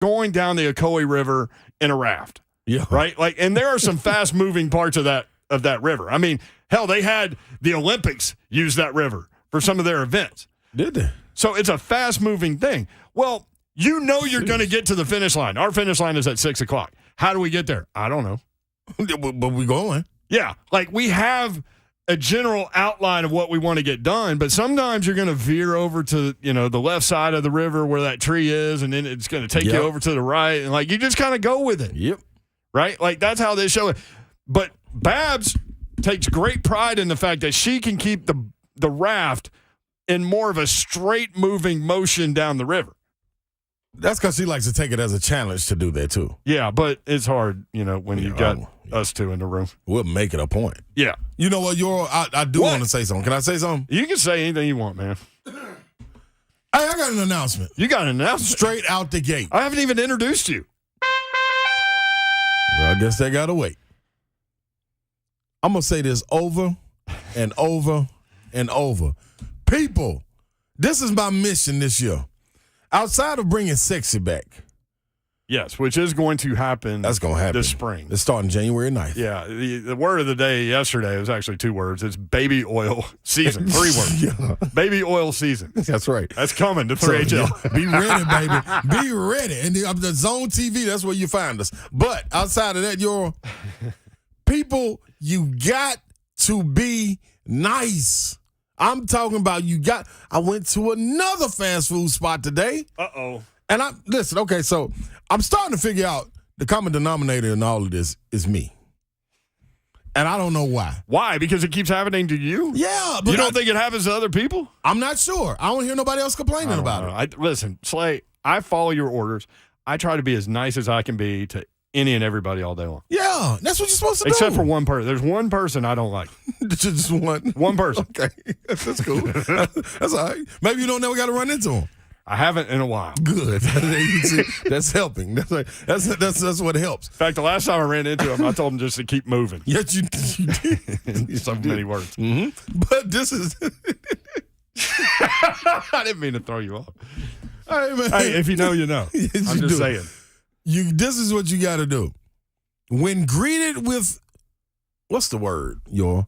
going down the Ocoee River in a raft. Yeah. Right? And there are some fast-moving parts of that river. I mean, hell, they had the Olympics use that river for some of their events. Did they? So it's a fast-moving thing. Well, you're going to get to the finish line. Our finish line is at 6 o'clock. How do we get there? I don't know. But we're going. Yeah. We have a general outline of what we want to get done, but sometimes you're going to veer over to, the left side of the river where that tree is, and then it's going to take you over to the right, and, you just kind of go with it. Yep. Right? That's how they show it. But Babs takes great pride in the fact that she can keep the raft in more of a straight-moving motion down the river. That's because she likes to take it as a challenge to do that, too. Yeah, but it's hard, when you've got us two in the room. We'll make it a point. Yeah. You know what, I do want to say something. Can I say something? You can say anything you want, man. Hey, I got an announcement. You got an announcement? Straight out the gate. I haven't even introduced you. Well, I guess they got to wait. I'm going to say this over and over and over. People, this is my mission this year. Outside of bringing sexy back. Yes, which is going to happen. That's going to happen this spring. It's starting January 9th. Yeah, the word of the day yesterday was actually 2 words. It's baby oil season. 3 words. Yeah. Baby oil season. That's right. That's coming to 3HL. Be ready, baby. Be ready. And the Zone TV, that's where you find us. But outside of that, people, you got to be nice. I'm talking about I went to another fast food spot today. Uh-oh. And okay, so I'm starting to figure out the common denominator in all of this is me. And I don't know why. Why? Because it keeps happening to you? Yeah. But you don't think it happens to other people? I'm not sure. I don't hear nobody else complaining about it. Listen, Slay, I follow your orders. I try to be as nice as I can be to any and everybody all day long. Yeah, that's what you're supposed to do. Except for one person. There's one person I don't like. Just one? One person. Okay, that's cool. That's all right. Maybe you don't never got to run into him. I haven't in a while. Good. That's helping. That's what helps. In fact, the last time I ran into him, I told him just to keep moving. Yes, you did. So many words. Mm-hmm. But this is... I didn't mean to throw you off. Hey, man. Hey, if you know, you know. Yes, I'm just saying. This is what you got to do. When greeted with, what's the word,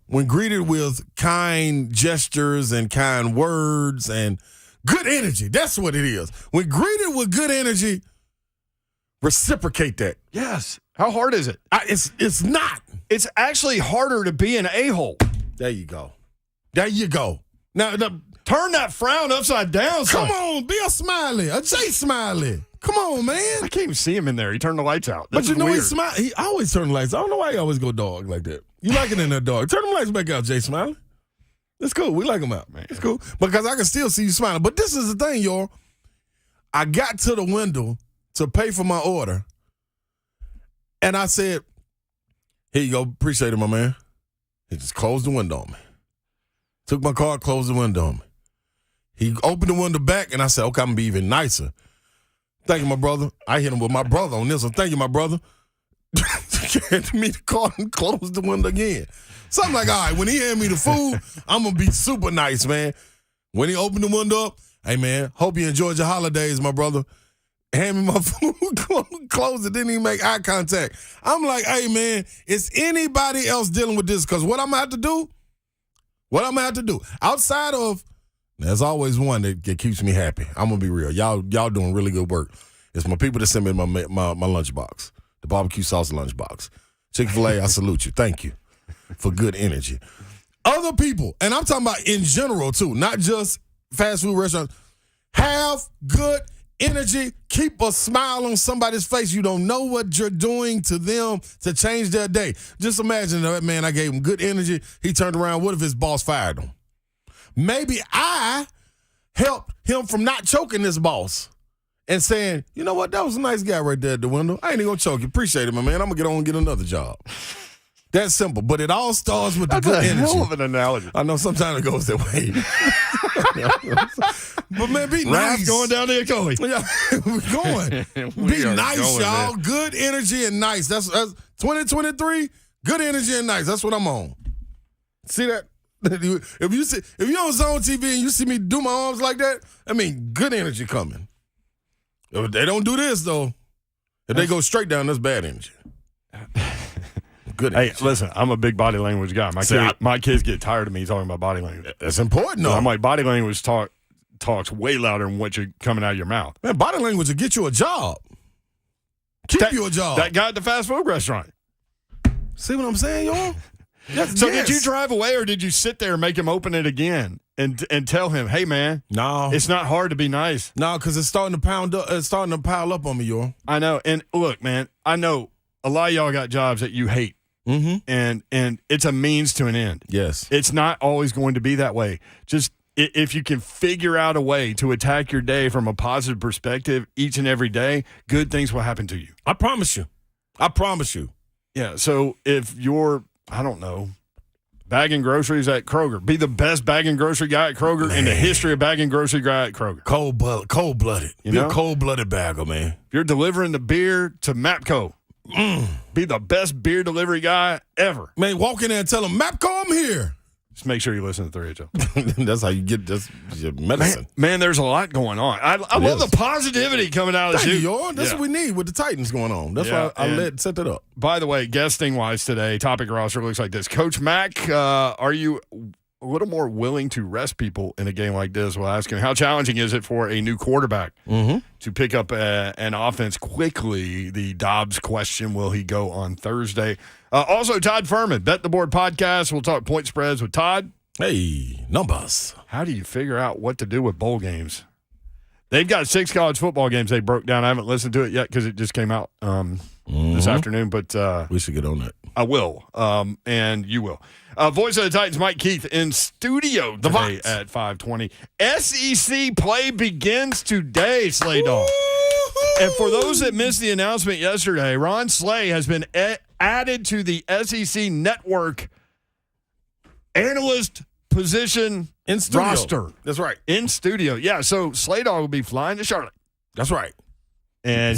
when greeted with kind gestures and kind words and good energy, that's what it is. When greeted with good energy, reciprocate that. Yes. How hard is it? It's not. It's actually harder to be an a-hole. There you go. There you go. Now turn that frown upside down. Come on, be a Smiley, a Jay Smiley. Come on, man. I can't even see him in there. He turned the lights out. But he always turn the lights. I don't know why he always go dog like that. You like it in there, dog. Turn the lights back out, Jay Smiley. It's cool. We like him out, man. It's cool. Because I can still see you smiling. But this is the thing, y'all. I got to the window to pay for my order. And I said, here you go. Appreciate it, my man. He just closed the window on me. Took my card, closed the window on me. He opened the window back, and I said, okay, I'm going to be even nicer. Thank you, my brother. I hit him with my brother on this one. Thank you, my brother. Handed me the card and closed the window again. So I'm like, all right, when he hand me the food, I'm going to be super nice, man. When he opened the window up, hey, man, hope you enjoyed your holidays, my brother. Hand me my food, close it, didn't even make eye contact. I'm like, hey, man, is anybody else dealing with this? Because what I'm going to have to do, outside of, there's always one that keeps me happy. I'm going to be real. Y'all doing really good work. It's my people that send me my lunchbox, the barbecue sauce lunchbox. Chick-fil-A, I salute you. Thank you for good energy. Other people, and I'm talking about in general too, not just fast food restaurants, have good energy. Keep a smile on somebody's face. You don't know what you're doing to them to change their day. Just imagine that man, I gave him good energy. He turned around. What if his boss fired him? Maybe I helped him from not choking this boss and saying, you know what, that was a nice guy right there at the window. I ain't even going to choke you. Appreciate it, my man. I'm going to get on and get another job. That's simple, but it all starts with the good energy. That's a hell of an analogy. I know sometimes it goes that way. But, man, be nice. Going down the Ocoee. Yeah, we're going. Be nice, y'all. Man. Good energy and nice. That's 2023, good energy and nice. That's what I'm on. See that? If you're on Zone TV and you see me do my arms like that, I mean, good energy coming. If they don't do this, though, If they go straight down, that's bad energy. Good energy. Hey, listen, I'm a big body language guy. My kids get tired of me talking about body language. That's important, though. I'm like, body language talks way louder than what you're coming out of your mouth. Man, body language will get you a job. Keep you a job. That guy at the fast food restaurant. See what I'm saying, y'all? Did you drive away or did you sit there and make him open it again and tell him, hey, man, no, it's not hard to be nice? No, because it's starting to pile up on me, y'all. I know. And look, man, I know a lot of y'all got jobs that you hate. Mm-hmm. And it's a means to an end. Yes. It's not always going to be that way. Just if you can figure out a way to attack your day from a positive perspective each and every day, good things will happen to you. I promise you. Yeah. So if you're, I don't know, bagging groceries at Kroger, be the best bagging grocery guy at Kroger in the history of bagging grocery guy at Kroger. Cold-blooded. Be a cold-blooded bagger, man. If you're delivering the beer to Mapco, be the best beer delivery guy ever. Man, walk in there and tell them, Mapco, I'm here. Just make sure you listen to 3HO. That's how you get your medicine. Man, there's a lot going on. I love the positivity coming out of the shoot. That's what we need with the Titans going on. That's why I set that up. By the way, guesting-wise today, topic roster looks like this. Coach Mack, are you a little more willing to rest people in a game like this? We'll ask him, how challenging is it for a new quarterback to pick up an offense quickly? The Dobbs question, will he go on Thursday? Also, Todd Fuhrman, Bet the Board podcast. We'll talk point spreads with Todd. Hey, numbers. How do you figure out what to do with bowl games? They've got 6 college football games they broke down. I haven't listened to it yet because it just came out this afternoon. But we should get on that. I will, and you will. Voice of the Titans, Mike Keith, in studio today at 5:20. SEC play begins today, Slay Dog. And for those that missed the announcement yesterday, Ron Slay has been added to the SEC network analyst position in studio. Roster. That's right. In studio. Yeah, so Slay Dog will be flying to Charlotte. That's right. And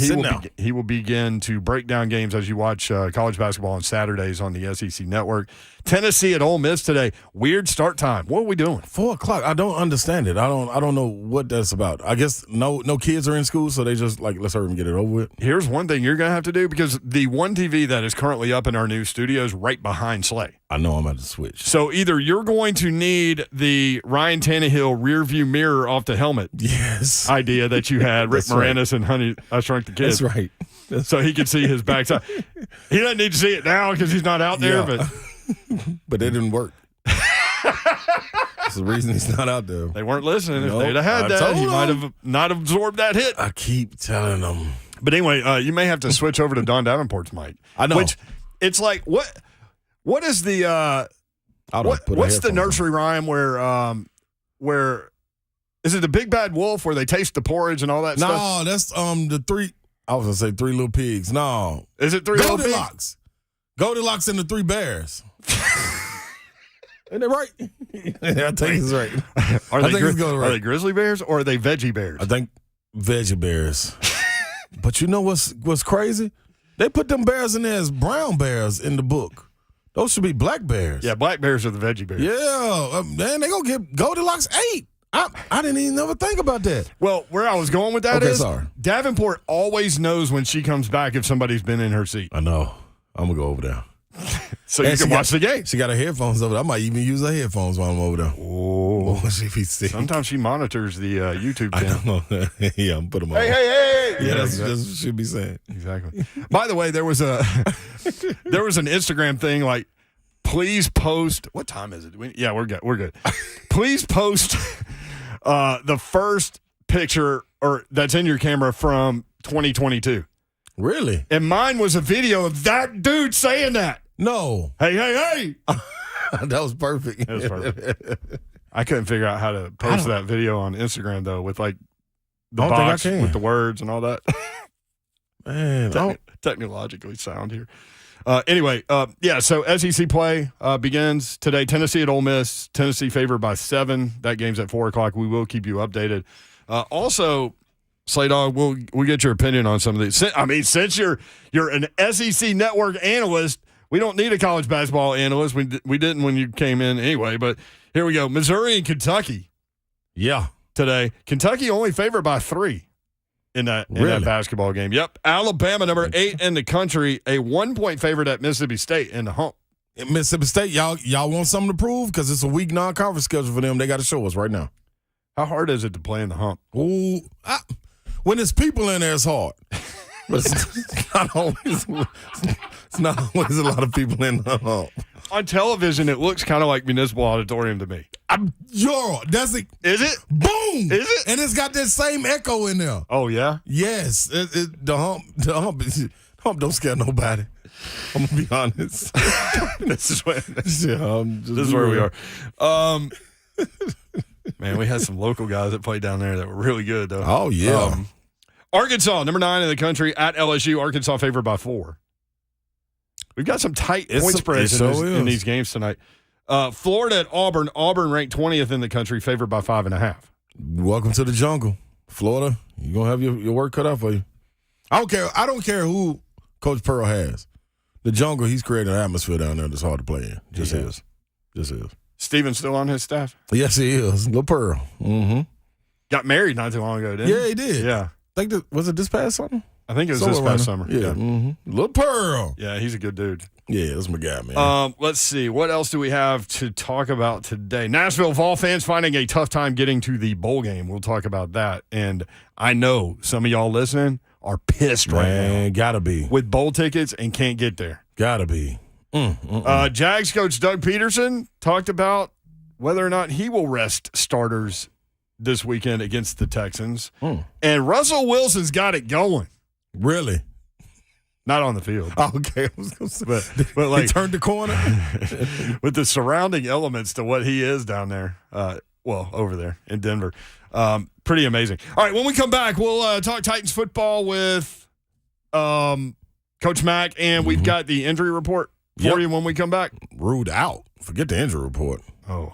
he will begin to break down games as you watch college basketball on Saturdays on the SEC Network. Tennessee at Ole Miss today. Weird start time. What are we doing? 4:00. I don't understand it. I don't know what that's about. I guess no kids are in school, so they just like, let's hurry and get it over with. Here's one thing you're going to have to do, because the one TV that is currently up in our new studio is right behind Slay. I know I'm going to switch. So either you're going to need the Ryan Tannehill rear view mirror off the helmet idea that you had, Rick Moranis and Honey, I Shrunk the Kids. That's right. So he can see his backside. He doesn't need to see it now because he's not out there, but it didn't work. That's the reason he's not out there. They weren't listening. If they'd have had that, he might have not absorbed that hit. I keep telling them. But anyway, you may have to switch over to Don Davenport's mic. I know. Which, it's like, what is the what's the nursery rhyme where is it the Big Bad Wolf where they taste the porridge and all that stuff? No, that's the three. I was gonna say Three Little Pigs. No, is it Three Little Pigs? Goldilocks and the Three Bears. Isn't that right? I think it's right. Are they grizzly bears or are they veggie bears? I think veggie bears. But you know what's crazy? They put them bears in there as brown bears in the book. Those should be black bears. Yeah, black bears are the veggie bears. Yeah, man, they gonna get Goldilocks 8. I didn't even ever think about that. Well, where I was going with that is Davenport always knows when she comes back if somebody's been in her seat. I know. I'm going to go over there. So you can watch the game. She got her headphones over there. I might even use her headphones while I'm over there. Oh, sometimes she monitors the YouTube channel. I know. Yeah, I'm putting them on. Hey. Yeah, that's what she should be saying. Exactly. By the way, there was an Instagram thing like, please post. What time is it? Yeah, we're good. Please post the first picture that's in your camera from 2022. Really? And mine was a video of that dude saying that. No. Hey. That was perfect. That was perfect. I couldn't figure out how to post that video on Instagram, though, with like the box with the words and all that. Man, technologically sound here. Anyway, so SEC play begins today. Tennessee at Ole Miss. Tennessee favored by 7. That game's at 4:00. We will keep you updated. Also, Slay Dog, we'll get your opinion on some of these. I mean, since you're an SEC network analyst, we don't need a college basketball analyst. We didn't when you came in anyway, but here we go. Missouri and Kentucky. Yeah. Today. Kentucky only favored by 3. in that basketball game. Yep. Alabama, number 8 in the country, a 1-point favorite at Mississippi State in the hump. In Mississippi State, y'all want something to prove? Because it's a weak non-conference schedule for them. They got to show us right now. How hard is it to play in the hump? Ooh, when there's people in there, it's hard. But it's not always a lot of people in the hump. On television, it looks kind of like Municipal Auditorium to me. That's it. Is it? Boom! Is it? And it's got that same echo in there. Oh, yeah? Yes. The hump don't scare nobody. I'm going to be honest. This is where we are. Man, we had some local guys that played down there that were really good, though. Oh, yeah. Arkansas, number 9 in the country, at LSU. Arkansas favored by 4. We've got some tight point spreads in these games tonight. Florida at Auburn. Auburn ranked 20th in the country, favored by 5.5. Welcome to the jungle. Florida, you're going to have your work cut out for you. I don't care who Coach Pearl has. The jungle, he's created an atmosphere down there that's hard to play in. Just is. Steven's still on his staff? Yes, he is. Lil Pearl. Mm-hmm. Got married not too long ago, didn't he? Yeah, he did. Yeah. Was it this past summer? I think it was this past summer. Yeah. Mm-hmm. Lil Pearl. Yeah, he's a good dude. Yeah, that's my guy, man. Let's see. What else do we have to talk about today? Nashville Vol fans finding a tough time getting to the bowl game. We'll talk about that. And I know some of y'all listening are pissed right now. Gotta be. With bowl tickets and can't get there. Gotta be. Jags coach Doug Peterson talked about whether or not he will rest starters this weekend against the Texans. And Russell Wilson's got it going. Really? Not on the field. Okay. I was gonna say, but like, he turned the corner? With the surrounding elements to what he is down there, over there in Denver. Pretty amazing. All right, when we come back, we'll talk Titans football with Coach Mack, and we've got the injury report for you when we come back. Ruled out. Forget the injury report. Oh.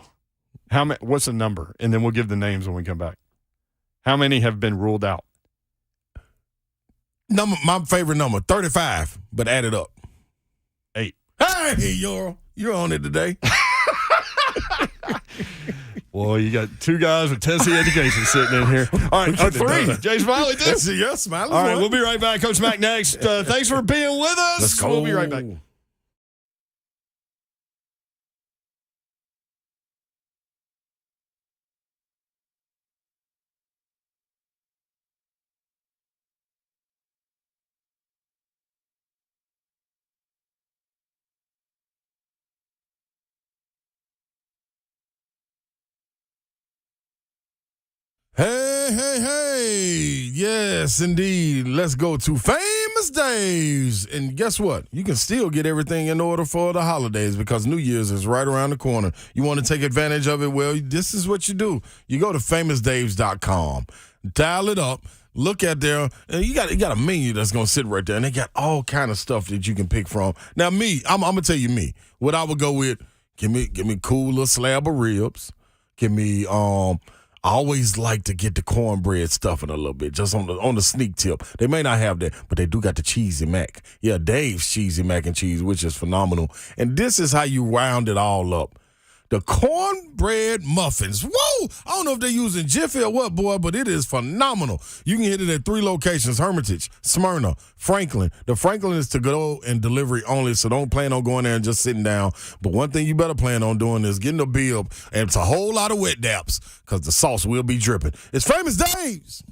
What's the number? And then we'll give the names when we come back. How many have been ruled out? My favorite number, 35, but add it up. 8. Hey, you're on it today. Well, you got 2 guys with Tennessee education sitting in here. All right, 3. Jay Smiley, too. Yes, Smiley. All right, we'll be right back. Coach Mack next. Thanks for being with us. Let's go. We'll be right back. Hey. Yes, indeed. Let's go to Famous Dave's. And guess what? You can still get everything in order for the holidays because New Year's is right around the corner. You want to take advantage of it? Well, this is what you do. You go to famousdaves.com, dial it up, look at there, and you got a menu that's going to sit right there, and they got all kind of stuff that you can pick from. Now, I'm going to tell you what I would go with. Give me cool little slab of ribs. Give me I always like to get the cornbread stuffing a little bit, just on the sneak tip. They may not have that, but they do got the cheesy mac. Yeah, Dave's cheesy mac and cheese, which is phenomenal. And this is how you round it all up. The cornbread muffins. Whoa! I don't know if they're using Jiffy or what, boy, but it is phenomenal. You can hit it at 3 locations: Hermitage, Smyrna, Franklin. The Franklin is to go and delivery only, so don't plan on going there and just sitting down. But one thing you better plan on doing is getting a bill, and it's a whole lot of wet daps because the sauce will be dripping. It's Famous Dave's.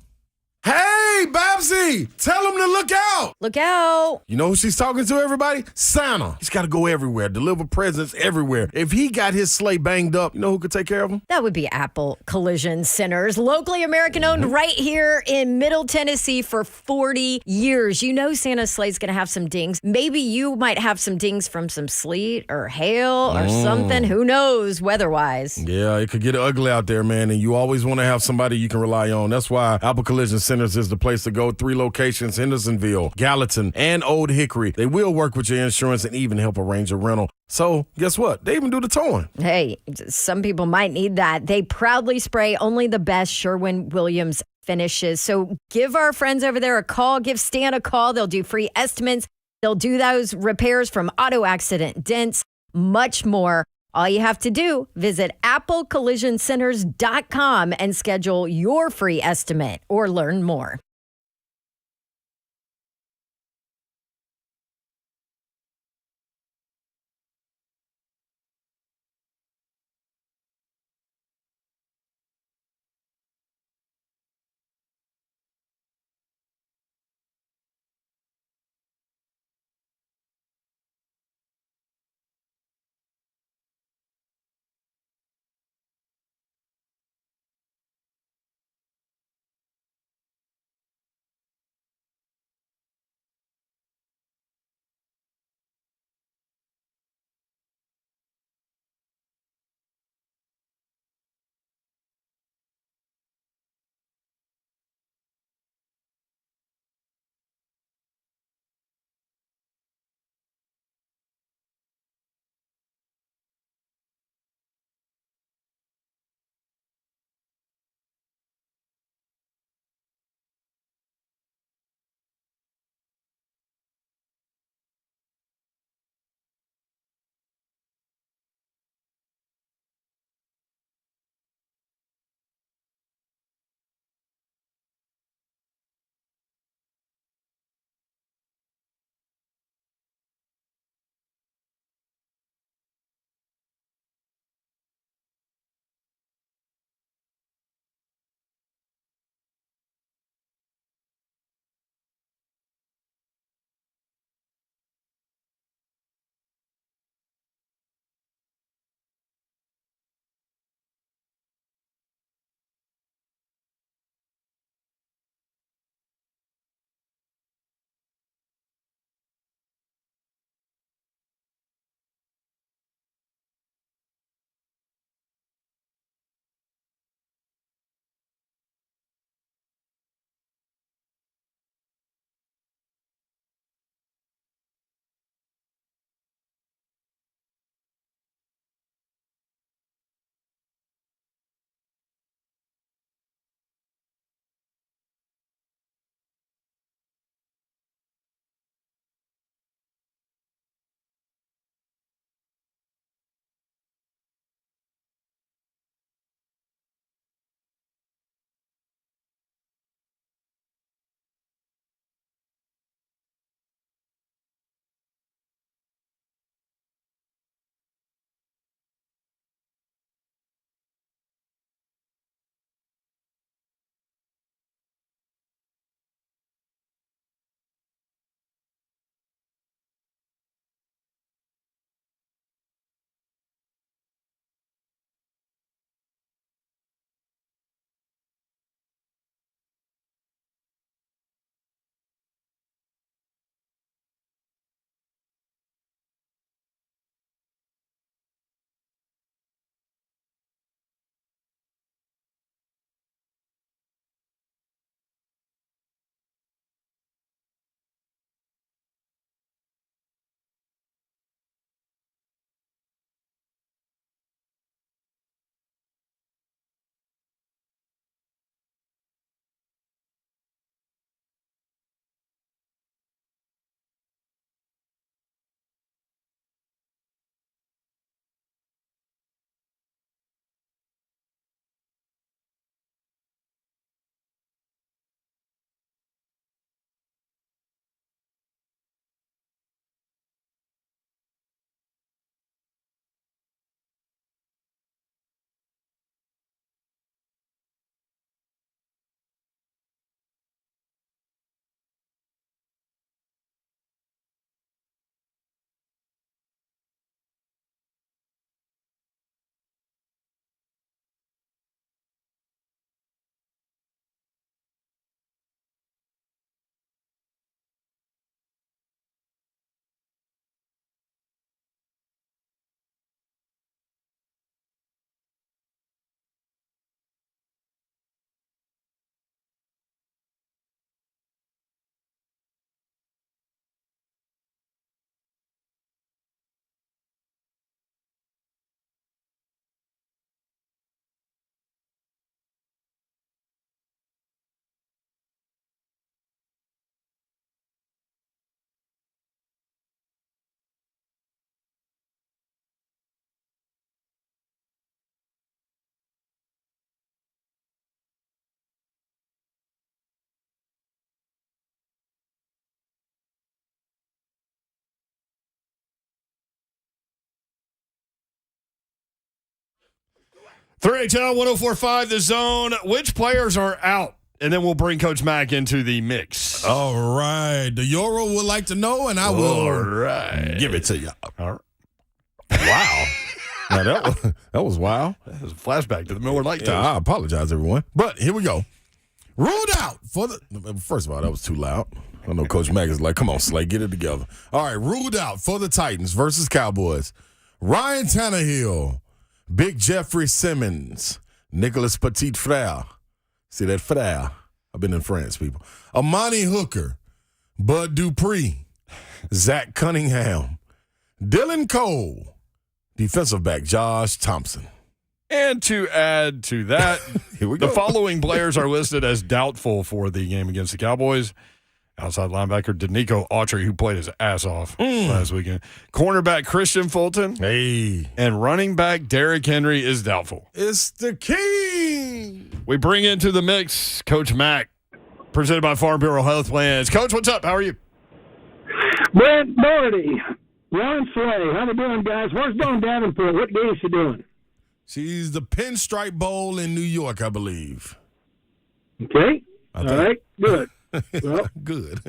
Hey, Babsy, tell them to look out. Look out. You know who she's talking to, everybody? Santa. He's got to go everywhere, deliver presents everywhere. If he got his sleigh banged up, you know who could take care of him? That would be Apple Collision Centers, locally American-owned right here in Middle Tennessee for 40 years. You know Santa's sleigh's going to have some dings. Maybe you might have some dings from some sleet or hail or something. Who knows, weather-wise. Yeah, it could get ugly out there, man, and you always want to have somebody you can rely on. That's why Apple Collision Centers is the place to go. 3 locations: Hendersonville, Gallatin, and Old Hickory. They will work with your insurance and even help arrange a rental. So guess what? They even do the towing. Hey, some people might need that. They proudly spray only the best Sherwin-Williams finishes. So give our friends over there a call. Give Stan a call. They'll do free estimates. They'll do those repairs from auto accident, dents, much more. All you have to do, visit applecollisioncenters.com and schedule your free estimate or learn more. 3HL 1045 The Zone. Which players are out? And then we'll bring Coach Mack into the mix. All right. The Euro would like to know, and I will give it to you. All right. Wow. Now that was wild. That was a flashback to the Miller Lite Toast. I apologize, everyone. But here we go. Ruled out for the – first of all, that was too loud. I know Coach Mack is like, come on, Slay, get it together. All right, ruled out for the Titans versus Cowboys. Ryan Tannehill, Big Jeffrey Simmons, Nicholas Petit Frere. See that Frere? I've been in France, people. Amani Hooker, Bud Dupree, Zach Cunningham, Dylan Cole, defensive back Josh Thompson. And to add to that, Here we go. The following players are listed as doubtful for the game against the Cowboys. Outside linebacker Danico Autry, who played his ass off last weekend. Cornerback Christian Fulton. Hey. And running back Derrick Henry is doubtful. It's the king. We bring into the mix Coach Mack, presented by Farm Bureau Health Plans. Coach, what's up? How are you? Brent Doherty, Ron Slay. How we doing, guys? Where's Dawn Davenport? What game is she doing? She's the Pinstripe Bowl in New York, I believe. Okay. All right. Good. Well, good.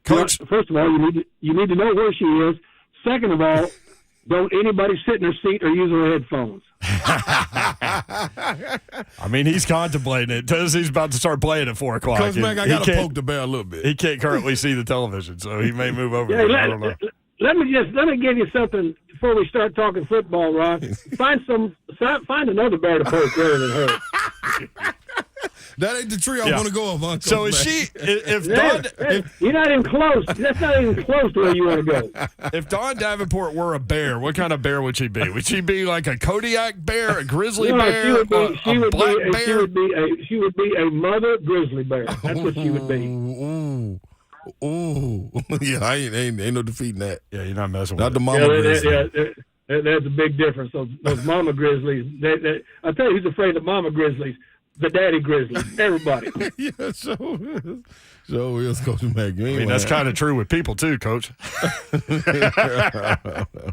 Coach, first of all, you need to know where she is. Second of all, don't anybody sit in their seat or use their headphones. I mean, he's contemplating it. He's about to start playing at 4 o'clock. Coach Mack, I got to poke the bear a little bit. He can't currently see the television, so he may move over. Yeah, I don't know. Let me give you something before we start talking football, Ron. Find another bear to poke rather than her. That ain't the tree I want to go up on. So is she? If you're not even close. That's not even close to where you want to go. If Dawn Davenport were a bear, what kind of bear would she be? Would she be like a Kodiak bear, a grizzly bear, a black bear? She would be a mother grizzly bear. That's what she would be. Ooh. Yeah, ain't no defeating that. Yeah, you're not messing with not the mama grizzly. There's a big difference. Those mama grizzlies. I tell you, who's afraid of mama grizzlies? The daddy grizzly. Everybody. Yeah, so is Coach Mack. I mean, that's kind of true with people too, Coach.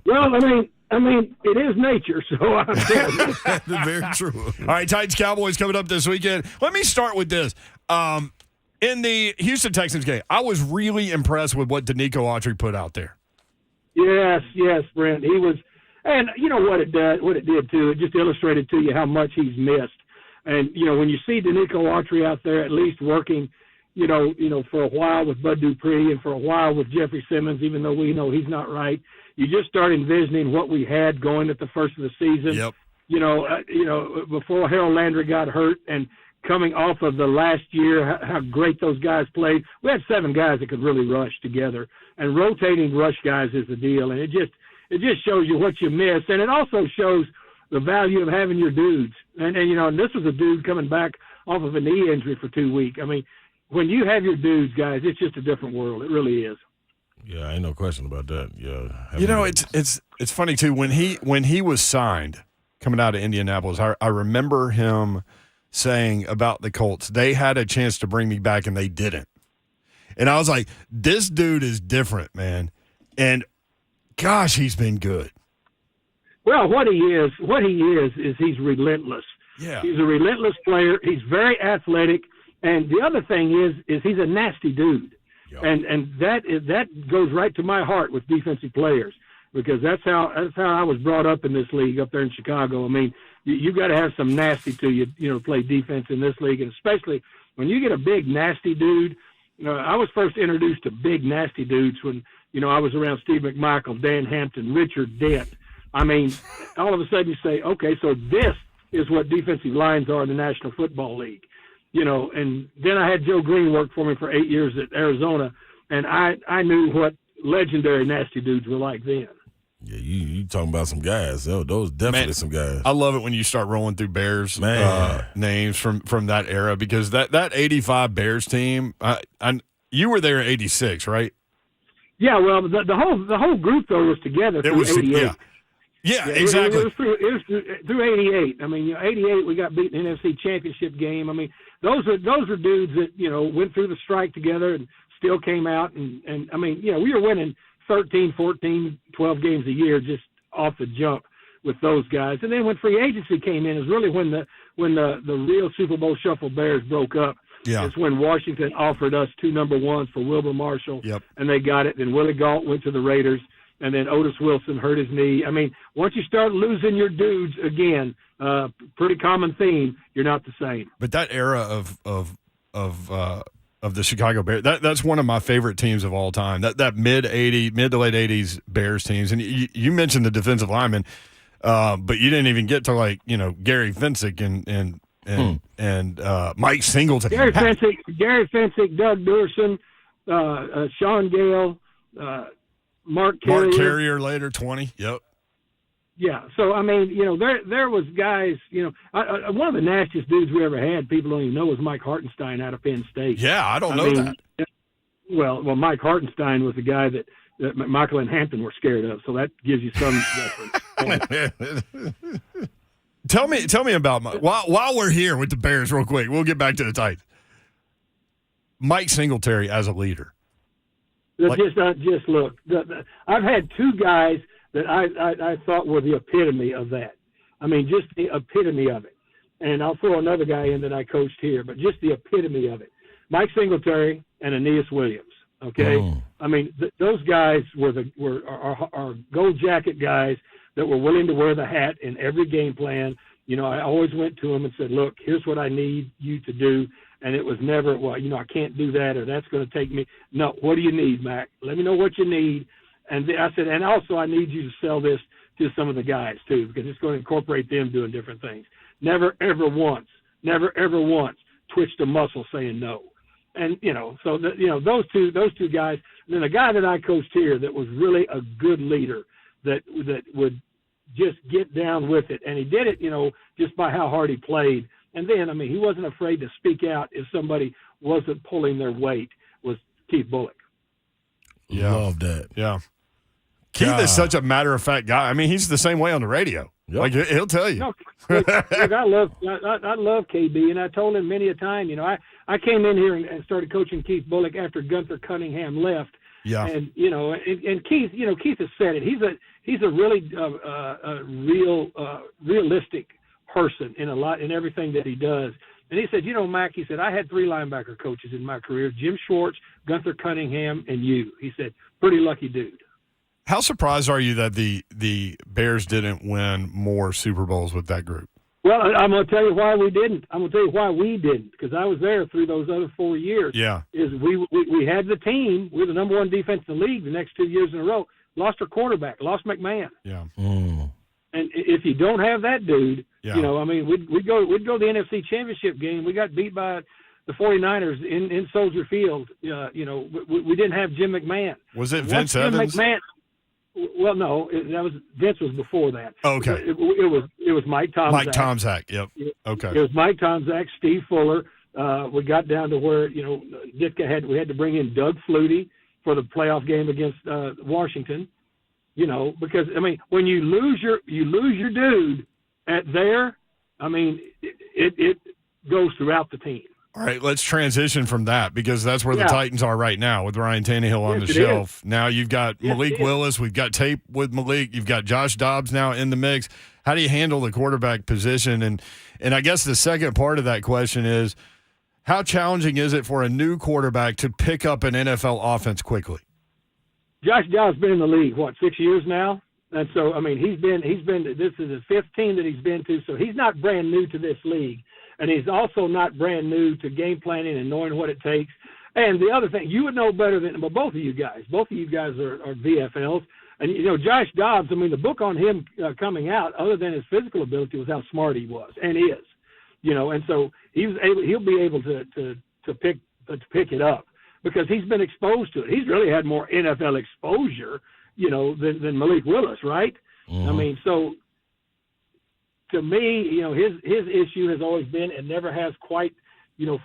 Well, I mean, it is nature, so I'm telling you. That's very true. All right, Titans Cowboys coming up this weekend. Let me start with this. In the Houston Texans game, I was really impressed with what Danico Autry put out there. Yes, Brent. He was, and you know what it did too. It just illustrated to you how much he's missed. And you know, when you see Danico Autry out there, at least working, you know, for a while with Bud Dupree and for a while with Jeffrey Simmons, even though we know he's not right, you just start envisioning what we had going at the first of the season. Yep. You know, before Harold Landry got hurt and coming off of the last year, how great those guys played. We had 7 guys that could really rush together, and rotating rush guys is the deal. And it just shows you what you miss, and it also shows the value of having your dudes. And you know, and this was a dude coming back off of a knee injury for 2 weeks. I mean, when you have your dudes, guys, it's just a different world. It really is. Yeah, ain't no question about that. Yeah, you know, it's funny too when he was signed coming out of Indianapolis. I remember him saying about the Colts, they had a chance to bring me back and they didn't. And I was like, this dude is different, man. And gosh, he's been good. Well, what he is he's relentless. Yeah. He's a relentless player. He's very athletic. And the other thing is he's a nasty dude. Yep. And that goes right to my heart with defensive players, because that's how I was brought up in this league up there in Chicago. I mean, you got to have some nasty to you know, play defense in this league, and especially when you get a big nasty dude. You know, I was first introduced to big nasty dudes when, you know, I was around Steve McMichael, Dan Hampton, Richard Dent. I mean, all of a sudden you say, okay, so this is what defensive lines are in the National Football League. You know, and then I had Joe Green work for me for 8 years at Arizona, and I knew what legendary nasty dudes were like then. Yeah, you talking about some guys. Those definitely some guys. I love it when you start rolling through Bears names from that era, because that 85 Bears team, you were there in 86, right? Yeah, well, the whole group, though, was together through 88. Yeah, exactly. It was through 88. I mean, 88, we got beat in the NFC Championship game. I mean, those are dudes that, you know, went through the strike together and still came out. And I mean, you know, we were winning 13, 14, 12 games a year just off the jump with those guys. And then when free agency came in is really when the real Super Bowl shuffle Bears broke up. Yeah. It's when Washington offered us 2 number ones for Wilbur Marshall, and they got it. Then Willie Gault went to the Raiders, and then Otis Wilson hurt his knee. I mean, once you start losing your dudes again, pretty common theme, you're not the same. But that era of the Chicago Bears, that's one of my favorite teams of all time. That mid to late 80s Bears teams. And you mentioned the defensive linemen, but you didn't even get to Gary Fensick and Mike Singleton. Gary Fensick, Doug Durson, Sean Gale, Mark Carrier later, 20. Yep. Yeah. So, I mean, there was guys, one of the nastiest dudes we ever had, people don't even know, was Mike Hartenstein out of Penn State. Yeah, I don't know that. Well, Mike Hartenstein was the guy that Michael and Hampton were scared of, so that gives you some reference. Tell me about while we're here with the Bears real quick. We'll get back to the Titans. Mike Singletary as a leader. Just look. I've had 2 guys that I thought were the epitome of that. I mean, just the epitome of it. And I'll throw another guy in that I coached here, but just the epitome of it. Mike Singletary and Aeneas Williams. Okay, I mean those guys were our gold jacket guys that were willing to wear the hat in every game plan. I always went to them and said, "Look, here's what I need you to do," and it was never, "Well, I can't do that," or "That's going to take me." No, what do you need, Mac? Let me know what you need. And I said, and also I need you to sell this to some of the guys too, because it's going to incorporate them doing different things. Never ever once twitched a muscle saying no. And so those two guys. And then a guy that I coached here that was really a good leader that would just get down with it, and he did it, just by how hard he played. And then, I mean, he wasn't afraid to speak out if somebody wasn't pulling their weight. Was Keith Bullock? Yeah, love that. Yeah, Keith is such a matter-of-fact guy. I mean, he's the same way on the radio. Yep. Like he'll tell you. No, look, I love KB, and I told him many a time. I came in here and started coaching Keith Bullock after Gunther Cunningham left. Yeah. And and Keith, Keith has said it. He's a really realistic person in everything that he does. And he said, Mac, he said, I had 3 linebacker coaches in my career: Jim Schwartz, Gunther Cunningham, and you. He said, pretty lucky dude. How surprised are you that the Bears didn't win more Super Bowls with that group? Well, I'm going to tell you why we didn't. I'm going to tell you why we didn't, because I was there through those other 4 years. Yeah. Is we had the team. We were the number 1 defense in the league the next 2 years in a row. Lost our quarterback. Lost McMahon. Yeah. And if you don't have that dude, yeah. I mean, we'd go to the NFC Championship game. We got beat by the 49ers in Soldier Field. We didn't have Jim McMahon. Was it Vince Evans? Well, no, Vince was before that. Okay. It was Mike Tomczak. Mike Tomczak. Yep. Okay. It was Mike Tomczak, Steve Fuller. We got down to where Ditka we had to bring in Doug Flutie for the playoff game against Washington. Because I mean, when you lose your dude at there, I mean, it goes throughout the team. All right, let's transition from that, because that's where the Titans are right now with Ryan Tannehill on the shelf. Is. Now you've got Malik Willis. We've got tape with Malik. You've got Josh Dobbs now in the mix. How do you handle the quarterback position? And I guess the second part of that question is, how challenging is it for a new quarterback to pick up an NFL offense quickly? Josh Dobbs been in the league, 6 years now? And so, I mean, he's been. This is his 5th team that he's been to, so he's not brand new to this league. And he's also not brand new to game planning and knowing what it takes. And the other thing, you would know better than both of you guys. Both of you guys are VFLs. And, Josh Dobbs, I mean, the book on him coming out, other than his physical ability, was how smart he was and is. And so he'll be able to pick it up because he's been exposed to it. He's really had more NFL exposure, than Malik Willis, right? Mm-hmm. I mean, so – to me, his issue has always been and never has quite,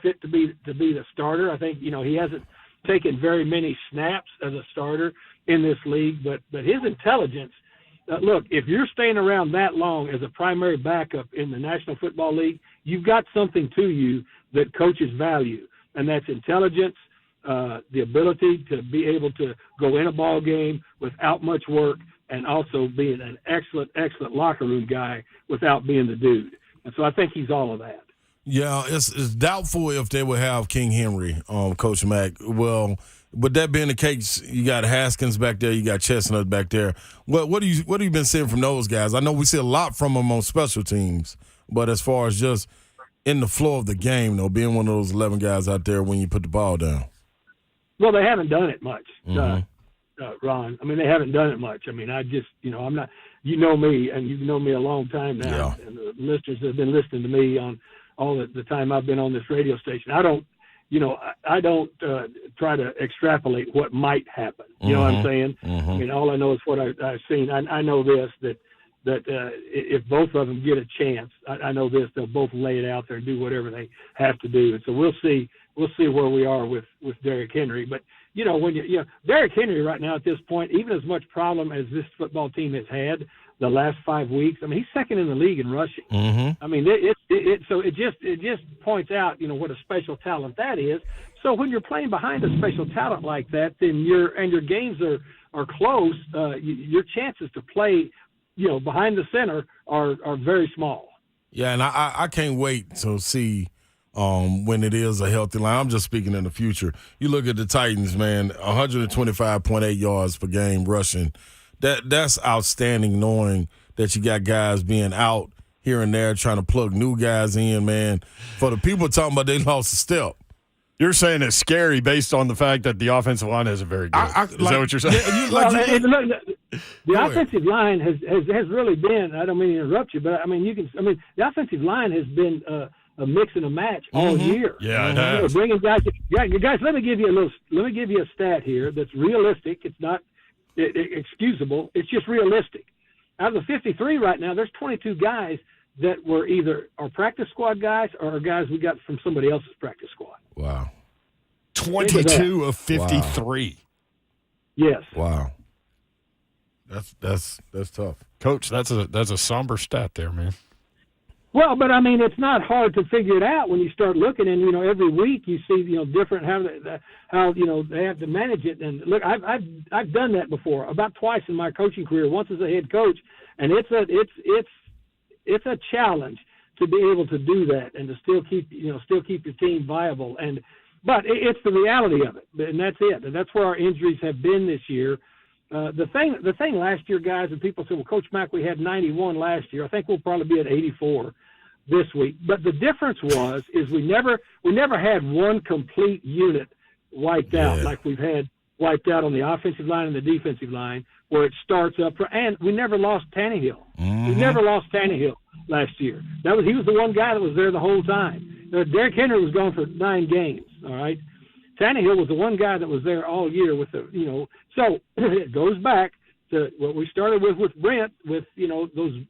fit to be the starter. I think, he hasn't taken very many snaps as a starter in this league, but his intelligence, look, if you're staying around that long as a primary backup in the National Football League, you've got something to you that coaches value, and that's intelligence, the ability to be able to go in a ball game without much work, and also being an excellent locker room guy without being the dude. And so I think he's all of that. Yeah, it's doubtful if they would have King Henry, Coach Mack. Well, with that being the case, you got Haskins back there, you got Chestnut back there. What have you been seeing from those guys? I know we see a lot from them on special teams, but as far as just in the flow of the game, though, being one of those 11 guys out there when you put the ball down. Well, they haven't done it much, Ron. I mean, they haven't done it much. I mean, I just, I'm not. You know me, and you've known me a long time now. Yeah. And the listeners have been listening to me on all the time I've been on this radio station. I don't try to extrapolate what might happen. You know what I'm saying? Mm-hmm. I mean, all I know is what I've seen. I know this, that if both of them get a chance, I know this, they'll both lay it out there and do whatever they have to do. And so we'll see where we are with Derrick Henry. But, Derrick Henry right now at this point, even as much problem as this football team has had the last 5 weeks, I mean, he's second in the league in rushing. Mm-hmm. I mean, it just points out, what a special talent that is. So when you're playing behind a special talent like that, then your games are close. Your chances to play, behind the center are very small. Yeah, and I can't wait to see when it is a healthy line. I'm just speaking in the future. You look at the Titans, man, 125.8 yards per game rushing. That's outstanding, knowing that you got guys being out here and there trying to plug new guys in, man. For the people talking about they lost a step. You're saying it's scary based on the fact that the offensive line isn't very good. Is that what you're saying? The offensive line has really been. I don't mean to interrupt you, but the offensive line has been a mix and a match all year. Yeah, it has. Bringing guys. Guys, let me give you a stat here that's realistic. It's not excusable. It's just realistic. Out of the 53 right now, there's 22 guys that were either our practice squad guys or are guys we got from somebody else's practice squad. Wow. 22 of 53. Wow. Yes. Wow. That's tough. Coach, that's a somber stat there, man. Well, but I mean, it's not hard to figure it out when you start looking, and every week you see different how they have to manage it. And look, I've done that before about twice in my coaching career. Once as a head coach, and it's a challenge to be able to do that and to still keep your team viable. But it's the reality of it, and that's it. And that's where our injuries have been this year. The thing last year, guys, and people say, well, Coach Mack, we had 91 last year. I think we'll probably be at 84 this week. But the difference is we never had one complete unit wiped out like we've had wiped out on the offensive line and the defensive line, where it starts up. And we never lost Tannehill. Mm-hmm. We never lost Tannehill last year. He was the one guy that was there the whole time. Derrick Henry was gone for 9 games. All right. Tannehill was the one guy that was there all year with So it goes back to what we started with Brent, with those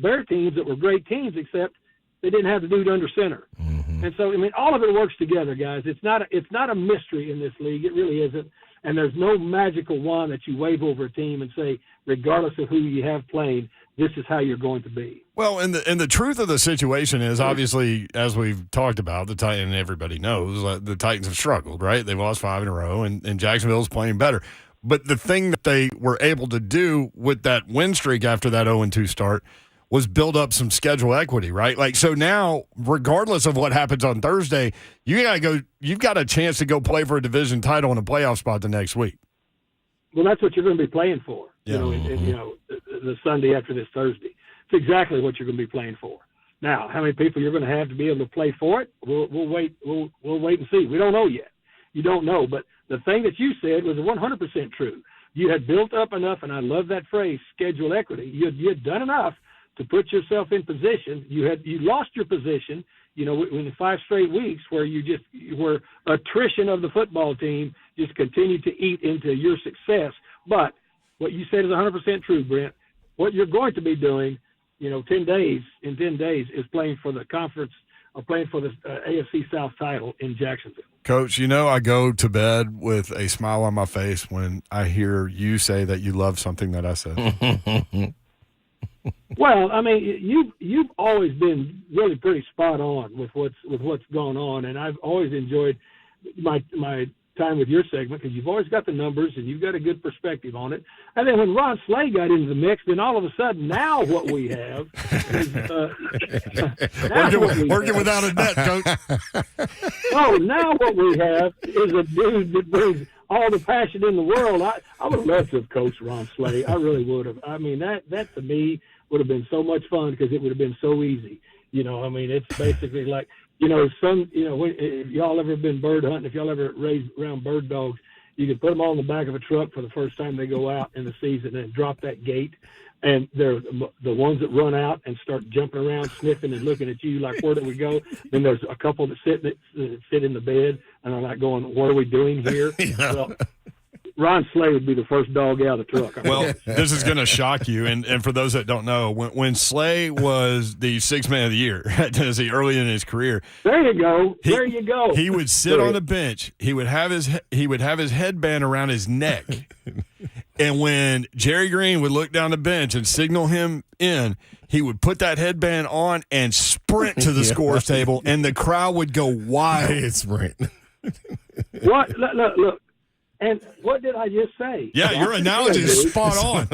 Bear teams that were great teams, except they didn't have the dude under center. Mm-hmm. And so all of it works together, guys. It's not a mystery in this league. It really isn't. And there's no magical wand that you wave over a team and say, regardless of who you have playing, this is how you're going to be. Well, and the truth of the situation is, obviously, as we've talked about, the Titans, everybody knows, the Titans have struggled, right? They've lost 5 in a row, and Jacksonville's playing better. But the thing that they were able to do with that win streak after that 0-2 start was build up some schedule equity, right? Like, so now, regardless of what happens on Thursday, you've got a chance to go play for a division title and a playoff spot the next week. Well, that's what you're going to be playing for, yeah. The Sunday after this Thursday. It's exactly what you're going to be playing for. Now, how many people you're going to have to be able to play for it, we'll wait. We'll wait and see. We don't know yet. You don't know. But the thing that you said was 100% true. You had built up enough, and I love that phrase, schedule equity. You had done enough to put yourself in position. You lost your position, in the 5 straight weeks where where attrition of the football team just continued to eat into your success. But what you said is 100% true, Brent. What you're going to be doing, 10 days is playing for the conference or playing for the AFC South title in Jacksonville. Coach, I go to bed with a smile on my face when I hear you say that you love something that I said. Well, I mean, you've always been really pretty spot on with what's gone on, and I've always enjoyed my time with your segment because you've always got the numbers and you've got a good perspective on it. And then when Ron Slay got into the mix, then all of a sudden now what we have is working without a net, Coach. Oh, now what we have is a dude that brings all the passion in the world. I would love to have coached Ron Slay. I really would have. I mean, that to me would have been so much fun because it would have been so easy. I mean, it's basically like, if y'all ever been bird hunting, if y'all ever raised around bird dogs, you can put them all in the back of a truck for the first time they go out in the season and drop that gate. And they're the ones that run out and start jumping around, sniffing and looking at you like, where do we go? Then there's a couple that sit in the bed and are like going, what are we doing here? Yeah. Well, Ron Slay would be the first dog out of the truck. Well, this is going to shock you. And for those that don't know, when Slay was the sixth man of the year at Tennessee early in his career. There you go. He would sit on the bench. He would have his headband around his neck. And when Jerry Green would look down the bench and signal him in, he would put that headband on and sprint to the scores table, and the crowd would go wild. Sprint. What? Look. And what did I just say? Yeah, your analogy is spot on.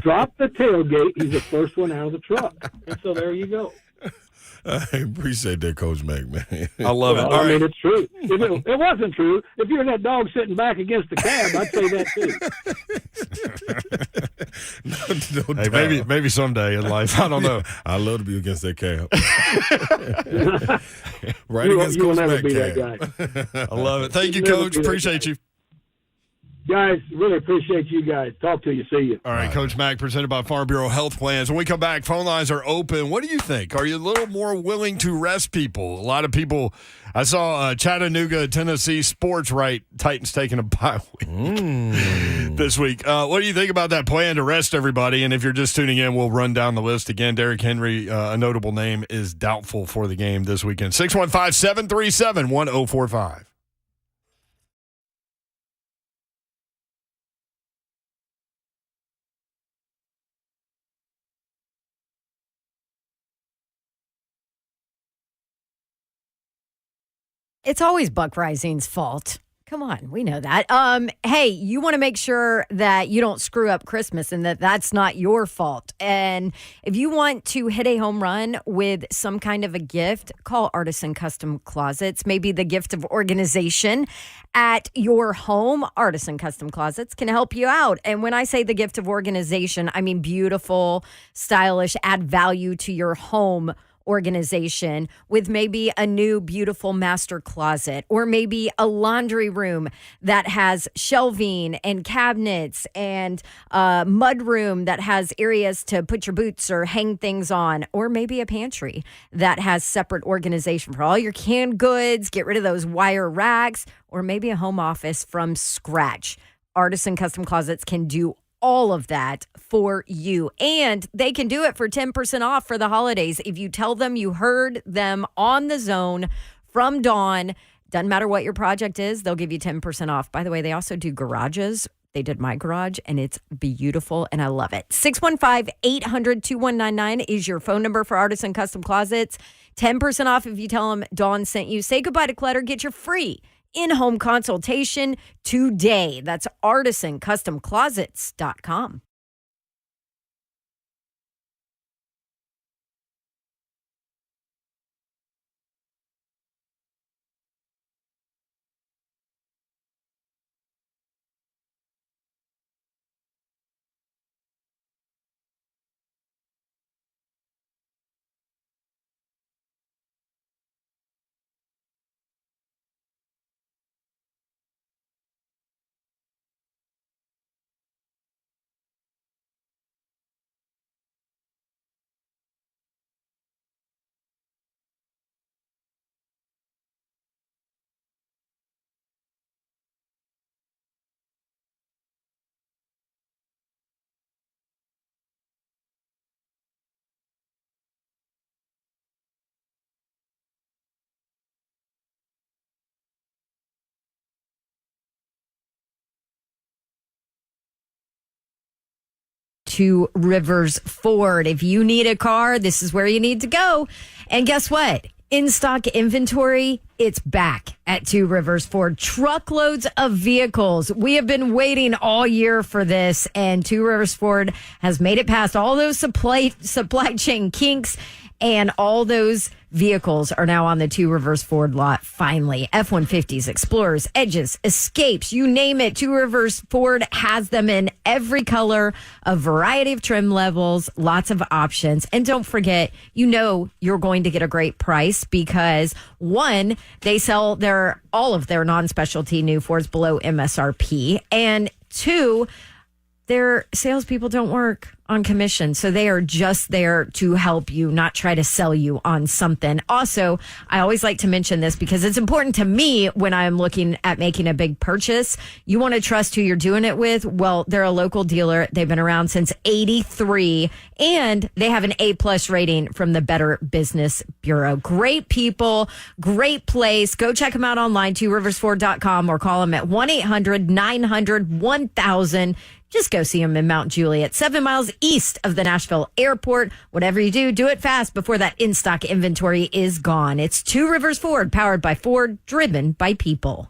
Drop the tailgate. He's the first one out of the truck. And so there you go. I appreciate that, Coach Mack, man. I love it. All right. It's true. If it wasn't true, if you're that dog sitting back against the cab, I'd say that too. Hey, maybe someday in life. I don't know. I'd love to be against that cab. You will never be that guy. I love it. Thank you, Coach. Appreciate you. Guys, really appreciate you guys. Talk to you. See you. All right, Coach Mack, presented by Farm Bureau Health Plans. When we come back, phone lines are open. What do you think? Are you a little more willing to rest people? A lot of people, I saw Chattanooga, Tennessee sports write Titans taking a bye week this week. What do you think about that plan to rest everybody? And if you're just tuning in, we'll run down the list again. Derrick Henry, a notable name, is doubtful for the game this weekend. 615-737-1045. It's always Buck Rising's fault. Come on, we know that. Hey, you want to make sure that you don't screw up Christmas and that that's not your fault. And if you want to hit a home run with some kind of a gift, call Artisan Custom Closets. Maybe the gift of organization at your home. Artisan Custom Closets can help you out. And when I say the gift of organization, I mean beautiful, stylish, add value to your home organization with maybe a new beautiful master closet or maybe a laundry room that has shelving and cabinets and a mud room that has areas to put your boots or hang things on, or maybe a pantry that has separate organization for all your canned goods. Get rid of those wire racks, or maybe a home office from scratch. Artisan Custom Closets can do all of that for you. And they can do it for 10% off for the holidays. If you tell them you heard them on the Zone from Dawn, doesn't matter what your project is, they'll give you 10% off. By the way, they also do garages. They did my garage, and it's beautiful, and I love it. 615-800-2199 is your phone number for Artisan Custom Closets. 10% off if you tell them Dawn sent you. Say goodbye to clutter. Get your free in-home consultation today. That's artisancustomclosets.com. To Rivers Ford. If you need a car, this is where you need to go. And guess what? In-stock inventory, it's back at Two Rivers Ford. Truckloads of vehicles. We have been waiting all year for this, and Two Rivers Ford has made it past all those supply chain kinks, and all those vehicles are now on the Two Rivers Ford lot, finally. F-150s, Explorers, Edges, Escapes, you name it. Two Rivers Ford has them in every color, a variety of trim levels, lots of options. And don't forget, you're going to get a great price because, one, they sell all of their non-specialty new Fords below MSRP. And two, their salespeople don't work on commission. So they are just there to help you, not try to sell you on something. Also, I always like to mention this because it's important to me when I'm looking at making a big purchase. You want to trust who you're doing it with. Well, they're a local dealer. They've been around since '83 and they have an A+ rating from the Better Business Bureau. Great people, great place. Go check them out online, tworiversford.com, or call them at 1-800-900-1000. Just go see them in Mount Juliet, 7 miles east of the Nashville airport. Whatever you do it fast before that in-stock inventory is gone. It's Two Rivers Ford, powered by Ford, driven by people.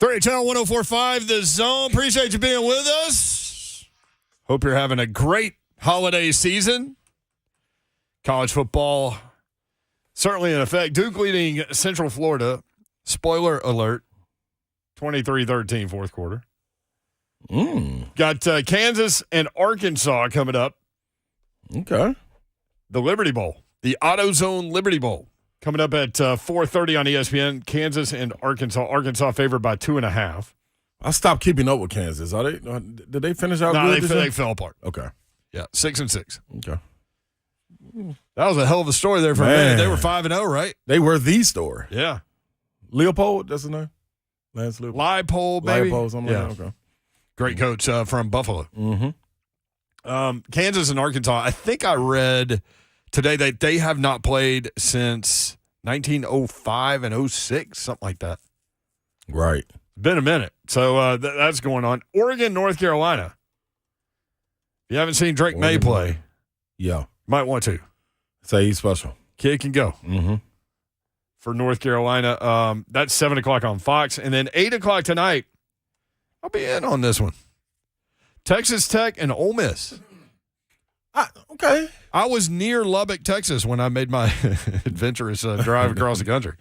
Channel 104.5, The Zone. Appreciate you being with us. Hope you're having a great holiday season. College football certainly in effect. Duke leading Central Florida. Spoiler alert, 23-13 fourth quarter. Got Kansas and Arkansas coming up. Okay. The Liberty Bowl, the AutoZone Liberty Bowl. Coming up at 4:30 on ESPN, Kansas and Arkansas. Arkansas favored by 2.5. I stopped keeping up with Kansas. Did they finish out No, good? they fell apart. Okay. Yeah, 6-6. Okay. That was a hell of a story there for a minute. They were 5-0, right? They were the story. Yeah. Leopold, that's his name? Lance Leopold. Leipold, maybe. Leipold, something like that. Okay. Great coach from Buffalo. Mm-hmm. Kansas and Arkansas, I think I read today that they have not played since 1905 and 06, something like that. Right. Been a minute. So that's going on. Oregon, North Carolina. If you haven't seen Drake May play, yeah, might want to. Say he's special. Kid can go. Mm-hmm. For North Carolina. That's 7 o'clock on Fox. And then 8 o'clock tonight, I'll be in on this one. Texas Tech and Ole Miss. Okay. I was near Lubbock, Texas when I made my adventurous drive across the country.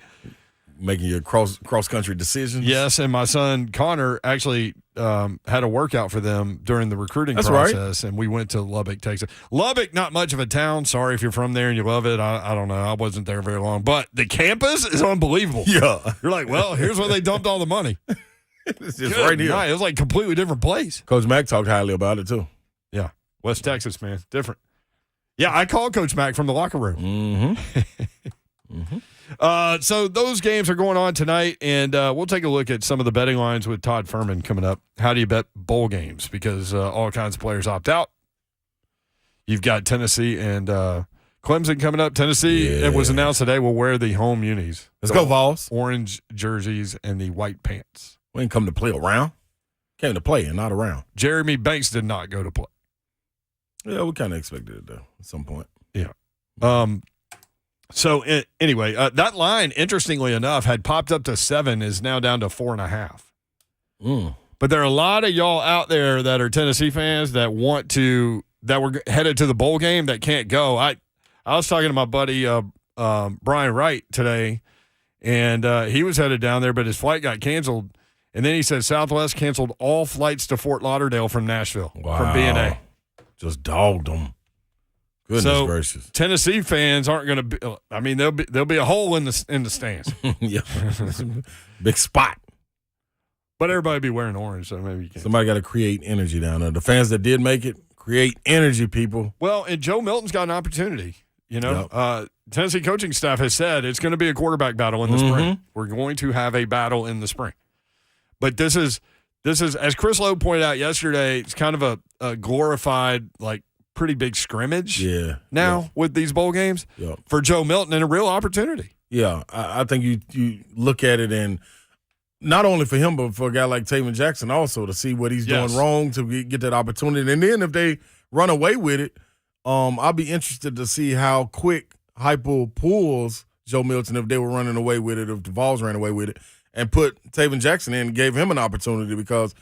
Making your cross-country decisions. Yes, and my son Connor actually had a workout for them during the recruiting process, and we went to Lubbock, Texas. Lubbock, not much of a town. Sorry if you're from there and you love it. I don't know. I wasn't there very long. But the campus is unbelievable. Yeah. You're like, well, here's where they dumped all the money. It's just right here. It was like a completely different place. Coach Mack talked highly about it, too. Yeah. West Texas, man. Different. Yeah, I called Coach Mack from the locker room. Mm-hmm. Mm-hmm. So those games are going on tonight, and we'll take a look at some of the betting lines with Todd Fuhrman coming up. How do you bet bowl games? Because all kinds of players opt out. You've got Tennessee and Clemson coming up. Tennessee, it was announced today, will wear the home unis. Let's go, Vols. Orange jerseys and the white pants. We ain't come to play around. Came to play and not around. Jeremy Banks did not go to play. Yeah, we kind of expected it, though, at some point. Yeah. So anyway, that line, interestingly enough, had popped up to 7, is now down to 4.5. But there are a lot of y'all out there that are Tennessee fans that were headed to the bowl game that can't go. I was talking to my buddy Brian Wright today, and he was headed down there, but his flight got canceled. And then he said Southwest canceled all flights to Fort Lauderdale from Nashville from B&A. Just dogged them. Goodness gracious. Tennessee fans aren't going to be – I mean, there'll be a hole in the stands. Yeah. Big spot. But everybody be wearing orange, so maybe you can. Somebody got to create energy down there. The fans that did make it, create energy, people. Well, and Joe Milton's got an opportunity. You know, Tennessee coaching staff has said it's going to be a quarterback battle in the spring. We're going to have a battle in the spring. But this is as Chris Lowe pointed out yesterday, it's kind of a glorified, like, pretty big scrimmage with these bowl games for Joe Milton, and a real opportunity. Yeah, I think you look at it, and not only for him, but for a guy like Taven Jackson also, to see what he's doing wrong, to get that opportunity. And then if they run away with it, I'll be interested to see how quick Heupel pulls Joe Milton if they were running away with it, if the Vols ran away with it, and put Taven Jackson in and gave him an opportunity, because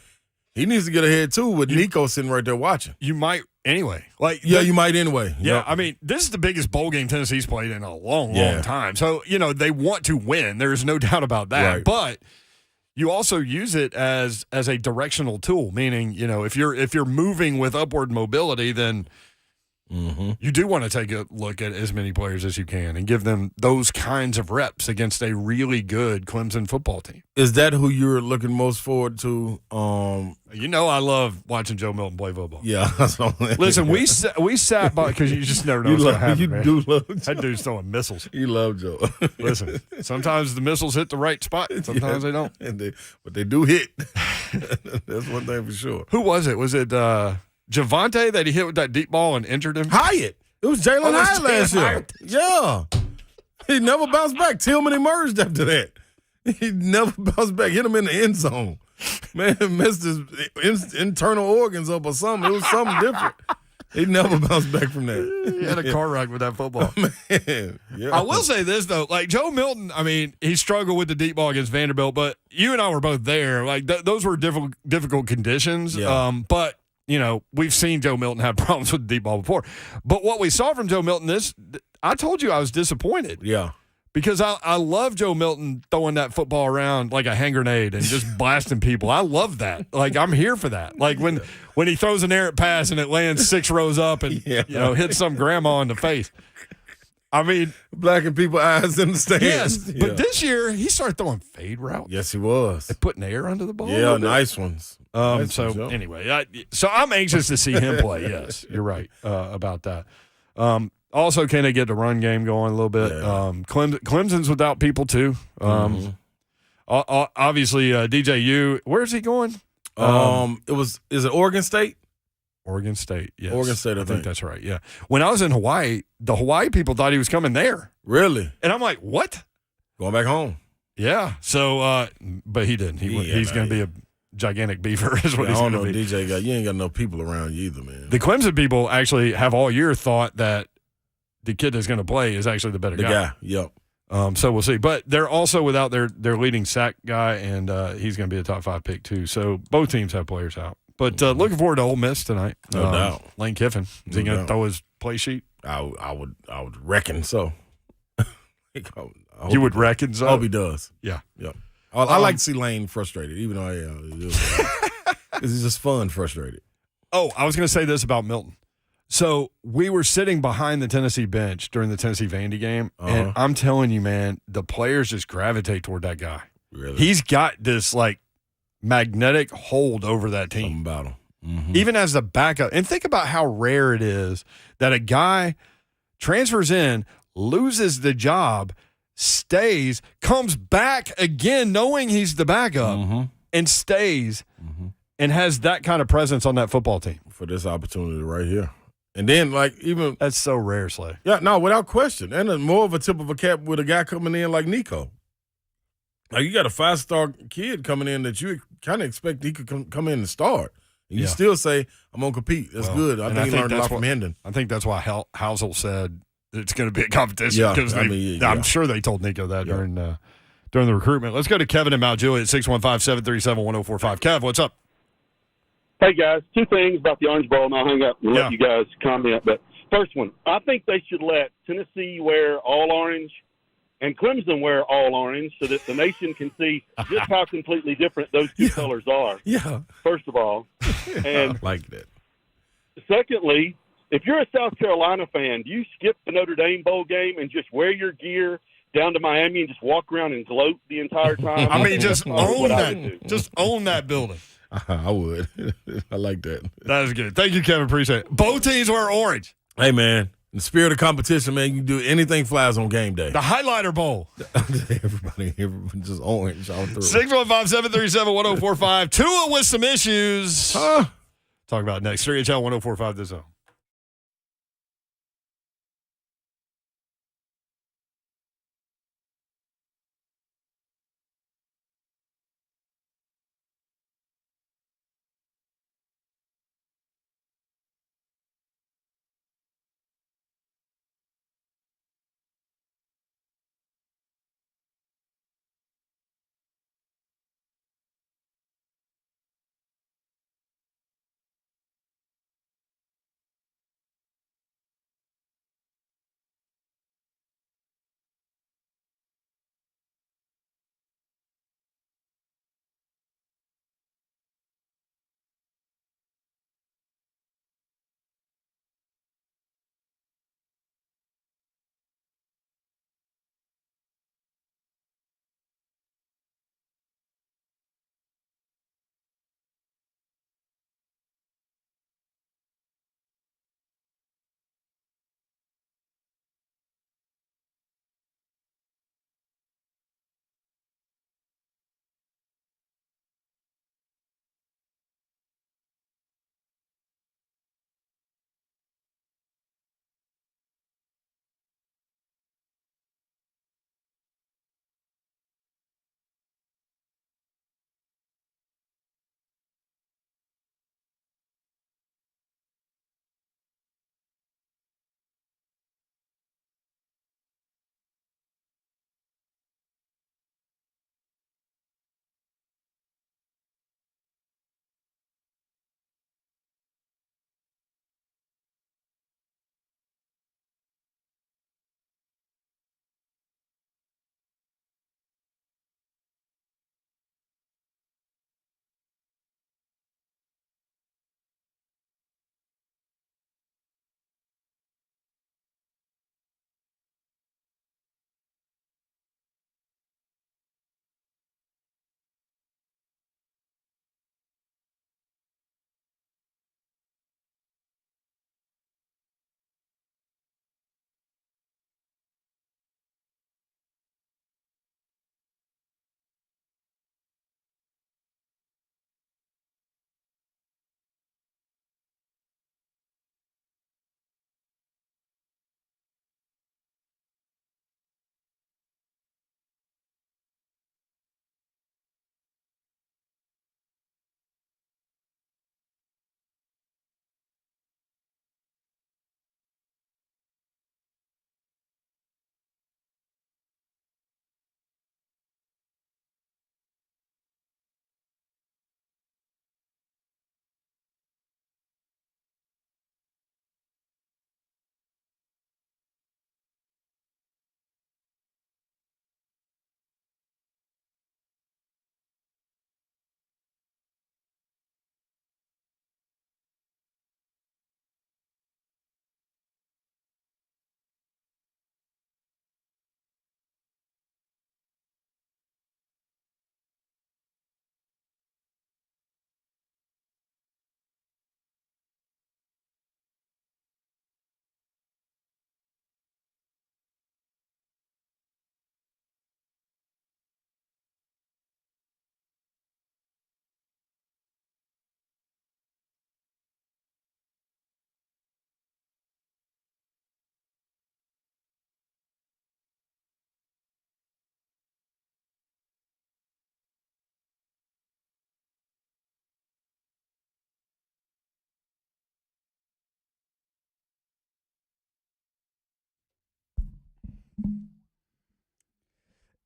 he needs to get ahead too with Nico sitting right there watching. You might anyway. You might anyway. Yeah, yep. I mean, this is the biggest bowl game Tennessee's played in a long time. So, they want to win. There's no doubt about that. Right. But you also use it as a directional tool, meaning, if you're moving with upward mobility, then you do want to take a look at as many players as you can and give them those kinds of reps against a really good Clemson football team. Is that who you're looking most forward to? I love watching Joe Milton play football. Yeah. Listen, we sat by, because you just never know what's going to happen, man. Do love Joe. That dude's throwing missiles. You love Joe. Listen, sometimes the missiles hit the right spot. Sometimes they don't. But they do hit. That's one thing for sure. Who was it? Was it Javante that he hit with that deep ball and injured him? Hyatt. It was Jalen Hyatt last year. Yeah. He never bounced back. Tillman emerged after that. He never bounced back. Hit him in the end zone. Man, messed his internal organs up or something. It was something different. He never bounced back from that. He had a car wreck with that football. Man, yeah. I will say this, though. Like, Joe Milton, I mean, he struggled with the deep ball against Vanderbilt, but you and I were both there. Like, those were difficult conditions. Yeah. But we've seen Joe Milton have problems with the deep ball before. But what we saw from Joe Milton, I told you I was disappointed. Yeah. Because I love Joe Milton throwing that football around like a hand grenade and just blasting people. I love that. Like, I'm here for that. Like, when he throws an errant pass and it lands 6 rows up and, hits some grandma in the face. I mean, blacking people's eyes in the stands. Yes, but this year he started throwing fade routes. Yes, he was. And putting air under the ball. Yeah, nice ones. Anyway, so I'm anxious to see him play. Yes, you're right about that. Also, can they get the run game going a little bit? Yeah. Clemson's without people too. Obviously, DJU. Where's he going? Is it Oregon State? Oregon State. Yes, Oregon State. I think that's right. Yeah. When I was in Hawaii, the Hawaii people thought he was coming there. Really? And I'm like, what? Going back home. Yeah. So, but he didn't. He's going to be a gigantic beaver. Is what he's going to be. DJ guy. You ain't got no people around you either, man. The Clemson people actually have all year thought that the kid that's going to play is actually the better guy. Yep. So we'll see. But they're also without their leading sack guy, and he's going to be a top 5 pick too. So both teams have players out. But looking forward to Ole Miss tonight. No doubt. Lane Kiffin. Is he going to throw his play sheet? I would reckon so. You would reckon so? I hope he does. Yeah. Yep. I like to see Lane frustrated, even though it's just fun frustrated. Oh, I was going to say this about Milton. So we were sitting behind the Tennessee bench during the Tennessee Vandy game, and I'm telling you, man, the players just gravitate toward that guy. Really? He's got this, like, magnetic hold over that team. Something about him. Mm-hmm. Even as the backup. And think about how rare it is that a guy transfers in, loses the job, stays, comes back again knowing he's the backup, and stays, and has that kind of presence on that football team. For this opportunity right here. And then, like, even. That's so rare, Slay. Yeah, no, without question. And more of a tip of a cap with a guy coming in like Nico. Like, you got a 5-star kid coming in that you kind of expect he could come in and start. And you still say, I'm going to compete. That's good. I think he learned a lot from Hendon. I think that's why Housel said it's going to be a competition. Because I'm sure they told Nico that during the recruitment. Let's go to Kevin in Mount Juliet, 615-737-1045. Kev, what's up? Hey, guys, 2 things about the Orange Bowl, and I'll hang up and let you guys comment. But first one, I think they should let Tennessee wear all orange and Clemson wear all orange so that the nation can see just how completely different those two colors are. Yeah. First of all. And I like that. Secondly, if you're a South Carolina fan, do you skip the Notre Dame Bowl game and just wear your gear down to Miami and just walk around and gloat the entire time? I mean, just own that. Just own that building. I would. I like that. That is good. Thank you, Kevin. Appreciate it. Both teams wear orange. Hey, man. In the spirit of competition, man, you can do anything flies on game day. The Highlighter Bowl. Everybody just orange all through. 615-737-1045. Tua with some issues. Talk about next. 3HL 1045 The Zone.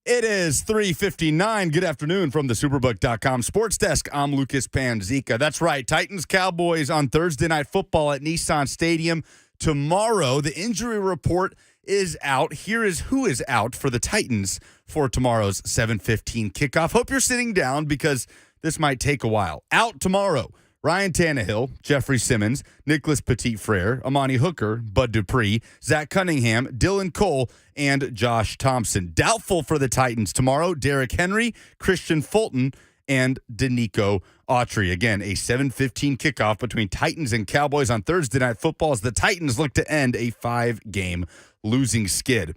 It is 3:59. Good afternoon from the Superbook.com Sports Desk. I'm Lucas Panzica. That's right. Titans Cowboys on Thursday Night Football at Nissan Stadium tomorrow. The injury report is out. Here is who is out for the Titans for tomorrow's 7:15 kickoff. Hope you're sitting down because this might take a while. Out tomorrow, Ryan Tannehill, Jeffrey Simmons, Nicholas Petit-Frere, Amani Hooker, Bud Dupree, Zach Cunningham, Dylan Cole, and Josh Thompson. Doubtful for the Titans tomorrow, Derrick Henry, Christian Fulton, and Danico Autry. Again, a 7:15 kickoff between Titans and Cowboys on Thursday Night Football as the Titans look to end a 5-game losing skid.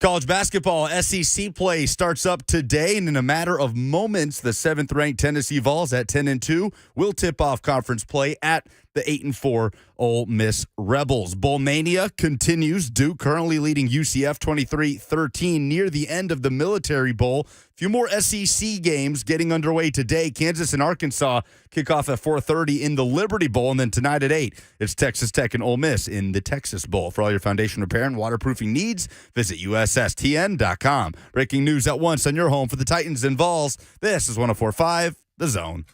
College basketball SEC play starts up today, and in a matter of moments, the 7th-ranked Tennessee Vols at 10-2 will tip off conference play at the 8-4 Ole Miss Rebels. Bowl mania continues. Duke currently leading UCF 23-13 near the end of the Military Bowl. A few more SEC games getting underway today. Kansas and Arkansas kick off at 4:30 in the Liberty Bowl, and then tonight at 8, it's Texas Tech and Ole Miss in the Texas Bowl. For all your foundation repair and waterproofing needs, visit USSTN.com. Breaking news at once on your home for the Titans and Vols. This is 104.5 The Zone.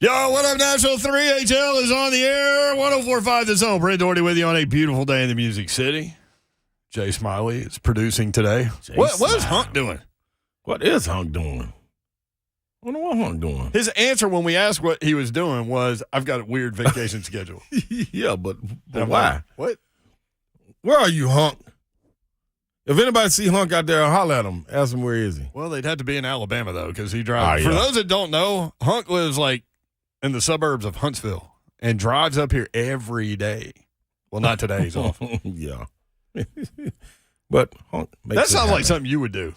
Yo, what up, Nashville? 3HL is on the air. 104.5 The Zone. Brent Doherty with you on a beautiful day in the Music City. Jay Smiley is producing today. What is Hunk doing? What is Hunk doing? I wonder what Hunk doing. His answer when we asked what he was doing was, I've got a weird vacation schedule. Yeah, but why? What? Where are you, Hunk? If anybody see Hunk out there, holler at him. Ask him where is he. Well, they'd have to be in Alabama, though, because he drives. For those that don't know, Hunk lives in the suburbs of Huntsville and drives up here every day. Well, not today. He's off. Yeah. But Hunk makes that sounds like something you would do.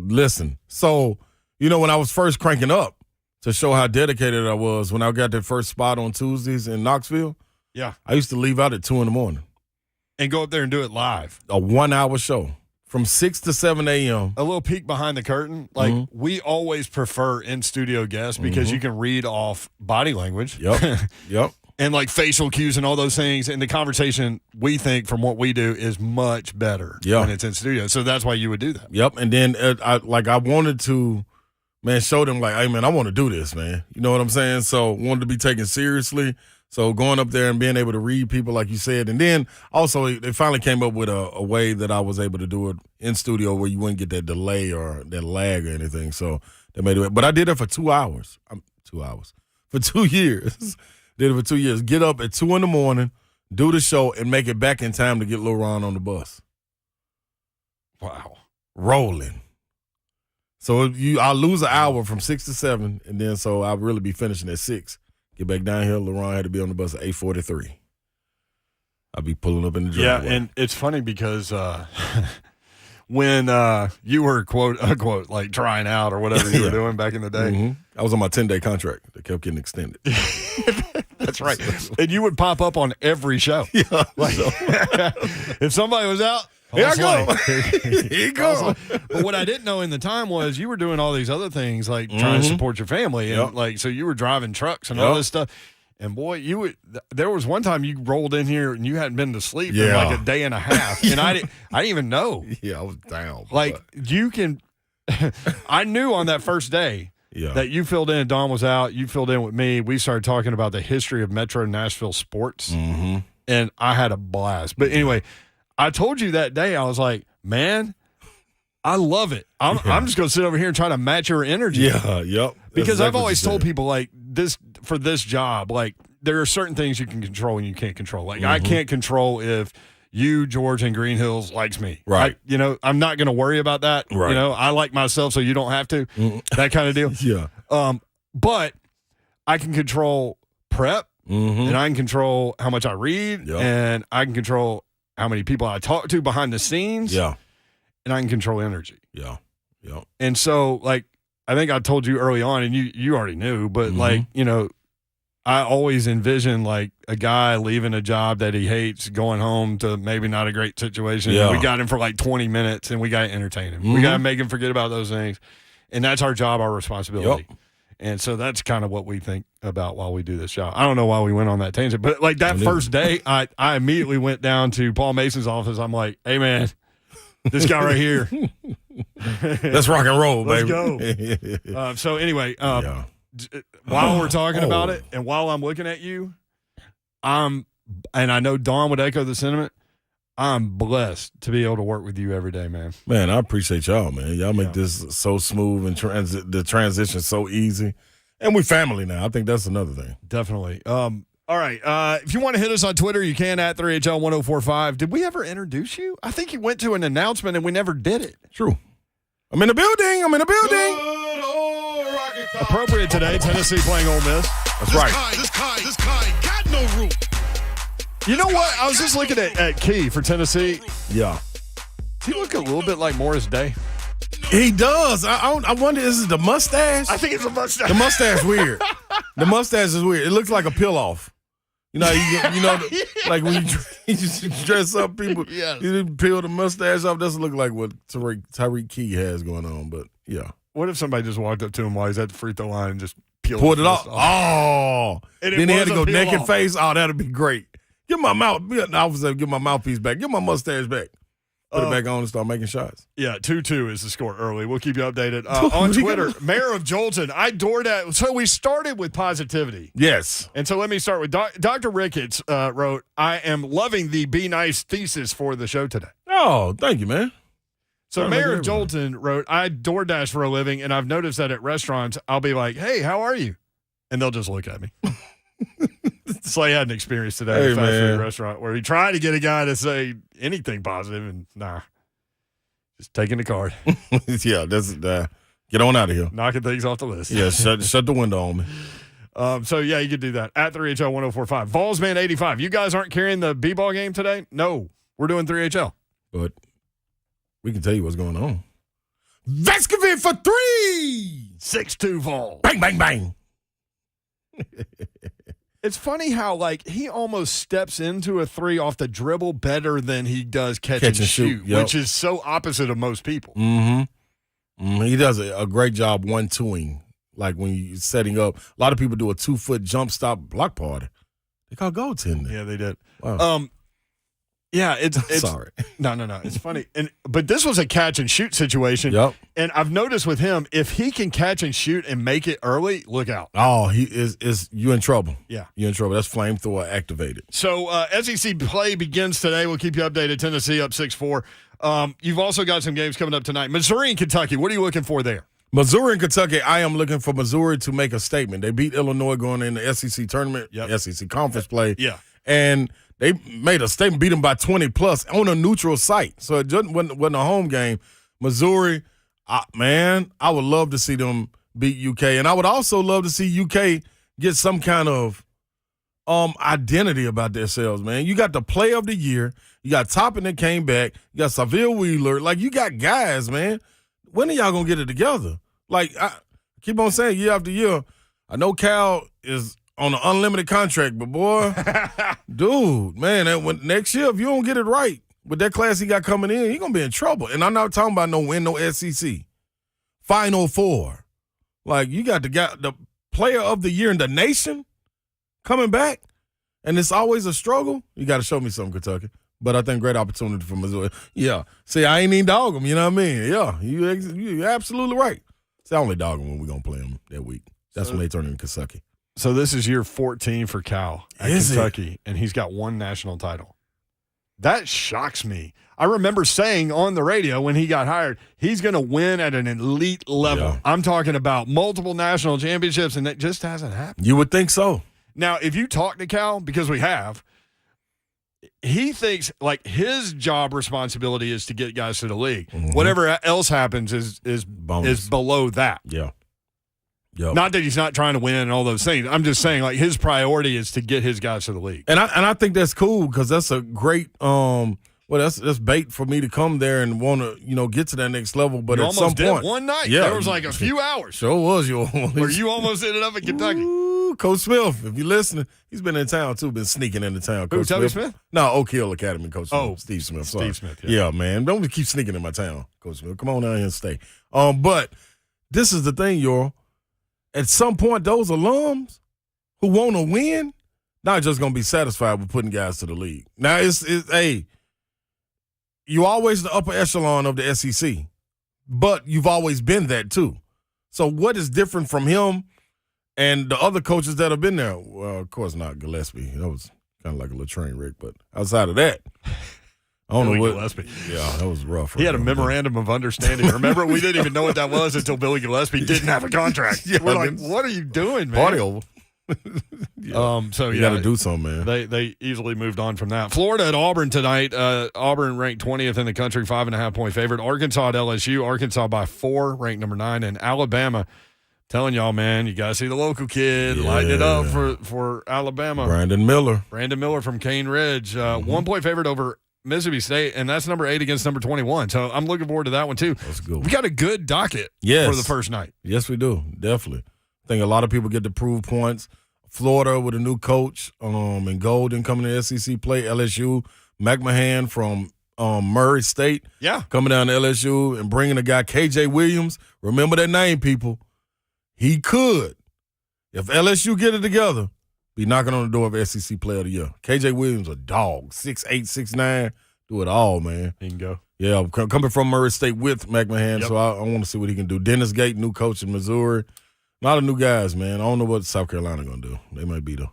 Listen. So, when I was first cranking up to show how dedicated I was, when I got that first spot on Tuesdays in Knoxville, yeah, I used to leave out at 2 a.m. and go up there and do it live. A 1-hour show. From 6 to 7 a.m. A little peek behind the curtain. We always prefer in-studio guests because you can read off body language. Yep. And facial cues and all those things. And the conversation, we think, from what we do, is much better when it's in studio. So that's why you would do that. Yep. And then I wanted to, show them hey, man, I want to do this, man. You know what I'm saying? So wanted to be taken seriously. So going up there and being able to read people, like you said, and then also they finally came up with a way that I was able to do it in studio where you wouldn't get that delay or that lag or anything. So they made it. But I did it for 2 hours. 2 hours. For 2 years. Did it for 2 years. Get up at 2 a.m, do the show, and make it back in time to get Lil Ron on the bus. Wow. Rolling. So I'll lose an hour from 6 to 7, and then so I'll really be finishing at 6. Get back down here. LeRon had to be on the bus at 8:43. I'll be pulling up in the driveway. Yeah, and it's funny because when you were, quote, unquote, trying out or whatever you were doing back in the day. I was on my 10-day contract that kept getting extended. That's right. And you would pop up on every show. Yeah. If somebody was out, here I go. Here you go. But what I didn't know in the time was you were doing all these other things, trying to support your family. And so you were driving trucks and all this stuff. And boy, there was one time you rolled in here and you hadn't been to sleep in a day and a half. And I didn't even know. Yeah, I was down. You can, I knew on that first day that you filled in, Dawn was out, you filled in with me. We started talking about the history of Metro Nashville sports. And I had a blast. But anyway, I told you that day, I was like, man, I love it. I'm just going to sit over here and try to match your energy. Yeah, yep. Because I've always told people this for this job, there are certain things you can control and you can't control. I can't control if you, George, and Green Hills likes me. Right. I'm not going to worry about that. Right. I like myself so you don't have to. That kind of deal. Yeah. But I can control prep and I can control how much I read and I can control how many people I talk to behind the scenes. Yeah. And I can control energy. Yeah. Yeah. And so, I think I told you early on, and you already knew, but, I always envision like a guy leaving a job that he hates, going home to maybe not a great situation. Yeah. We got him for like 20 minutes, and we got to entertain him. Mm-hmm. We got to make him forget about those things, and that's our job, our responsibility. Yep. And so that's kind of what we think about while we do this job. I don't know why we went on that tangent, but like that first day, I immediately went down to Paul Mason's office. I'm like, hey, man, this guy right here. Let's rock and roll, Let's baby. go. So anyway, Yeah. while we're talking about it and while I'm looking at you, and I know Dawn would echo the sentiment, I'm blessed to be able to work with you every day, man. Man, I appreciate y'all, man. Y'all make this so smooth and the transition so easy. And we family now. I think that's another thing. Definitely. All right. If you want to hit us on Twitter, you can at 3HL1045. Did we ever introduce you? I think you went to an announcement and we never did it. True. I'm in the building. Appropriate today, Tennessee playing Ole Miss. That's right. This kind got no room. You know what? I was just looking at Key for Tennessee. Yeah. Does he look a little bit like Morris Day? He does. I wonder, is it the mustache? I think it's a mustache. The mustache weird. The mustache is weird. It looks like a peel off. You know, like when you dress up people, you peel the mustache off. Doesn't look like what Tyreek Key has going on, but yeah. What if somebody just walked up to him while he's at the free throw line and just pulled it off? Oh, and then he had to go naked off. face. Oh, that'd be great. Give my give my mouthpiece back. Give my mustache back. Put it back on and start making shots. Yeah, 2-2 is the score early. We'll keep you updated. On Twitter, Mayor of Jolton, I DoorDash. So we started with positivity. Yes. And so let me start with Dr. Ricketts wrote, I am loving the Be Nice thesis for the show today. Oh, thank you, man. So Mayor of Jolton wrote, I DoorDash for a living, and I've noticed that at restaurants, I'll be like, hey, how are you? And they'll just look at me. Slay had an experience today at a fast food restaurant where he tried to get a guy to say anything positive, and just taking the card. Yeah, that's get on out of here. Knocking things off the list. Yeah, shut the window on me. So, yeah, you could do that. At 3HL1045. Vols Man 85. You guys aren't carrying the B-ball game today? No. We're doing 3HL. But we can tell you what's going on. Vescovic for 3! 6-2 Vols. Bang, bang, bang. It's funny how, like, he almost steps into a 3 off the dribble better than he does catch and shoot, yep. which is so opposite of most people. Mm-hmm. He does a great job 1-2ing. Like when you're setting up. A lot of people do a 2-foot jump stop block party. They call goaltending. Yeah, they did. Wow. Yeah, it's sorry. No. It's funny. But this was a catch and shoot situation. Yep. And I've noticed with him, if he can catch and shoot and make it early, look out. Oh, he is you in trouble. Yeah. You're in trouble. That's flamethrower activated. So SEC play begins today. We'll keep you updated. Tennessee up 6-4. You've also got some games coming up tonight. Missouri and Kentucky. What are you looking for there? Missouri and Kentucky, I am looking for Missouri to make a statement. They beat Illinois going in the SEC tournament, SEC conference play. Yeah. And they made a statement, beat them by 20-plus on a neutral site. So it wasn't a home game. Missouri, I would love to see them beat UK. And I would also love to see UK get some kind of identity about themselves, man. You got the player of the year. You got Toppin that came back. You got Saville Wheeler. Like, you got guys, man. When are y'all going to get it together? Like, I keep on saying year after year, I know Cal is on an unlimited contract, but boy, dude, man, next year, if you don't get it right with that class he got coming in, you're going to be in trouble. And I'm not talking about no SEC. Final Four. Like, you got the player of the year in the nation coming back, and it's always a struggle. You got to show me something, Kentucky. But I think great opportunity for Missouri. Yeah. See, I ain't even dog them, you know what I mean? Yeah, you're absolutely right. See, I only dog them when we're going to play them that week. That's when they turn into Kentucky. So this is year 14 for Cal at Kentucky, and he's got one national title. That shocks me. I remember saying on the radio when he got hired, he's going to win at an elite level. Yeah. I'm talking about multiple national championships, and that just hasn't happened. You would think so. Now, if you talk to Cal, because we have, he thinks like his job responsibility is to get guys to the league. Mm-hmm. Whatever else happens is below that. Yeah. Yep. Not that he's not trying to win and all those things. I'm just saying like his priority is to get his guys to the league. And I think that's cool because that's a great that's bait for me to come there and want to get to that next level. But you at some point, one night, yeah, there was like a few hours. Sure was where you almost ended up in Kentucky. Ooh, Coach Smith, if you're listening, he's been in town too, been sneaking into town. Who, Coach Tubby Smith? No, Oak Hill Academy, Coach Smith. Oh, Steve Smith. Sorry. Steve Smith, yeah, man. Don't keep sneaking in my town, Coach Smith. Come on down here and stay. But this is the thing, y'all. At some point, those alums who want to win, not just going to be satisfied with putting guys to the league. Now, hey, you always the upper echelon of the SEC, but you've always been that too. So what is different from him and the other coaches that have been there? Well, of course not Gillespie. That was kind of like a little train wreck, but outside of that, I don't know what. Gillespie. Yeah, that was rough. He had a memorandum of understanding. Remember, we didn't even know what that was until Billy Gillespie didn't have a contract. Yeah, We're like, what are you doing, man? Party over. So you got to do something, man. They easily moved on from that. Florida at Auburn tonight. Auburn ranked 20th in the country, 5.5-point favorite. Arkansas at LSU. Arkansas by 4, ranked number 9. And Alabama, telling y'all, man, you got to see the local kid lighting it up for Alabama. Brandon Miller from Cane Ridge. 1-point favorite over Mississippi State, and that's number 8 against number 21. So I'm looking forward to that one, too. That's good. We got a good docket for the first night. Yes, we do. Definitely. I think a lot of people get to prove points. Florida with a new coach, and Golden coming to SEC play. LSU, McMahon from Murray State, coming down to LSU and bringing a guy, KJ Williams. Remember that name, people. He could, if LSU get it together, be knocking on the door of SEC Player of the Year. KJ Williams, a dog, 6'8", 6'9", do it all, man. He can go. Yeah, coming from Murray State with McMahon, so I want to see what he can do. Dennis Gate, new coach in Missouri. A lot of new guys, man. I don't know what South Carolina going to do. They might be the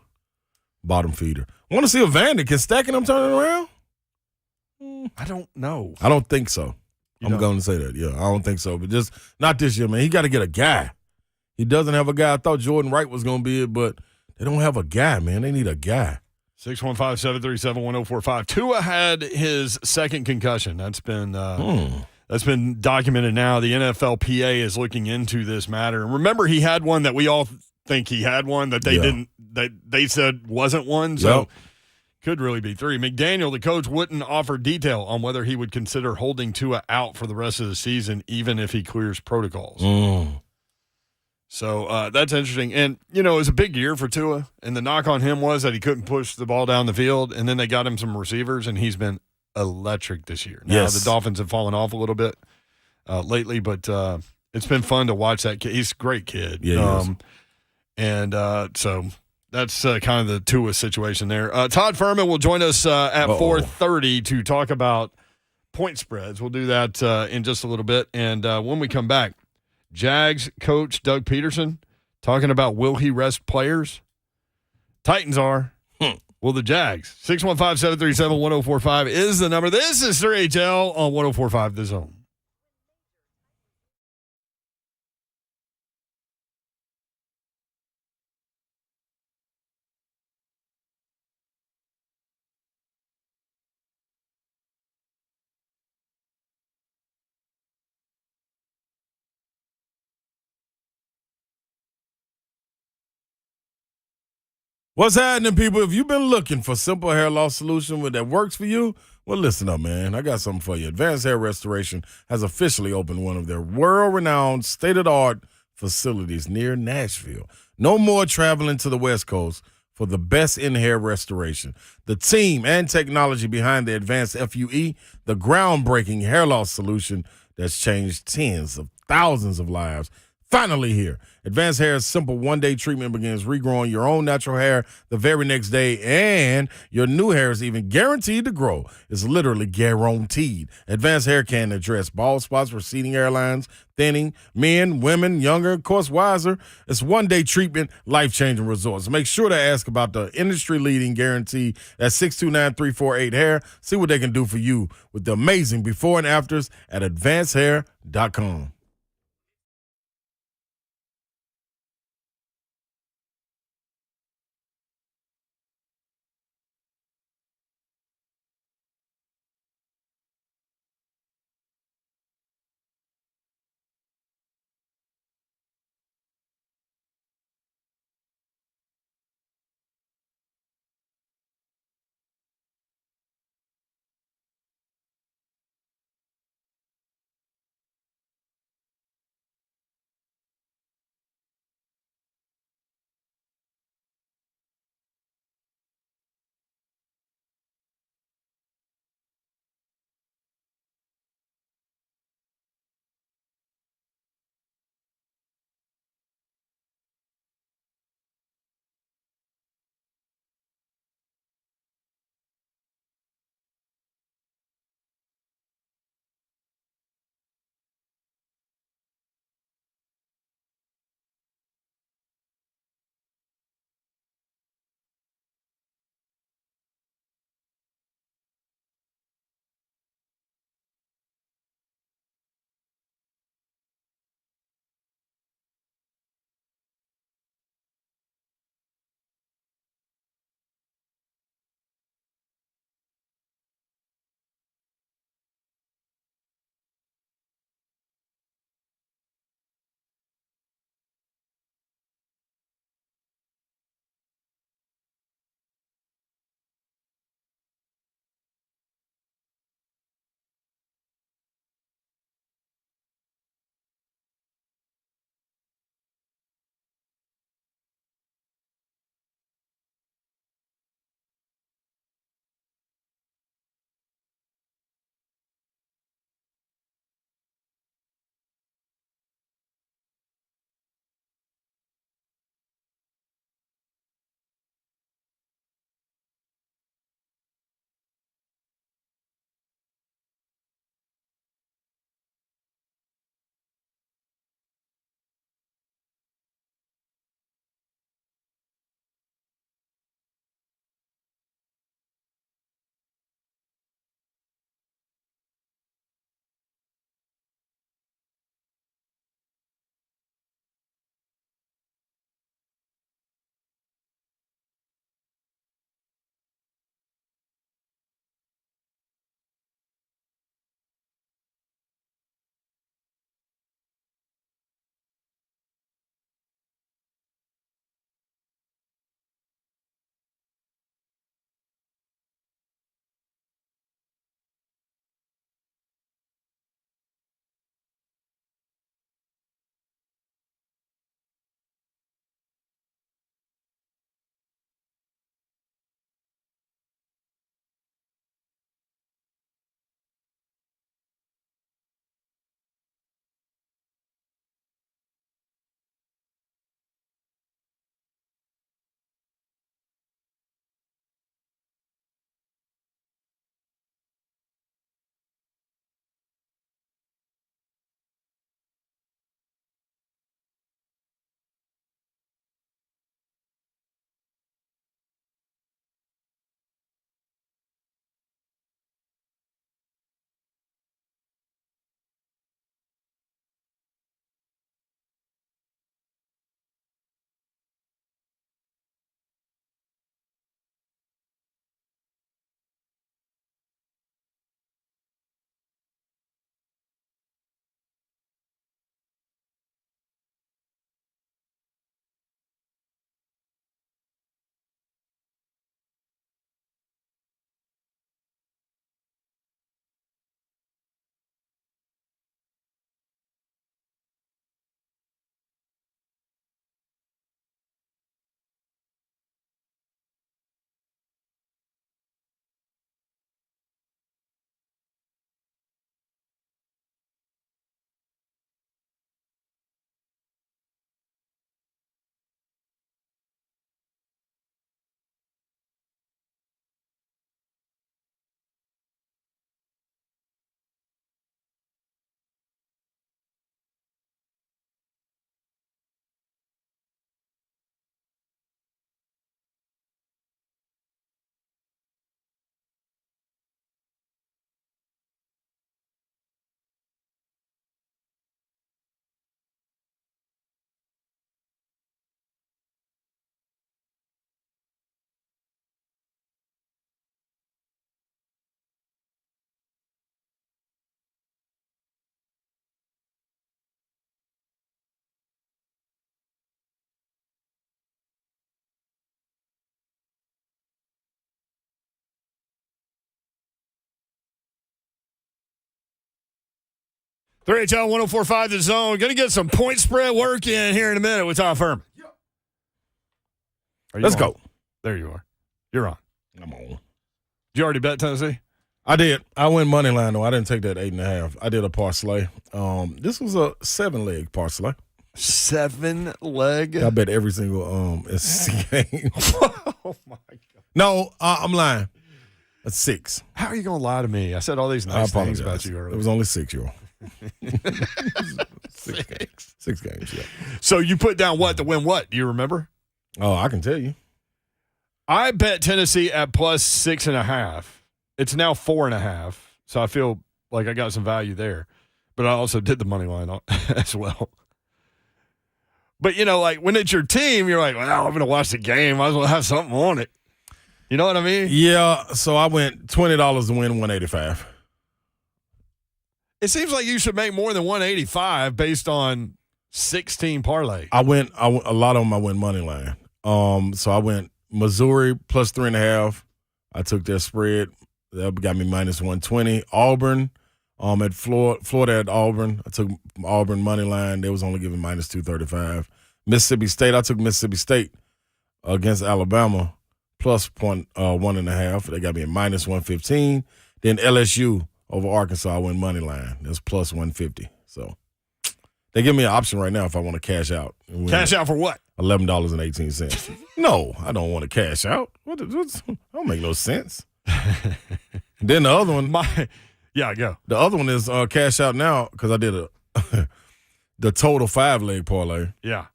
bottom feeder. I want to see if Vandy can Stacking them turn it around. I don't know. I don't think so. I'm going to say that. Yeah, I don't think so. But just not this year, man. He got to get a guy. He doesn't have a guy. I thought Jordan Wright was going to be it, but they don't have a guy, man. They need a guy. 615-737-1045. Tua had his second concussion. That's been documented now. The NFLPA is looking into this matter. And remember, he had one that we all think he had one that they didn't, that they said wasn't one. So could really be 3. McDaniel, the coach, wouldn't offer detail on whether he would consider holding Tua out for the rest of the season, even if he clears protocols. So that's interesting. And, it was a big year for Tua. And the knock on him was that he couldn't push the ball down the field. And then they got him some receivers, and he's been electric this year. Now, the Dolphins have fallen off a little bit lately, but it's been fun to watch that kid. He's a great kid. Yeah, so that's kind of the Tua situation there. Todd Fuhrman will join us at 4:30 to talk about point spreads. We'll do that in just a little bit. And when we come back, Jags coach Doug Peterson talking about will he rest players? Titans are. Well, the Jags. 615-737-1045 is the number. This is 3HL on 1045 The Zone. What's happening, people? If you've been looking for simple hair loss solution that works for you, well, listen up, man. I got something for you. Advanced Hair Restoration has officially opened one of their world-renowned, state-of-the-art facilities near Nashville. No more traveling to the West Coast for the best in hair restoration. The team and technology behind the Advanced FUE, the groundbreaking hair loss solution that's changed tens of thousands of lives, finally here. Advanced Hair's simple one-day treatment begins regrowing your own natural hair the very next day, and your new hair is even guaranteed to grow. It's literally guaranteed. Advanced Hair can address bald spots, receding hairlines, thinning, men, women, younger, of course, wiser. It's one-day treatment, life-changing results. Make sure to ask about the industry-leading guarantee at 629-348-HAIR. See what they can do for you with the amazing before and afters at advancedhair.com. 3HL 104.5 The Zone. Going to get some point spread work in here in a minute with Todd Fuhrman. Let's go. There you are. You're on. I'm on. Did you already bet Tennessee? I did. I went money line, though. I didn't take that 8.5. I did a parlay. This was a 7-leg parlay. 7-leg? I bet every single SEC game. Oh, my God. No, I'm lying. That's 6. How are you going to lie to me? I said all these nice things about you earlier. It was only 6, y'all. 6 games. 6 games, yeah. So you put down what to win what? Do you remember? Oh, I can tell you. I bet Tennessee at plus 6.5. It's now 4.5, so I feel like I got some value there. But I also did the money line as well. But, like when it's your team, you're like, well, I'm going to watch the game. Might as well have something on it. You know what I mean? Yeah, so I went $20 to win 185. It seems like you should make more than 185 based on 16 parlay. A lot of them I went money line. So I went Missouri plus 3.5. I took their spread. That got me minus 120. Auburn, at Florida at Auburn. I took Auburn money line. They was only giving minus 235. Mississippi State, I took Mississippi State against Alabama plus 1.5. They got me at minus 115. Then LSU over Arkansas, I went money line. That's plus 150. So they give me an option right now if I want to cash out. Cash out for what? $11.18. No, I don't want to cash out. That don't make no sense. Then the other one. Go. The other one is cash out now because I did the total 5-leg parlay. Yeah.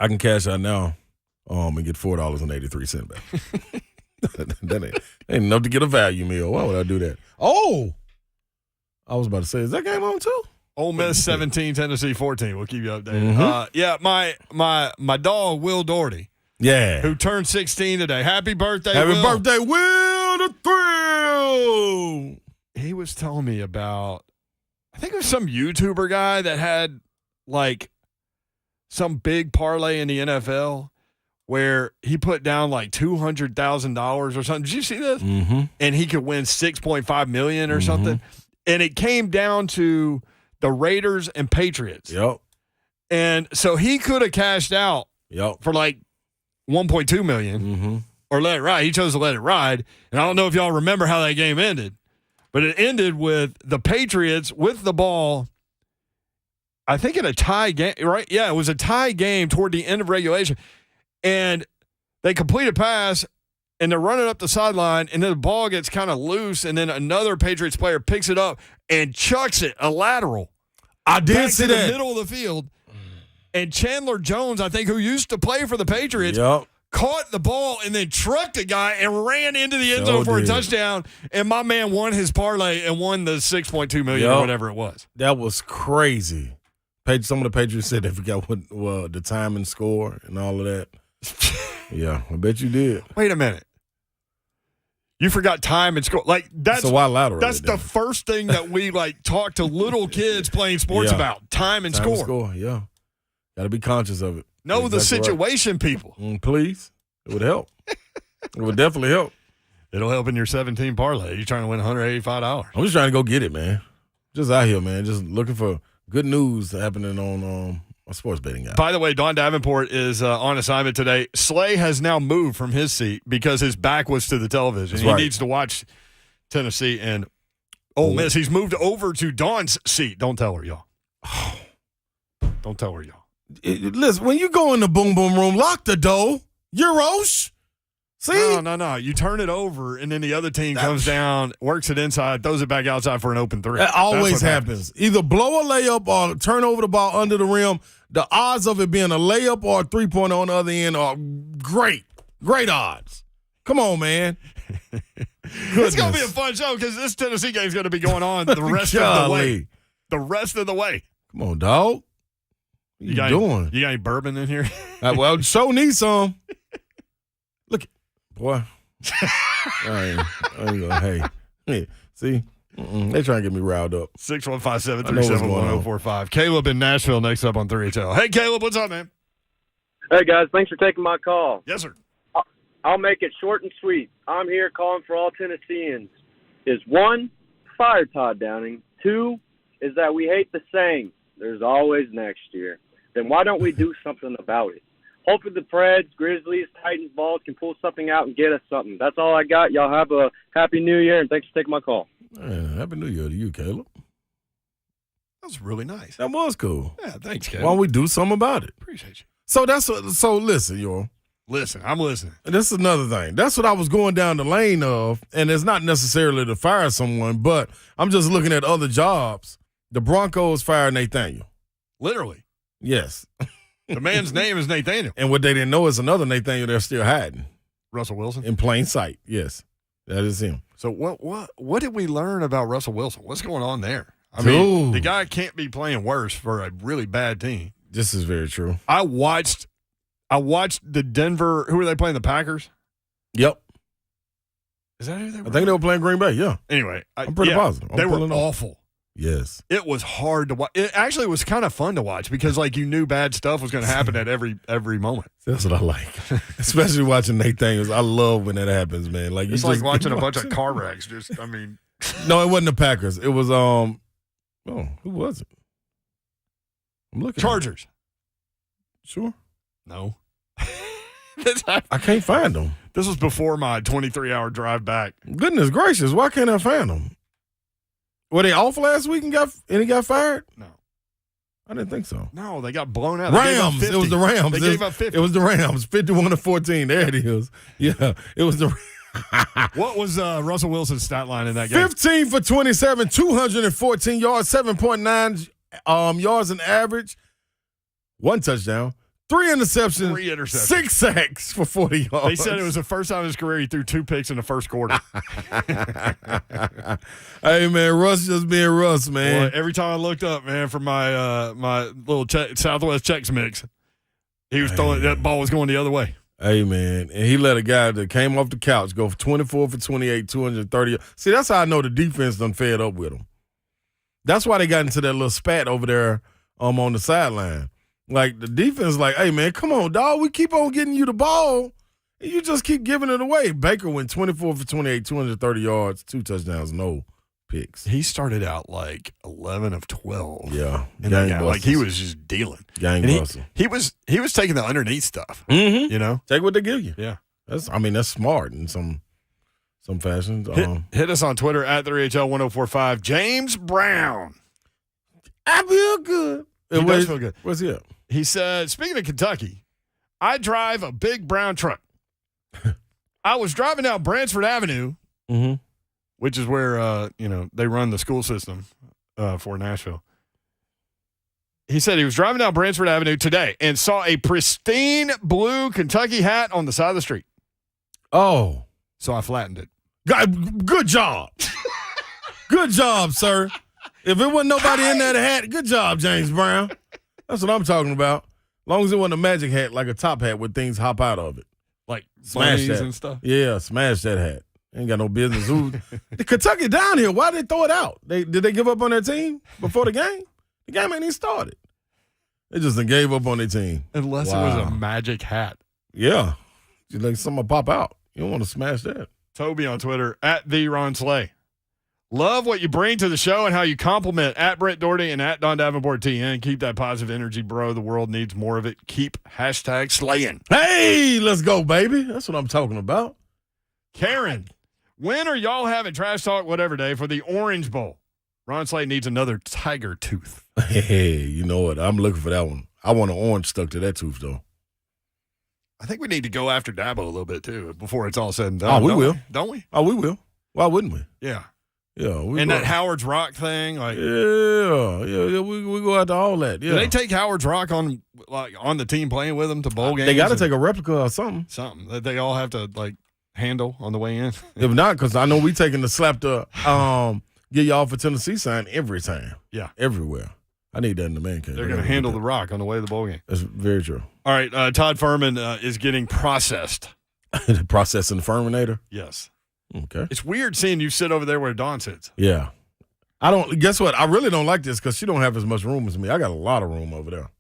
I can cash out now and get $4.83 back. that ain't enough to get a value meal. Why would I do that? Oh, I was about to say, is that game on too? Ole Miss 17, Tennessee 14. We'll keep you updated. Mm-hmm. My dog Will Doherty. Yeah. Who turned 16 today. Happy birthday, Happy Will. birthday, Will the Thrill. He was telling me about, I think it was some YouTuber guy that had like some big parlay in the NFL where he put down like $200,000 or something. Did you see this? Mm-hmm. And he could win $6.5 million or something. And it came down to the Raiders and Patriots. Yep. And so he could have cashed out for like $1.2 million or let it ride. He chose to let it ride. And I don't know if y'all remember how that game ended, but it ended with the Patriots with the ball, I think in a tie game, right? Yeah, it was a tie game toward the end of regulation. And they complete a pass, and they're running up the sideline, and then the ball gets kind of loose, and then another Patriots player picks it up and chucks it, a lateral. I did see that. In the middle of the field. And Chandler Jones, I think, who used to play for the Patriots, caught the ball and then trucked a guy and ran into the end zone for a touchdown. And my man won his parlay and won the $6.2 million or whatever it was. That was crazy. Some of the Patriots said they forgot what the time and score and all of that. Yeah, I bet you did. Wait a minute. You forgot time and score. Like that's so why lateral? That's the first thing that we like talk to little kids playing sports about. Time and score. Yeah. Got to be conscious of it. Know the situation, people. Please. It would help. It would definitely help. It'll help in your 17 parlay. You're trying to win $185. I'm just trying to go get it, man. Just out here, man. Just looking for good news happening on a sports betting guy. By the way, Don Davenport is on assignment today. Slay has now moved from his seat because his back was to the television. He needs to watch Tennessee and Ole Miss. He's moved over to Dawn's seat. Don't tell her, y'all. Don't tell her, y'all. Listen, when you go in the boom boom room, lock the door. Euros. See? No. You turn it over, and then the other team comes down, works it inside, throws it back outside for an open three. That always happens. Either blow a layup or turn over the ball under the rim. The odds of it being a layup or a three-pointer on the other end are great. Great odds. Come on, man. It's going to be a fun show because this Tennessee game is going to be going on the rest of the way. The rest of the way. Come on, dog. What you doing? You got any bourbon in here? Well, show need some. Look, boy. Hey, see? They trying to get me riled up. 615-737-1045. Caleb in Nashville next up on 3HL. Hey, Caleb, what's up, man? Hey, guys. Thanks for taking my call. Yes, sir. I'll make it short and sweet. I'm here calling for all Tennesseans. Is 1, fire Todd Downing. 2, is that we hate the saying, there's always next year. Then why don't we do something about it? Hoping the Preds, Grizzlies, Titans, Vols can pull something out and get us something. That's all I got. Y'all have a happy New Year, and thanks for taking my call. Happy New Year to you, Caleb. That was really nice. That was cool. Yeah, thanks, Caleb. Why don't we do something about it? Appreciate you. So listen, y'all. Listen, I'm listening. This is another thing. That's what I was going down the lane of, and it's not necessarily to fire someone, but I'm just looking at other jobs. The Broncos fired Nathaniel. Literally. Yes. The man's name is Nathaniel. And what they didn't know is another Nathaniel they're still hiding. Russell Wilson? In plain sight, yes. That is him. So what did we learn about Russell Wilson? What's going on there? I mean, the guy can't be playing worse for a really bad team. This is very true. I watched the Denver. Who were they playing? The Packers? Yep. Is that who they were? I think they were playing Green Bay, yeah. Anyway. I'm pretty positive. They were awful. Yes. It was hard to watch. It actually was kind of fun to watch because, like, you knew bad stuff was going to happen at every moment. That's what I like. Especially watching Nathaniel. I love when that happens, man. Like It's like watching a bunch of car wrecks. No, it wasn't the Packers. It was, who was it? I'm looking. Chargers. Sure. No. I can't find them. This was before my 23-hour drive back. Goodness gracious, why can't I find them? Were they off last week and he got fired? No. I didn't think so. No, they got blown out. Rams. It was the Rams. They gave up 50. It was the Rams. 51-14. There it is. Yeah, it was the What was Russell Wilson's stat line in that game? 15 for 27, 214 yards, 7.9 yards in average, 1 touchdown. 3 interceptions, 6 sacks for 40 yards. They said it was the first time in his career he threw 2 picks in the first quarter. Hey, man, Russ just being Russ, man. Boy, every time I looked up, man, for my my little Southwest Chex mix, he was throwing that ball was going the other way. Hey, man, and he let a guy that came off the couch go for 24 for 28, 230. See, that's how I know the defense done fed up with him. That's why they got into that little spat over there on the sideline. Like, the defense like, hey, man, come on, dog. We keep on getting you the ball, and you just keep giving it away. Baker went 24 for 28, 230 yards, 2 touchdowns, no picks. He started out like 11 of 12. Yeah. In that game. Like, he was just dealing. Gangbusters. He was taking the underneath stuff. Mm-hmm. You know? Take what they give you. Yeah. That's smart in some fashions. Hit us on Twitter at 3HL1045. James Brown. I feel good. He does feel good. What's he up? He said, speaking of Kentucky, I drive a big brown truck. I was driving down Bransford Avenue, which is where, they run the school system for Nashville. He said he was driving down Bransford Avenue today and saw a pristine blue Kentucky hat on the side of the street. Oh. So I flattened it. Good job. Good job, sir. If it wasn't nobody in that hat, good job, James Brown. That's what I'm talking about. As long as it wasn't a magic hat, like a top hat with things hop out of it. Like smash that and stuff? Yeah, smash that hat. Ain't got no business. The Kentucky down here, why did they throw it out? Did they give up on their team before the game? The game ain't even started. They just gave up on their team. Unless it was a magic hat. Yeah. Just like something pop out. You don't want to smash that. Toby on Twitter, at the Ron Slay. Love what you bring to the show and how you compliment at Brent Doherty and at Don Davenport TN. Keep that positive energy, bro. The world needs more of it. Keep #slaying. Hey, let's go, baby. That's what I'm talking about. Karen, when are y'all having Trash Talk Whatever Day for the Orange Bowl? Ron Slay needs another tiger tooth. Hey, you know what? I'm looking for that one. I want an orange stuck to that tooth, though. I think we need to go after Dabo a little bit, too, before it's all said and done. Oh, we will. Don't we? Oh, we will. Why wouldn't we? Yeah. Yeah, and that Howard's Rock thing, like we go after all that. Yeah, do they take Howard's Rock on the team playing with them to bowl games? They got to take a replica or something. Something that they all have to handle on the way in. If not, because I know we taking the slap the get y'all for Tennessee sign every time. Yeah, everywhere. I need that in the man cave. They're going to handle the rock on the way to the bowl game. That's very true. All right, Todd Fuhrman is getting processed. The processing Furminator? Yes. Okay. It's weird seeing you sit over there where Dawn sits. Yeah. Guess what? I really don't like this because she don't have as much room as me. I got a lot of room over there.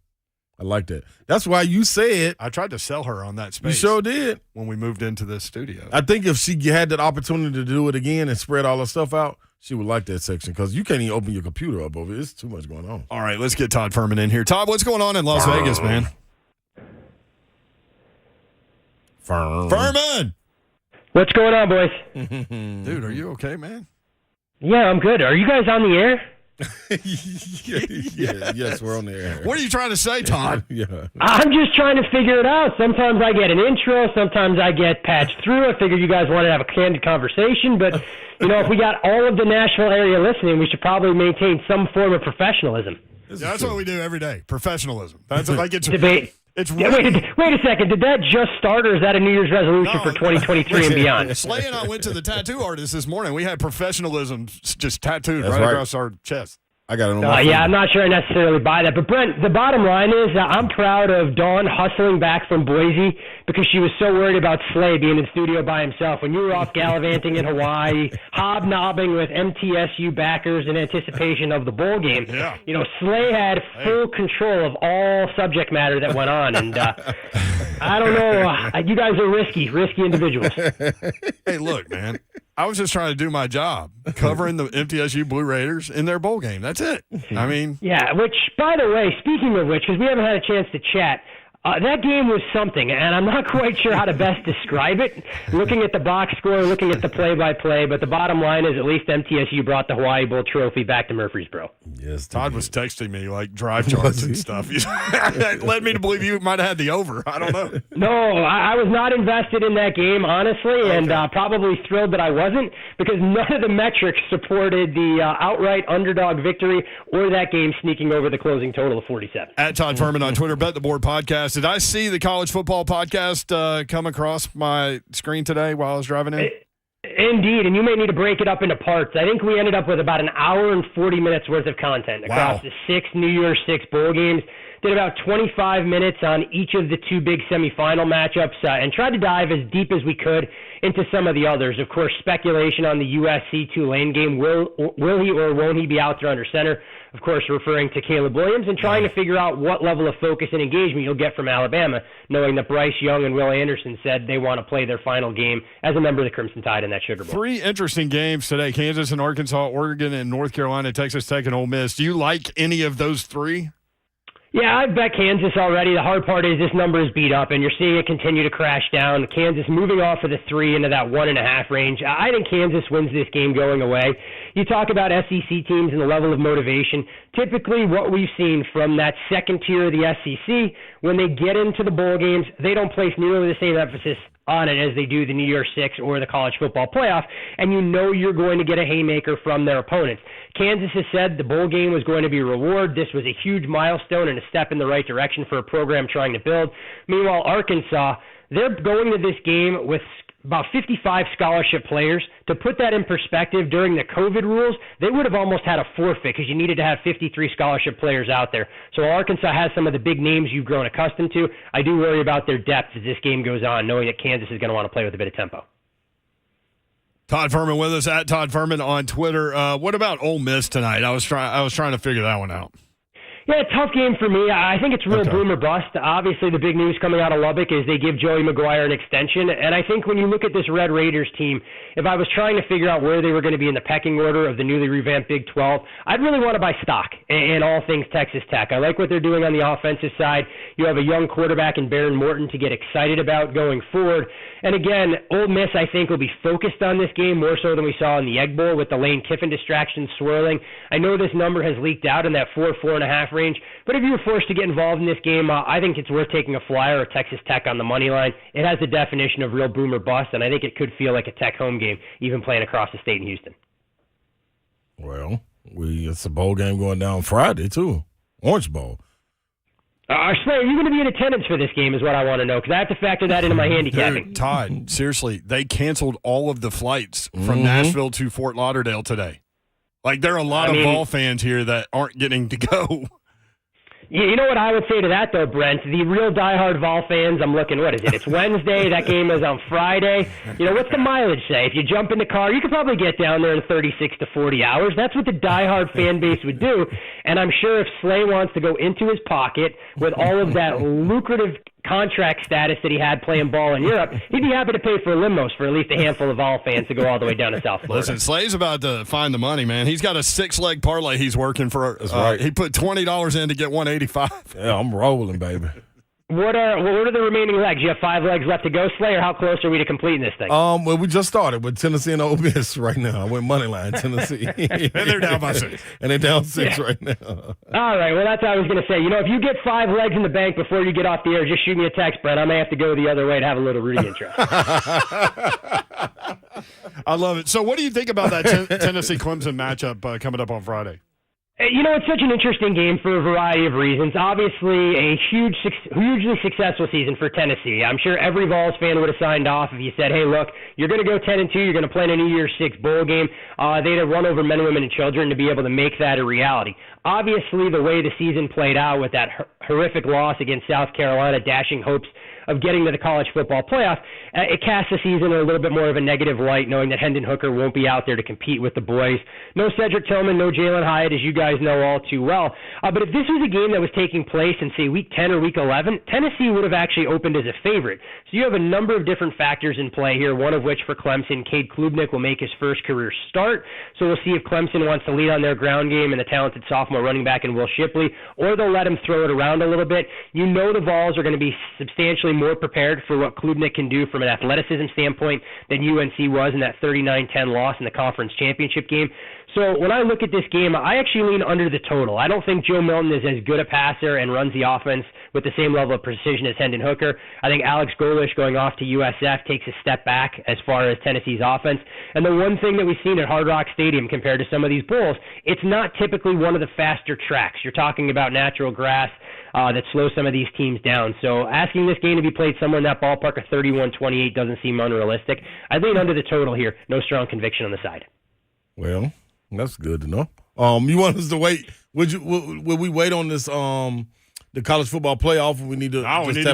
I like that. That's why you said. I tried to sell her on that space. You sure did. When we moved into this studio. I think if she had that opportunity to do it again and spread all her stuff out, she would like that section because you can't even open your computer up over it. It's too much going on. All right, let's get Todd Fuhrman in here. Todd, what's going on in Las Vegas, man? Fuhrman! What's going on, boys? Dude, are you okay, man? Yeah, I'm good. Are you guys on the air? Yes, we're on the air. What are you trying to say, Todd? Yeah. I'm just trying to figure it out. Sometimes I get an intro. Sometimes I get patched through. I figure you guys want to have a candid conversation. But, if we got all of the Nashville area listening, we should probably maintain some form of professionalism. That's what we do every day. Professionalism. That's like it's debate. It's wait a second. Did that just start, or is that a New Year's resolution for 2023 and beyond? Slay and I went to the tattoo artist this morning. We had professionalism just tattooed right across our chest. I got it on my I'm not sure I necessarily buy that. But, Brent, the bottom line is that I'm proud of Dawn hustling back from Boise because she was so worried about Slay being in the studio by himself. When you were off gallivanting in Hawaii, hobnobbing with MTSU backers in anticipation of the bowl game, Slay had full control of all subject matter that went on. And I don't know. You guys are risky individuals. Hey, look, man. I was just trying to do my job, covering the MTSU Blue Raiders in their bowl game. That's it. I mean. Yeah, which, by the way, speaking of which, because we haven't had a chance to chat, that game was something, and I'm not quite sure how to best describe it. Looking at the box score, looking at the play-by-play, but the bottom line is at least MTSU brought the Hawaii Bowl trophy back to Murfreesboro. Yes, Todd was texting me like drive charts and stuff. That led me to believe you might have had the over. I don't know. No, I was not invested in that game, honestly, and probably thrilled that I wasn't because none of the metrics supported the outright underdog victory or that game sneaking over the closing total of 47. At Todd Fuhrman on Twitter, Bet the Board Podcast. Did I see the college football podcast come across my screen today while I was driving in? Indeed, and you may need to break it up into parts. I think we ended up with about an hour and 40 minutes worth of content across the 6 New Year's 6 bowl games. Did about 25 minutes on each of the 2 big semifinal matchups and tried to dive as deep as we could into some of the others. Of course, speculation on the USC-Tulane game. Will he or won't he be out there under center? Of course, referring to Caleb Williams and trying to figure out what level of focus and engagement you'll get from Alabama, knowing that Bryce Young and Will Anderson said they want to play their final game as a member of the Crimson Tide in that Sugar Bowl. 3 interesting games today, Kansas and Arkansas, Oregon and North Carolina, Texas Tech and Ole Miss. Do you like any of those 3? Yeah, I've bet Kansas already. The hard part is this number is beat up, and you're seeing it continue to crash down. Kansas moving off of the 3 into that 1.5 range. I think Kansas wins this game going away. You talk about SEC teams and the level of motivation. Typically what we've seen from that second tier of the SEC, when they get into the bowl games, they don't place nearly the same emphasis on it as they do the New Year's Six or the college football playoff, and you know you're going to get a haymaker from their opponents. Kansas has said the bowl game was going to be a reward. This was a huge milestone and a step in the right direction for a program trying to build. Meanwhile, Arkansas, they're going to this game with about 55 scholarship players. To put that in perspective, during the COVID rules, they would have almost had a forfeit because you needed to have 53 scholarship players out there. So Arkansas has some of the big names you've grown accustomed to. I do worry about their depth as this game goes on, knowing that Kansas is going to want to play with a bit of tempo. Todd Fuhrman with us at Todd Fuhrman on Twitter. What about Ole Miss tonight? I was trying to figure that one out. Yeah, tough game for me. I think it's real boom or bust. Obviously, the big news coming out of Lubbock is they give Joey McGuire an extension. And I think when you look at this Red Raiders team, if I was trying to figure out where they were going to be in the pecking order of the newly revamped Big 12, I'd really want to buy stock in all things Texas Tech. I like what they're doing on the offensive side. You have a young quarterback in Baron Morton to get excited about going forward. And again, Ole Miss, I think, will be focused on this game more so than we saw in the Egg Bowl with the Lane Kiffin distraction swirling. I know this number has leaked out in that 4.5 range, but if you're forced to get involved in this game, I think it's worth taking a flyer or Texas Tech on the money line. It has the definition of real boom or bust, and I think it could feel like a Tech home game, even playing across the state in Houston. Well, it's a bowl game going down Friday, too. Orange Bowl. Slay, are you going to be in attendance for this game is what I want to know, because I have to factor that into my handicapping. Dude, Todd, seriously, they canceled all of the flights from Nashville to Fort Lauderdale today. Like, there are a lot of Vol fans here that aren't getting to go. You know what I would say to that, though, Brent? The real diehard Vol fans, I'm looking, what is it? It's Wednesday. That game is on Friday. What's the mileage say? If you jump in the car, you could probably get down there in 36 to 40 hours. That's what the diehard fan base would do. And I'm sure if Slay wants to go into his pocket with all of that lucrative contract status that he had playing ball in Europe, he'd be happy to pay for limos for at least a handful of Vol fans to go all the way down to South Florida. Listen, Slay's about to find the money, man. He's got a 6-leg parlay he's working for. That's right. He put $20 in to get 185. Yeah, I'm rolling, baby. What are the remaining legs? You have 5 legs left to go, Slay, or how close are we to completing this thing? Well, we just started with Tennessee and Ole Miss right now. I went money line Tennessee, and they're down by 6. And they're down 6 right now. All right. Well, that's what I was going to say. If you get 5 legs in the bank before you get off the air, just shoot me a text, Brent. I may have to go the other way to have a little rooting interest. I love it. So, what do you think about that Tennessee Clemson matchup coming up on Friday? It's such an interesting game for a variety of reasons. Obviously, a hugely successful season for Tennessee. I'm sure every Vols fan would have signed off if you said, hey, look, you're going to go 10-2, you're going to play in a New Year's Six bowl game. They'd have run over men, women, and children to be able to make that a reality. Obviously, the way the season played out with that horrific loss against South Carolina, dashing hopes of getting to the college football playoff, it casts the season in a little bit more of a negative light, knowing that Hendon Hooker won't be out there to compete with the boys. No Cedric Tillman, no Jalen Hyatt, as you guys know all too well. But if this was a game that was taking place in, say, Week 10 or Week 11, Tennessee would have actually opened as a favorite. So you have a number of different factors in play here, one of which for Clemson, Cade Klubnik will make his first career start. So we'll see if Clemson wants to lead on their ground game and the talented sophomore running back in Will Shipley, or they'll let him throw it around a little bit. The Vols are going to be substantially more prepared for what Klubnik can do from an athleticism standpoint than UNC was in that 39-10 loss in the conference championship game. So when I look at this game, I actually lean under the total. I don't think Joe Milton is as good a passer and runs the offense with the same level of precision as Hendon Hooker. I think Alex Golesh going off to USF takes a step back as far as Tennessee's offense. And the one thing that we've seen at Hard Rock Stadium compared to some of these bowls, it's not typically one of the faster tracks. You're talking about natural grass that slows some of these teams down. So asking this game to be played somewhere in that ballpark of 31-28 doesn't seem unrealistic. I lean under the total here. No strong conviction on the side. Well, that's good to know. You want us to wait? Would we wait on this the college football playoff? We need to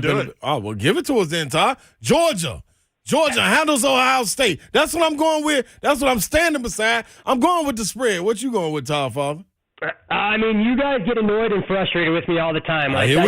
do it. Oh, well, give it to us then, Todd. Georgia handles Ohio State. That's what I'm going with. That's what I'm standing beside. I'm going with the spread. What you going with, Todd, Father? You guys get annoyed and frustrated with me all the time. Here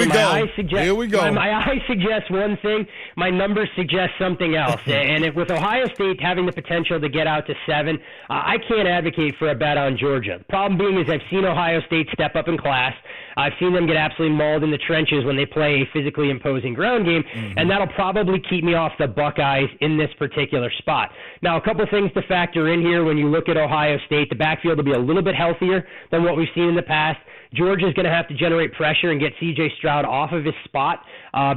we go. My eyes suggest one thing. My numbers suggest something else. And with Ohio State having the potential to get out to 7, I can't advocate for a bet on Georgia. The problem being is I've seen Ohio State step up in class. I've seen them get absolutely mauled in the trenches when they play a physically imposing ground game, and that'll probably keep me off the Buckeyes in this particular spot. Now, a couple things to factor in here when you look at Ohio State. The backfield will be a little bit healthier than what we've seen in the past. Georgia's going to have to generate pressure and get C.J. Stroud off of his spot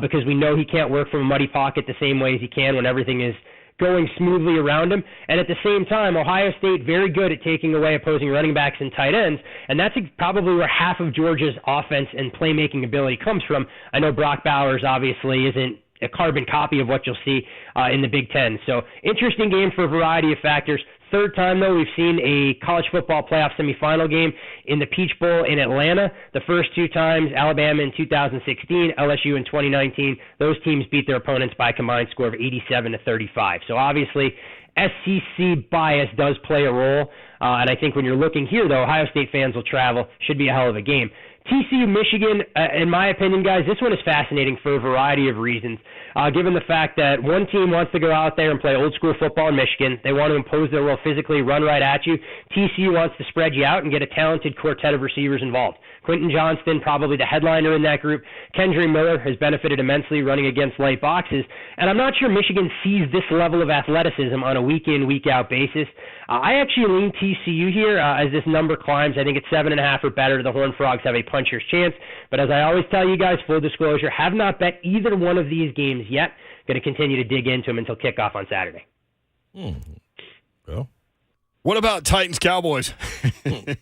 because we know he can't work from a muddy pocket the same way as he can when everything is going smoothly around him. And at the same time, Ohio State very good at taking away opposing running backs and tight ends, and that's probably where half of Georgia's offense and playmaking ability comes from. I know Brock Bowers obviously isn't a carbon copy of what you'll see in the Big Ten. So interesting game for a variety of factors. Third time, though, we've seen a college football playoff semifinal game in the Peach Bowl in Atlanta. The first 2 times, Alabama in 2016, LSU in 2019, those teams beat their opponents by a combined score of 87-35. So obviously, SEC bias does play a role. And I think when you're looking here, though, Ohio State fans will travel. Should be a hell of a game. TCU, Michigan, in my opinion, guys, this one is fascinating for a variety of reasons. Given the fact that one team wants to go out there and play old-school football in Michigan. They want to impose their will physically, run right at you. TCU wants to spread you out and get a talented quartet of receivers involved. Quentin Johnston, probably the headliner in that group. Kendre Miller has benefited immensely running against light boxes. And I'm not sure Michigan sees this level of athleticism on a week-in, week-out basis. I actually lean TCU here as this number climbs. I think it's 7.5 or better. The Horned Frogs have a puncher's chance. But as I always tell you guys, full disclosure, have not bet either one of these games yet. Going to continue to dig into them until kickoff on Saturday. Well, what about Titans Cowboys?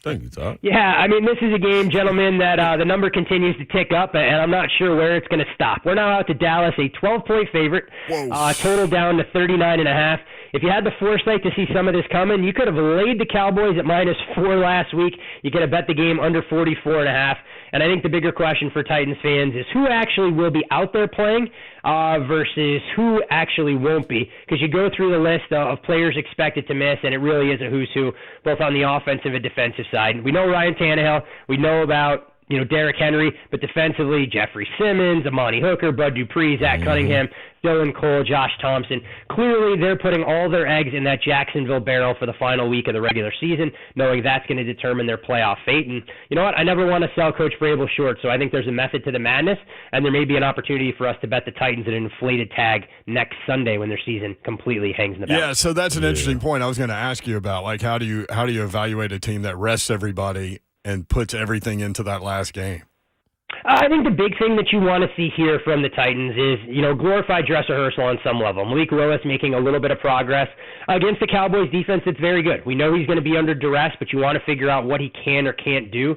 Thank you, Todd. Yeah, this is a game, gentlemen, that the number continues to tick up, and I'm not sure where it's going to stop. We're now out to Dallas, a 12-point favorite, total down to 39.5. If you had the foresight to see some of this coming, you could have laid the Cowboys at -4 last week. You could have bet the game under 44.5. And I think the bigger question for Titans fans is who actually will be out there playing versus who actually won't be. Because you go through the list of players expected to miss, and it really is a who's who, both on the offensive and defensive side. We know Ryan Tannehill. We know about Derrick Henry, but defensively, Jeffrey Simmons, Amani Hooker, Bud Dupree, Zach Cunningham, Dylan Cole, Josh Thompson. Clearly, they're putting all their eggs in that Jacksonville barrel for the final week of the regular season, knowing that's going to determine their playoff fate. And you know what? I never want to sell Coach Vrabel short, so I think there's a method to the madness, and there may be an opportunity for us to bet the Titans at an inflated tag next Sunday when their season completely hangs in the balance. Yeah, so that's an interesting point I was going to ask you about. Like, how do you evaluate a team that rests everybody and puts everything into that last game? I think the big thing that you want to see here from the Titans is, glorified dress rehearsal on some level. Malik Willis making a little bit of progress against the Cowboys defense that's very good. We know he's going to be under duress, but you want to figure out what he can or can't do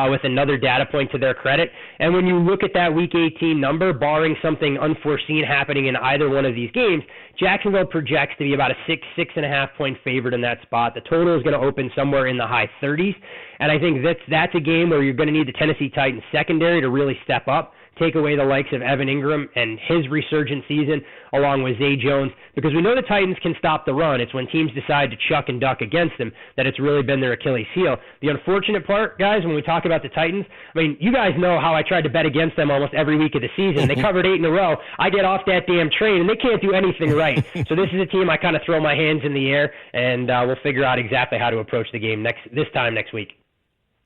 with another data point to their credit. And when you look at that Week 18 number, barring something unforeseen happening in either one of these games, Jacksonville projects to be about a 6.5 point favorite in that spot. The total is going to open somewhere in the high 30s. And I think that's a game where you're going to need the Tennessee Titans secondary to really step up, take away the likes of Evan Ingram and his resurgent season, along with Zay Jones, because we know the Titans can stop the run. It's when teams decide to chuck and duck against them that it's really been their Achilles heel. The unfortunate part, guys, when we talk about the Titans, you guys know how I tried to bet against them almost every week of the season. They covered 8 in a row. I get off that damn train, and they can't do anything right. So this is a team I kind of throw my hands in the air, and we'll figure out exactly how to approach the game this time next week.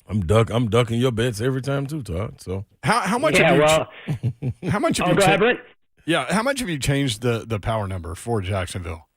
I'm ducking your bets every time too, Todd. So how much? Yeah, how much have you? Go ahead, Brent. Yeah, how much have you changed the power number for Jacksonville?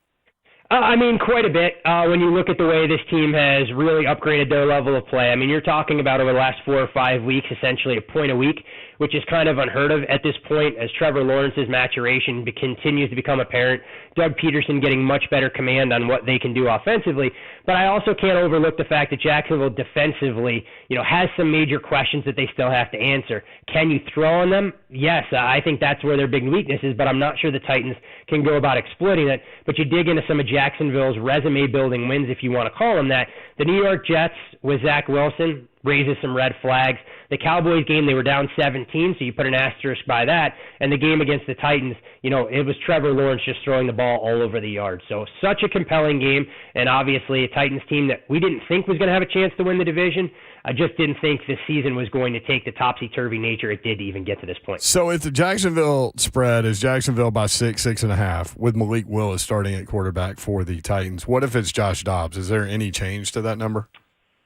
Quite a bit. When you look at the way this team has really upgraded their level of play, you're talking about over the last 4 or 5 weeks, essentially a point a week, which is kind of unheard of at this point as Trevor Lawrence's maturation continues to become apparent. Doug Peterson getting much better command on what they can do offensively. But I also can't overlook the fact that Jacksonville defensively, has some major questions that they still have to answer. Can you throw on them? Yes, I think that's where their big weakness is, but I'm not sure the Titans can go about exploiting it. But you dig into some of Jacksonville's resume-building wins, if you want to call them that. The New York Jets with Zach Wilson raises some red flags. The Cowboys game, they were down 17, so you put an asterisk by that. And the game against the Titans, it was Trevor Lawrence just throwing the ball all over the yard. So such a compelling game, and obviously a Titans team that we didn't think was going to have a chance to win the division. I just didn't think this season was going to take the topsy-turvy nature it did to even get to this point. So if the Jacksonville spread is Jacksonville by 6.5, with Malik Willis starting at quarterback for the Titans, what if it's Josh Dobbs? Is there any change to that number?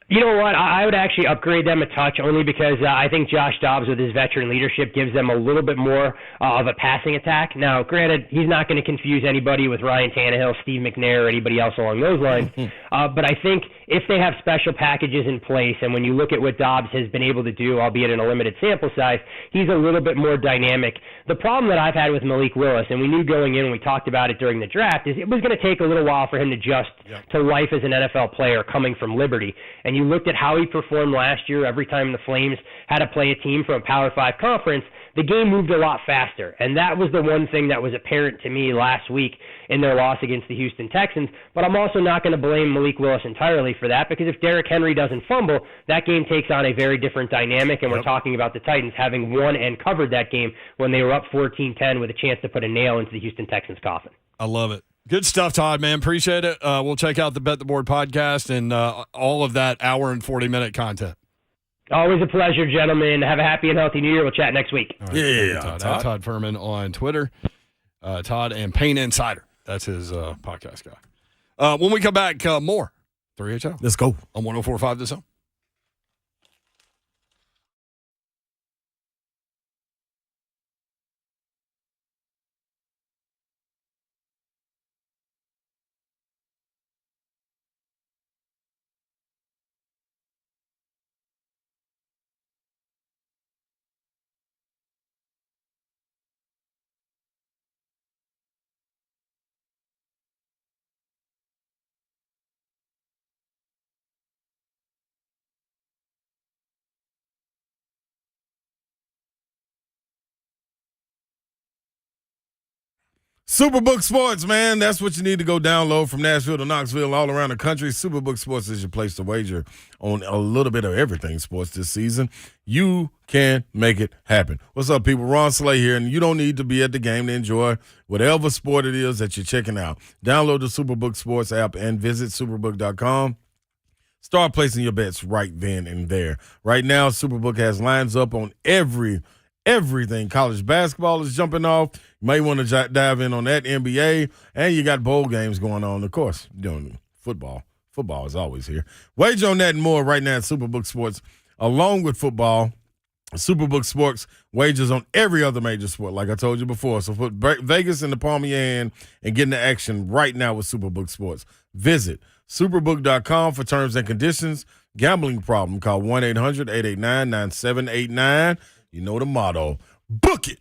You know what? I would actually upgrade them a touch only because I think Josh Dobbs with his veteran leadership gives them a little bit more of a passing attack. Now, granted, he's not going to confuse anybody with Ryan Tannehill, Steve McNair, or anybody else along those lines. But I think if they have special packages in place, and when you look at what Dobbs has been able to do, albeit in a limited sample size, he's a little bit more dynamic. The problem that I've had with Malik Willis, and we knew going in when we talked about it during the draft, is it was going to take a little while for him to adjust to life as an NFL player coming from Liberty. And you looked at how he performed last year every time the Flames had to play a team from a Power 5 conference, the game moved a lot faster. And that was the one thing that was apparent to me last week in their loss against the Houston Texans. But I'm also not going to blame Malik Willis entirely for that, because if Derrick Henry doesn't fumble, that game takes on a very different dynamic. And we're talking about the Titans having won and covered that game when they were up 14-10 with a chance to put a nail into the Houston Texans' coffin. I love it. Good stuff, Todd, man. Appreciate it. We'll check out the Bet the Board podcast and all of that hour and 40-minute content. Always a pleasure, gentlemen. Have a happy and healthy New Year. We'll chat next week. Right, Todd. Todd Fuhrman on Twitter. Todd and Pain Insider. That's his podcast guy. When we come back, more 3HL. Let's go. On 104.5 The Zone. Superbook Sports, man. That's what you need to go download from Nashville to Knoxville, all around the country. Superbook Sports is your place to wager on a little bit of everything sports this season. You can make it happen. What's up, people? Ron Slay here, and you don't need to be at the game to enjoy whatever sport it is that you're checking out. Download the Superbook Sports app and visit superbook.com. Start placing your bets right then and there. Right now, Superbook has lines up on everything. College basketball is jumping off. You may want to dive in on that NBA, and you got bowl games going on. Of course, football. Football is always here. Wager on that and more right now at Superbook Sports, along with football. Superbook Sports wagers on every other major sport, like I told you before. So put Vegas in the palm of your hand and get into action right now with Superbook Sports. Visit superbook.com for terms and conditions. Gambling problem, call 1-800-889-9789. You know the motto. Book it.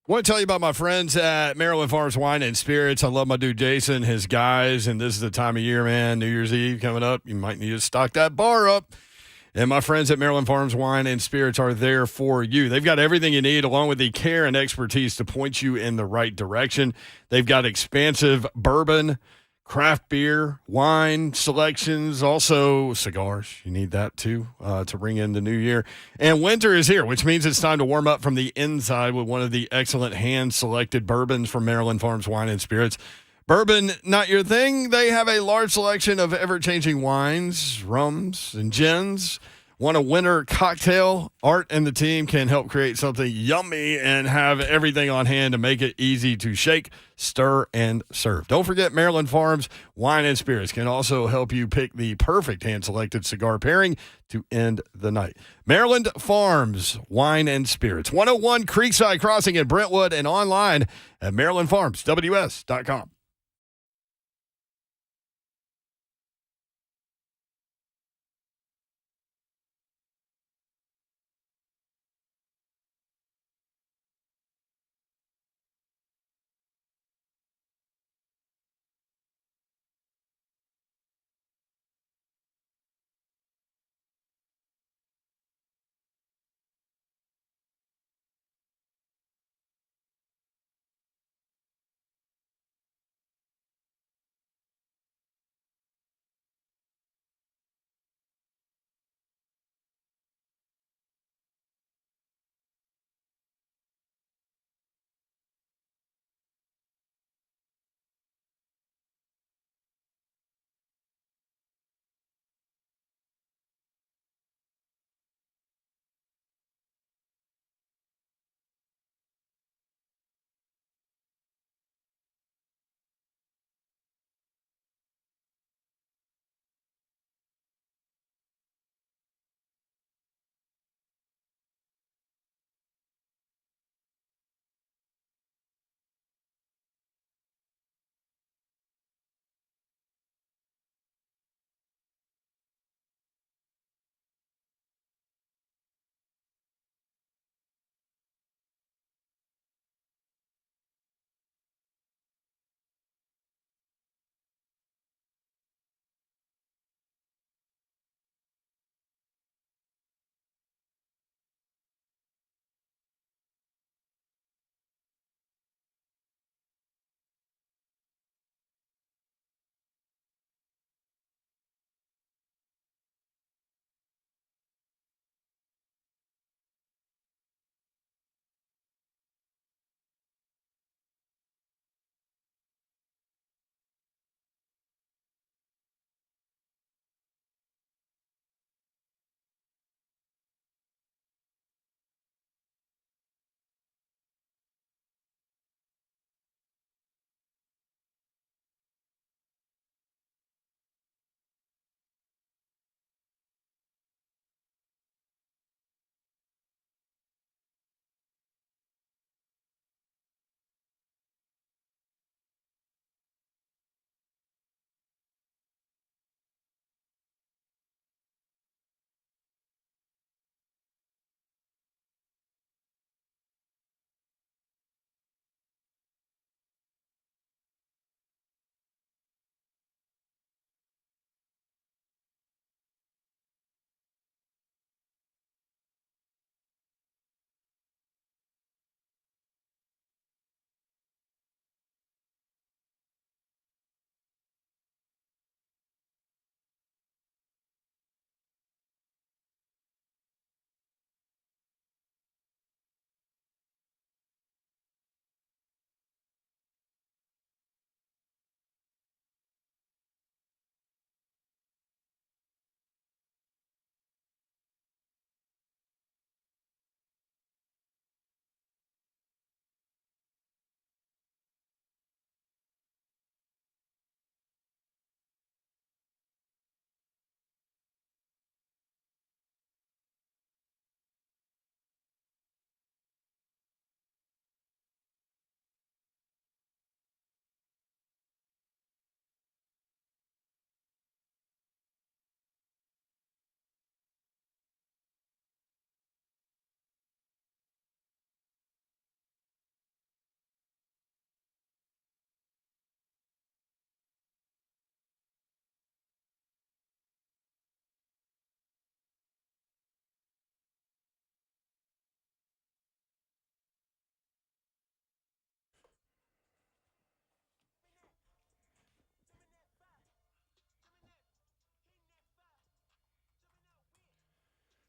I want to tell you about my friends at Maryland Farms Wine and Spirits. I love my dude Jason, his guys, and this is the time of year, man. New Year's Eve coming up. You might need to stock that bar up. And my friends at Maryland Farms Wine and Spirits are there for you. They've got everything you need, along with the care and expertise to point you in the right direction. They've got expansive bourbon, craft beer, wine selections, also cigars. You need that too to bring in the new year. And winter is here, which means it's time to warm up from the inside with one of the excellent hand-selected bourbons from Maryland Farms Wine and Spirits. Bourbon, not your thing? They have a large selection of ever-changing wines, rums, and gins. Want a winter cocktail? Art and the team can help create something yummy and have everything on hand to make it easy to shake, stir, and serve. Don't forget Maryland Farms Wine and Spirits can also help you pick the perfect hand-selected cigar pairing to end the night. Maryland Farms Wine and Spirits, 101 Creekside Crossing in Brentwood, and online at MarylandFarmsWS.com.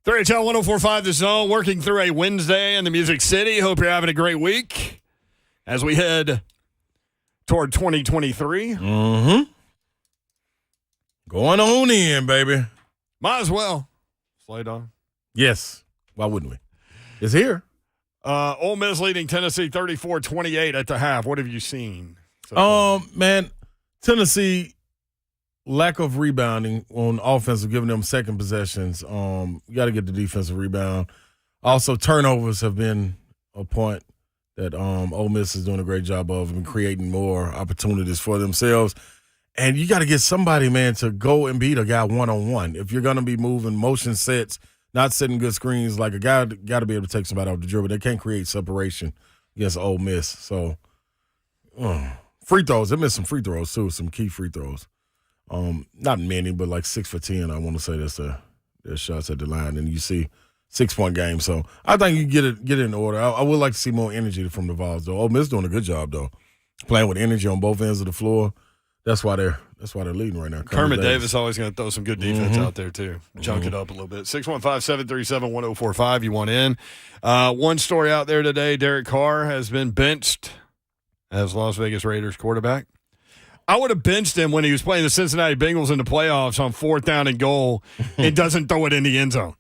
3HL 1045 The Zone, working through a Wednesday in the Music City. Hope you're having a great week as we head toward 2023. Mm-hmm. Going on in, baby. Might as well. Slide on. Yes. Why wouldn't we? It's here. Ole Miss leading Tennessee 34-28 at the half. What have you seen? Man, Tennessee, lack of rebounding on offense, giving them second possessions. You got to get the defensive rebound. Also, turnovers have been a point that Ole Miss is doing a great job of and creating more opportunities for themselves. And you got to get somebody, man, to go and beat a guy one-on-one. If you're going to be moving motion sets, not setting good screens, like a guy got to be able to take somebody off the dribble. They can't create separation against Ole Miss. So, free throws. They missed some free throws, too, some key free throws. Not many, but like 6 for 10. I want to say that's their shots at the line. And you see 6-point game. So I think you get it in order. I would like to see more energy from the Vols, though. Ole Miss doing a good job, though, playing with energy on both ends of the floor. That's why they're leading right now. Kermit Davis always going to throw some good defense out there, too. Junk it up a little bit. 615-737-1045. You want in. One story out there today, Derek Carr has been benched as Las Vegas Raiders quarterback. I would have benched him when he was playing the Cincinnati Bengals in the playoffs on 4th down and goal and doesn't throw it in the end zone.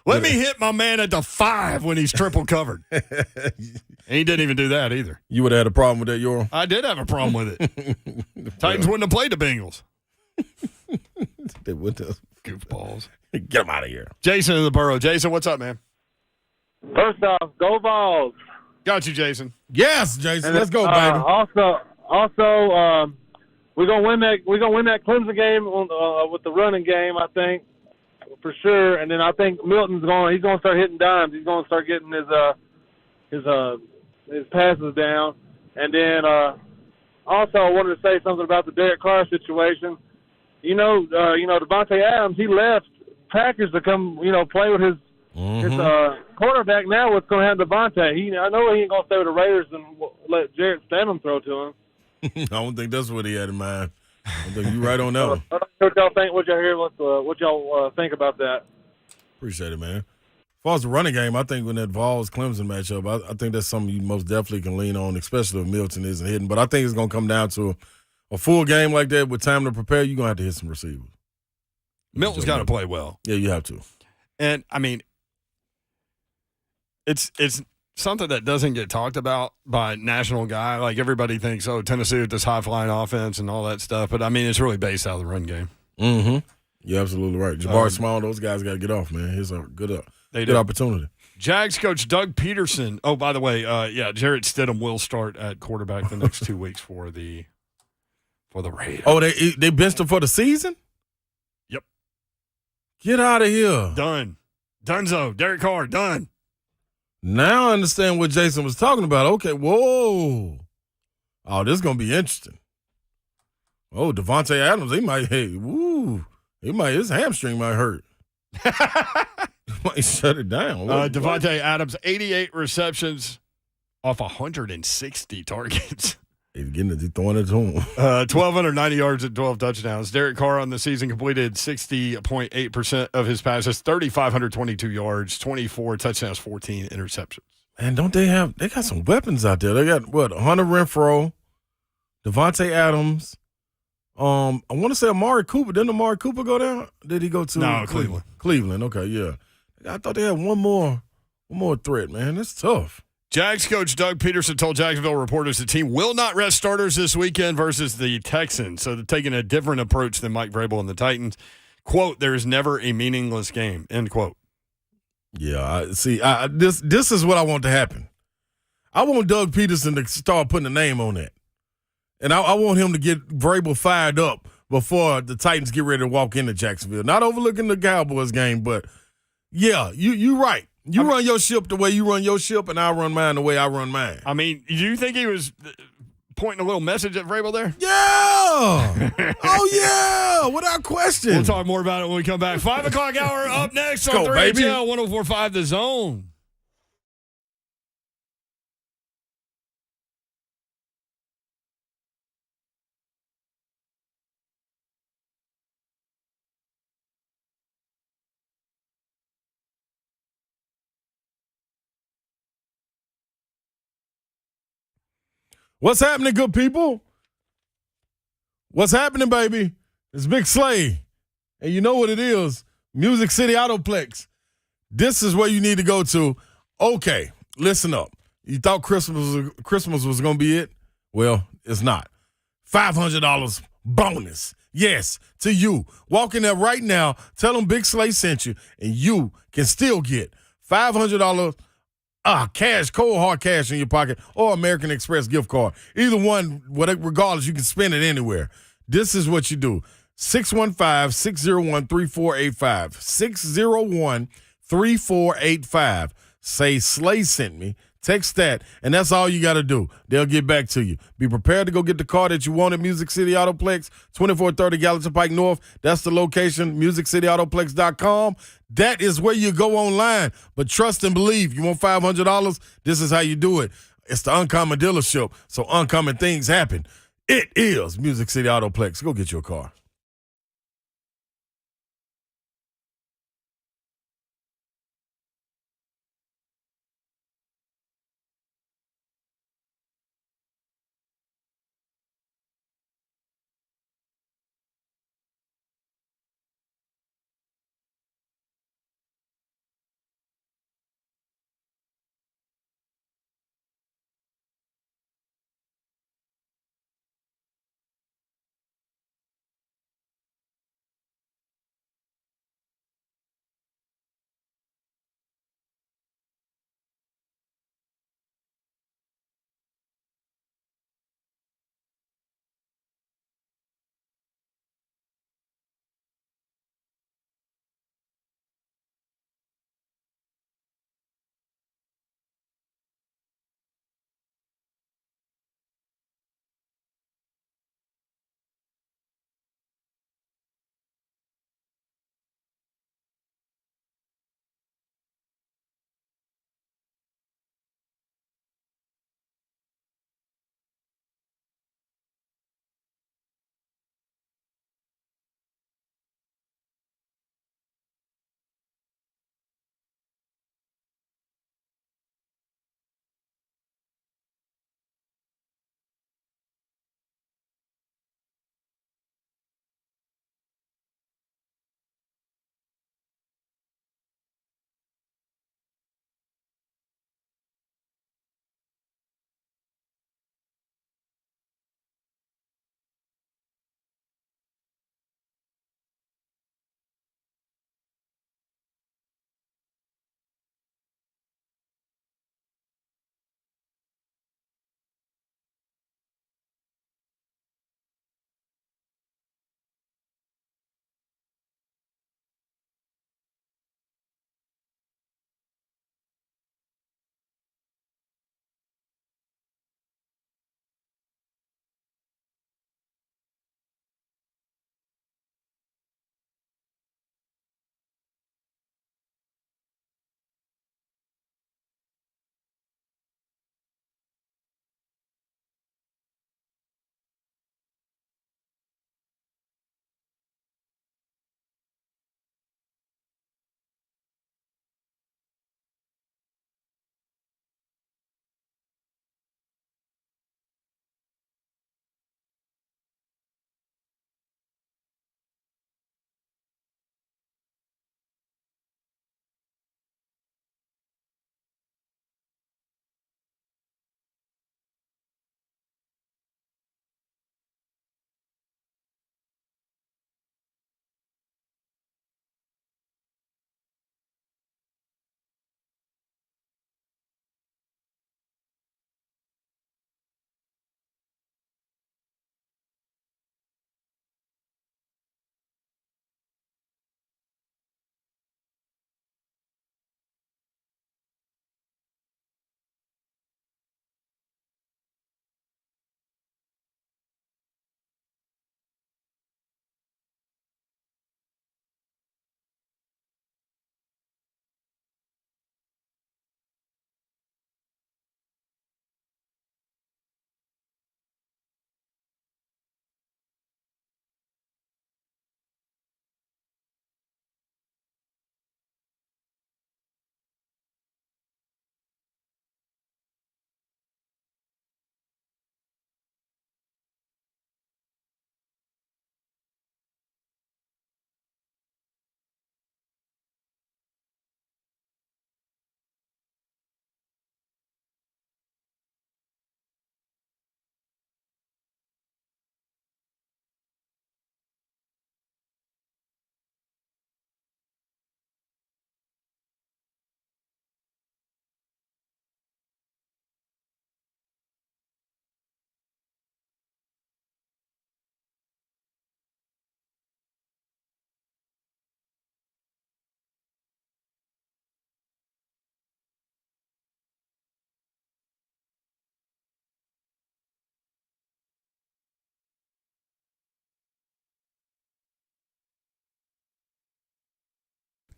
Let me hit my man at the 5 when he's triple covered. And he didn't even do that either. You would have had a problem with that, Euro? I did have a problem with it. Titans wouldn't have played the Bengals. They would have. Goofballs. Get them out of here. Jason in the borough. Jason, what's up, man? First off, go Vols. Got you, Jason. Yes, Jason. And let's go, baby. Also, we're gonna win that. We're gonna win that Clemson game with the running game, I think, for sure. And then I think Milton's going. He's gonna start hitting dimes. He's gonna start getting his passes down. And then also I wanted to say something about the Derek Carr situation. Devontae Adams, he left Packers to come, play with his quarterback. Now what's going to happen to Devontae? I know he ain't going to stay with the Raiders and let Jarrett Stidham throw to him. I don't think that's what he had in mind. I think you're right on that one. What y'all think? What y'all think about that? Appreciate it, man. As far as the running game, I think when that Vols-Clemson matchup, I think that's something you most definitely can lean on, especially if Milton isn't hitting. But I think it's going to come down to a full game like that with time to prepare. You're going to have to hit some receivers. Milton's got to play well. Yeah, you have to. And, I mean, it's something that doesn't get talked about by a national guy. Like, everybody thinks, Tennessee with this high-flying offense and all that stuff. But, I mean, it's really based out of the run game. Mm-hmm. You're absolutely right. Jabari Small, those guys got to get off, man. Here's a good opportunity. Jags coach Doug Peterson. Oh, by the way, Jarrett Stidham will start at quarterback the next 2 weeks for the Raiders. Oh, they benched him for the season? Yep. Get out of here. Done. Dunzo. Derek Carr, done. Now I understand what Jason was talking about. Okay, whoa. Oh, this is going to be interesting. Oh, Devontae Adams, his hamstring might hurt. Might shut it down. Devontae Adams, 88 receptions off 160 targets. He's throwing it to him. 1,290 yards and 12 touchdowns. Derek Carr on the season completed 60.8% of his passes, 3,522 yards, 24 touchdowns, 14 interceptions. And they got some weapons out there. They got, Hunter Renfrow, Devontae Adams. I want to say Amari Cooper. Didn't Amari Cooper go down? Did he go to Cleveland? Cleveland, okay, yeah. I thought they had one more threat, man. That's tough. Jags coach Doug Peterson told Jacksonville reporters the team will not rest starters this weekend versus the Texans. So they're taking a different approach than Mike Vrabel and the Titans. Quote, there is never a meaningless game, end quote. Yeah, this is what I want to happen. I want Doug Peterson to start putting a name on that. And I want him to get Vrabel fired up before the Titans get ready to walk into Jacksonville. Not overlooking the Cowboys game, but, yeah, you're right. You run your ship the way you run your ship, and I'll run mine the way I run mine. I mean, do you think he was pointing a little message at Vrabel there? Yeah! Oh, yeah! Without question. We'll talk more about it when we come back. 5 o'clock hour up next on 3HL 1045 The Zone. What's happening, good people? What's happening, baby? It's Big Slay. And you know what it is. Music City Autoplex. This is where you need to go to. Okay, listen up. You thought Christmas was going to be it? Well, it's not. $500 bonus. Yes, to you. Walk in there right now. Tell them Big Slay sent you, and you can still get $500 cash, cold hard cash in your pocket, or American Express gift card. Either one, regardless, you can spend it anywhere. This is what you do. 615-601-3485. 601-3485. Say Slay sent me. Text that, and that's all you got to do. They'll get back to you. Be prepared to go get the car that you want at Music City Autoplex, 2430 Gallatin Pike North. That's the location, MusicCityAutoplex.com. That is where you go online. But trust and believe. You want $500? This is how you do it. It's the Uncommon dealership, so uncommon things happen. It is Music City Autoplex. Go get your car.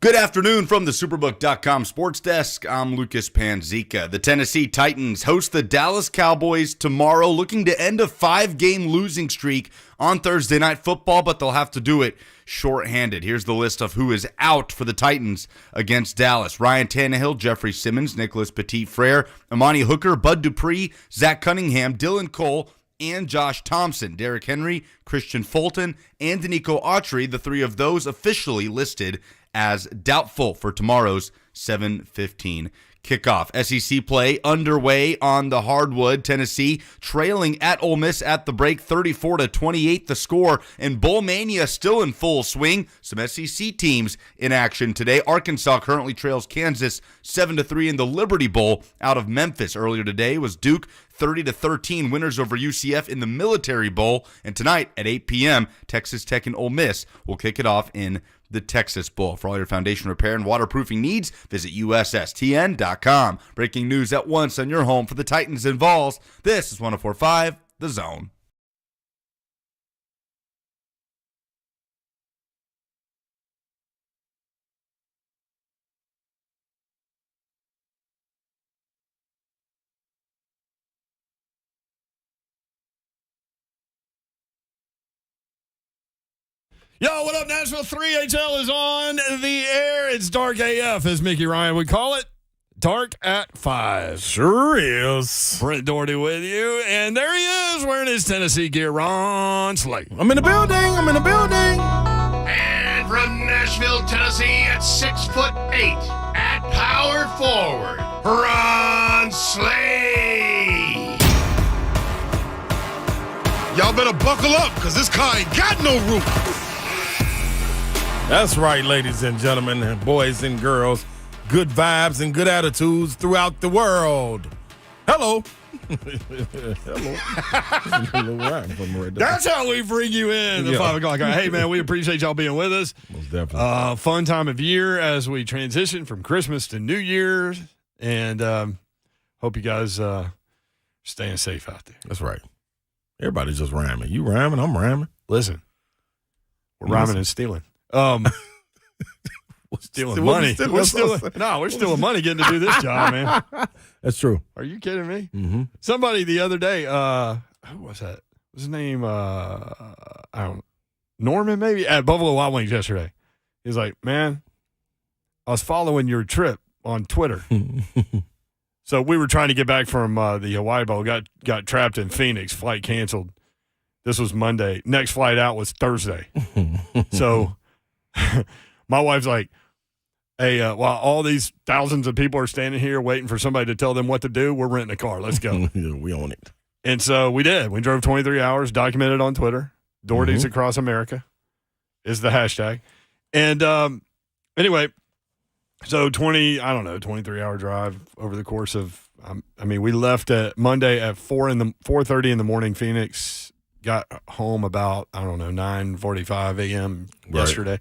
Good afternoon from the Superbook.com Sports Desk. I'm Lucas Panzica. The Tennessee Titans host the Dallas Cowboys tomorrow, looking to end a 5-game losing streak on Thursday Night Football, but they'll have to do it shorthanded. Here's the list of who is out for the Titans against Dallas. Ryan Tannehill, Jeffrey Simmons, Nicholas Petit-Frere, Amani Hooker, Bud Dupree, Zach Cunningham, Dylan Cole, and Josh Thompson. Derrick Henry, Christian Fulton, and Danico Autry, the three of those officially listed as doubtful for tomorrow's 7:15 kickoff. SEC play underway on the hardwood. Tennessee trailing at Ole Miss at the break, 34-28 the score, and Bowl Mania still in full swing. Some SEC teams in action today. Arkansas currently trails Kansas 7-3 in the Liberty Bowl out of Memphis. Earlier today was Duke 30-13 winners over UCF in the Military Bowl, and tonight at 8 p.m., Texas Tech and Ole Miss will kick it off in the Texas Bowl. For all your foundation repair and waterproofing needs, visit USSTN.com. Breaking news at once on your home for the Titans and Vols. This is 104.5 The Zone. Yo, what up, Nashville? 3HL is on the air. It's Dark AF, as Mickey Ryan would call it. Dark at 5. Sure is. Brent Doherty with you. And there he is wearing his Tennessee gear, Ron Slay. I'm in the building. And from Nashville, Tennessee, at 6'8", at power forward, Ron Slay. Y'all better buckle up, because this car ain't got no roof. That's right, ladies and gentlemen, boys and girls. Good vibes and good attitudes throughout the world. Hello. Hello. That's how we bring you in at 5 o'clock. Hey, man, we appreciate y'all being with us. Most definitely. Fun time of year as we transition from Christmas to New Year's. And hope you guys staying safe out there. That's right. Everybody's just rhyming. You rhyming, I'm rhyming. Listen, we're rhyming and stealing. Stealing money. We're stealing money getting to do this job, man. That's true. Are you kidding me? Mm-hmm. Somebody the other day, who was that? What's his name? I don't know. Norman, maybe? At Buffalo Wild Wings yesterday. He's like, man, I was following your trip on Twitter. So we were trying to get back from the Hawaii Bowl, got trapped in Phoenix, flight canceled. This was Monday. Next flight out was Thursday. So my wife's like, hey, while all these thousands of people are standing here waiting for somebody to tell them what to do, we're renting a car. Let's go. We own it. And so we did. We drove 23 hours, documented on Twitter. Doherty's Across America is the hashtag. And anyway, so 23-hour drive over the course of, we left at Monday at 4:30 in the morning, Phoenix. Got home about, 9:45 a.m. yesterday.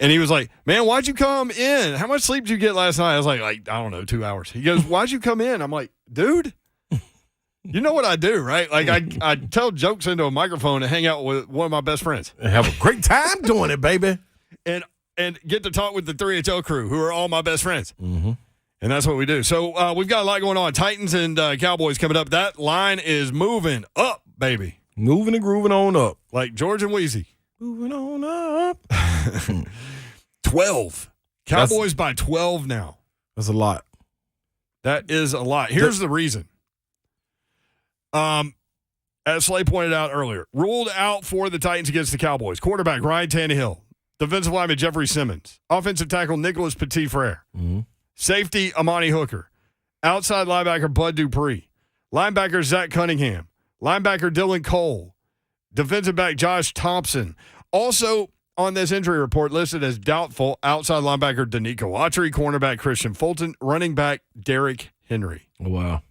And he was like, man, why'd you come in? How much sleep did you get last night? I was like 2 hours. He goes, why'd you come in? I'm like, dude, you know what I do, right? Like I tell jokes into a microphone and hang out with one of my best friends. And have a great time doing it, baby. And get to talk with the 3HL crew, who are all my best friends. Mm-hmm. And that's what we do. So we've got a lot going on. Titans and Cowboys coming up. That line is moving up, baby. Moving and grooving on up. Like George and Wheezy. Moving on up. 12. Cowboys by 12 now. That's a lot. That is a lot. Here's the reason. As Slay pointed out earlier, ruled out for the Titans against the Cowboys. Quarterback Ryan Tannehill. Defensive lineman Jeffrey Simmons. Offensive tackle Nicholas Petit-Frere. Mm-hmm. Safety Amani Hooker. Outside linebacker Bud Dupree. Linebacker Zach Cunningham. Linebacker Dylan Cole. Defensive back Josh Thompson. Also on this injury report listed as doubtful, outside linebacker Danico Autry, cornerback Christian Fulton, running back Derrick Henry. Oh, wow.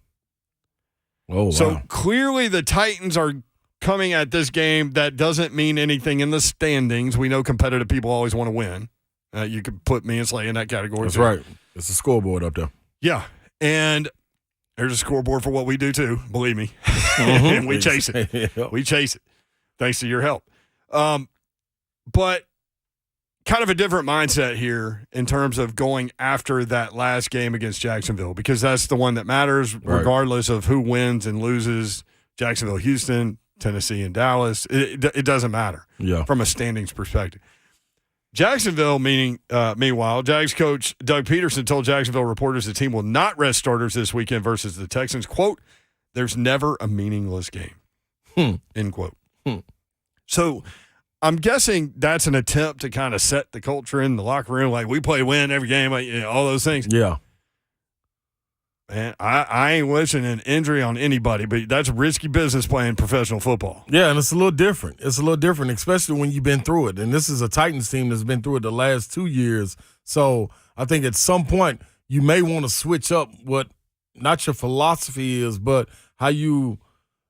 Oh, So wow. clearly the Titans are coming at this game. That doesn't mean anything in the standings. We know competitive people always want to win. You could put me and Slay in that category. That's too. right. It's a scoreboard up there. Yeah. And there's a scoreboard for what we do too, believe me. Mm-hmm. And we chase it. We chase it. Thanks to your help. But kind of a different mindset here in terms of going after that last game against Jacksonville, because that's the one that matters regardless of who wins and loses. Jacksonville, Houston, Tennessee, and Dallas. It doesn't matter from a standings perspective. Jacksonville, meanwhile, Jags coach Doug Peterson told Jacksonville reporters the team will not rest starters this weekend versus the Texans. Quote, "There's never a meaningless game." End quote. So I'm guessing that's an attempt to kind of set the culture in the locker room. Like, we play win every game, like, all those things. Yeah. Man, I ain't wishing an injury on anybody, but that's risky business playing professional football. Yeah, and it's a little different. It's a little different, especially when you've been through it. And this is a Titans team that's been through it the last 2 years. So I think at some point you may want to switch up what not your philosophy is, but how you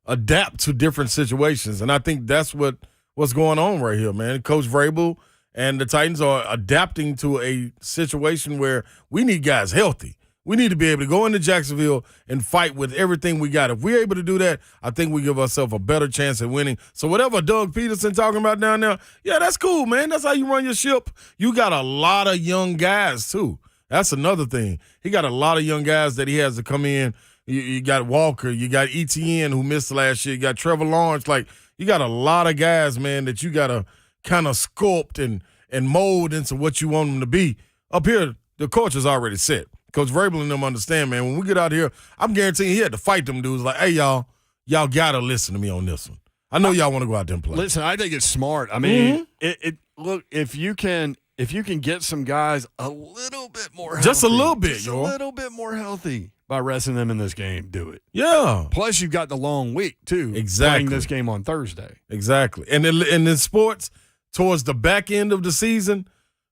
adapt to different situations. And I think that's what's going on right here, man. Coach Vrabel and the Titans are adapting to a situation where we need guys healthy. We need to be able to go into Jacksonville and fight with everything we got. If we're able to do that, I think we give ourselves a better chance at winning. So whatever Doug Peterson talking about down there, yeah, that's cool, man. That's how you run your ship. You got a lot of young guys, too. That's another thing. He got a lot of young guys that he has to come in. You got Walker. You got ETN, who missed last year. You got Trevor Lawrence. Like, you got a lot of guys, man, that you got to kind of sculpt and mold into what you want them to be. Up here, the coach is already set. Coach Vrabel and them understand, man, when we get out here, I'm guaranteeing he had to fight them dudes like, hey, y'all got to listen to me on this one. I know y'all want to go out there and play. Listen, I think it's smart. I mean, look, if you can get some guys a little bit more healthy. Just a little bit, just a little bit more healthy by resting them in this game, do it. Yeah. Plus, you've got the long week, too. Exactly. Playing this game on Thursday. Exactly. And in sports, towards the back end of the season,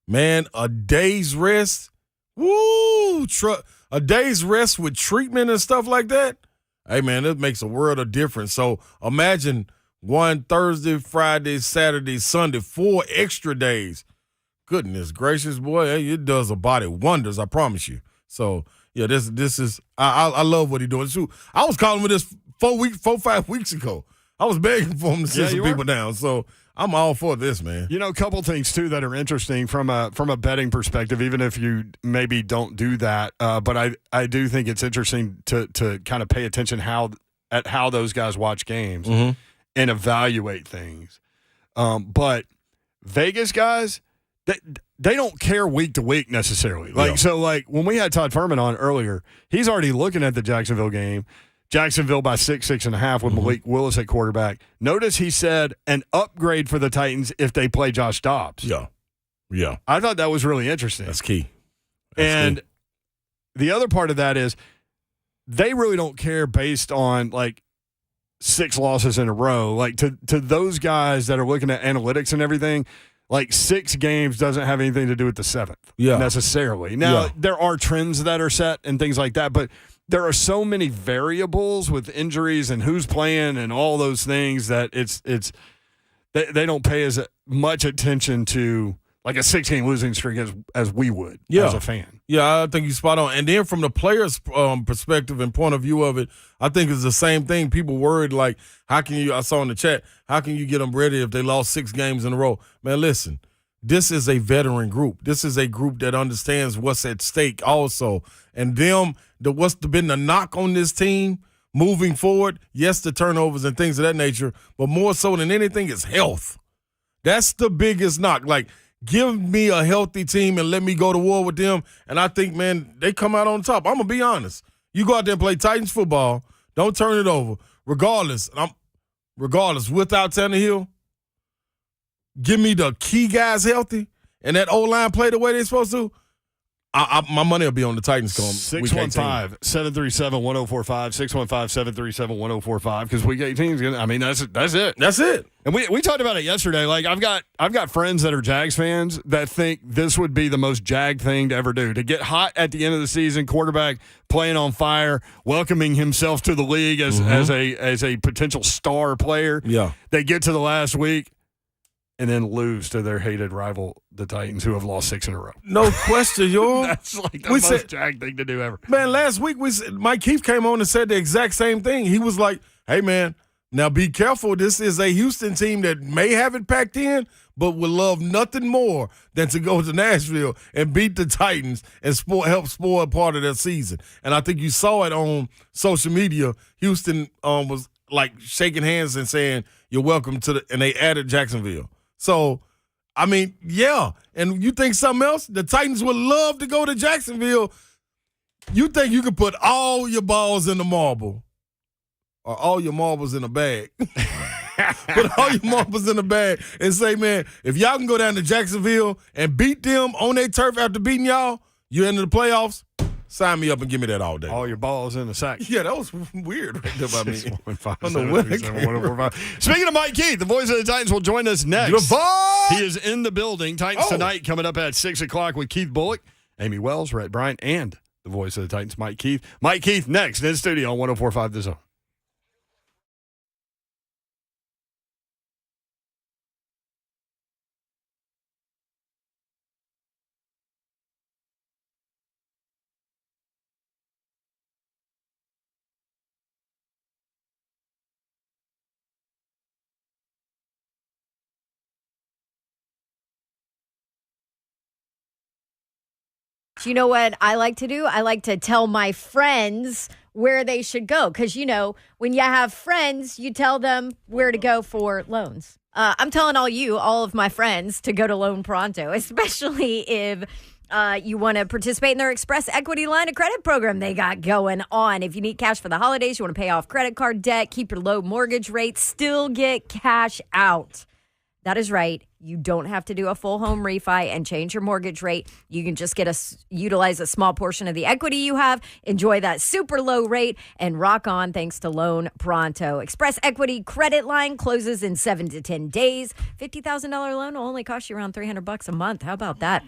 man, a day's rest, a day's rest with treatment and stuff like that, hey, man, it makes a world of difference. So imagine one Thursday, Friday, Saturday, Sunday, 4 extra days. Goodness gracious, boy, it does a body wonders, I promise you. So, yeah, this is I love what he's doing. Shoot, I was calling for this 5 weeks ago. I was begging for him to sit some people down. So I'm all for this, man. You know, a couple things, too, that are interesting from a betting perspective, even if you maybe don't do that. But I do think it's interesting to kind of pay attention at how those guys watch games and evaluate things. But Vegas guys, they don't care week to week necessarily. So when we had Todd Fuhrman on earlier, he's already looking at the Jacksonville game. Jacksonville by 6.5 with Malik Willis at quarterback. Notice he said an upgrade for the Titans if they play Josh Dobbs. Yeah. I thought that was really interesting. That's key. The other part of that is they really don't care based on like 6 losses in a row. Like to those guys that are looking at analytics and everything, like 6 games doesn't have anything to do with the 7th necessarily. Now, there are trends that are set and things like that, but there are so many variables with injuries and who's playing and all those things that they don't pay as much attention to like a 6-game losing streak as we would as a fan. Yeah, I think you're spot on. And then from the player's perspective and point of view of it, I think it's the same thing. People worried like, I saw in the chat, how can you get them ready if they lost 6 games in a row? Man, listen, this is a veteran group. This is a group that understands what's at stake also. And what's been the knock on this team moving forward? Yes, the turnovers and things of that nature, but more so than anything is health. That's the biggest knock. Like, give me a healthy team and let me go to war with them. And I think, man, they come out on top. I'm going to be honest. You go out there and play Titans football. Don't turn it over. Regardless, without Tannehill, give me the key guys healthy and that O-line play the way they're supposed to. My money will be on the Titans come 615-737-1045, 615-737-1045 because Week 18 is gonna. I mean, that's it. That's it. And we talked about it yesterday. Like I've got friends that are Jags fans that think this would be the most Jag thing to ever do, to get hot at the end of the season, quarterback playing on fire, welcoming himself to the league as a potential star player. Yeah, they get to the last week and then lose to their hated rival, the Titans, who have lost 6 in a row. No question, y'all. That's like the most Jag thing to do ever. Man, last week Mike Keefe came on and said the exact same thing. He was like, hey, man, Now, be careful. This is a Houston team that may have it packed in, but would love nothing more than to go to Nashville and beat the Titans and help spoil part of their season. And I think you saw it on social media. Houston was like shaking hands and saying, "You're welcome to and they added Jacksonville. So, I mean, yeah. And you think something else? The Titans would love to go to Jacksonville. You think you could put all your balls in the marble? Or all your marbles in a bag. Put all your marbles in a bag and say, man, if y'all can go down to Jacksonville and beat them on their turf after beating y'all, you into the playoffs, sign me up and give me that all day. All your balls in a sack. Yeah, that was weird right there by me. Oh, speaking of Mike Keith, the voice of the Titans will join us next. He is in the building. Titans tonight coming up at 6 o'clock with Keith Bullock, Amy Wells, Rhett Bryant, and the voice of the Titans, Mike Keith. Mike Keith next in the studio on 104.5 The Zone. You know what I like to do? I like to tell my friends where they should go. Because, you know, when you have friends, you tell them where to go for loans. I'm telling all of my friends to go to Loan Pronto, especially if you want to participate in their Express Equity Line of Credit program they got going on. If you need cash for the holidays, you want to pay off credit card debt, keep your low mortgage rate, still get cash out. That is right. You don't have to do a full home refi and change your mortgage rate. You can just utilize a small portion of the equity you have, enjoy that super low rate, and rock on thanks to Loan Pronto. Express Equity Credit Line closes in 7 to 10 days. $50,000 loan will only cost you around $300 a month. How about that?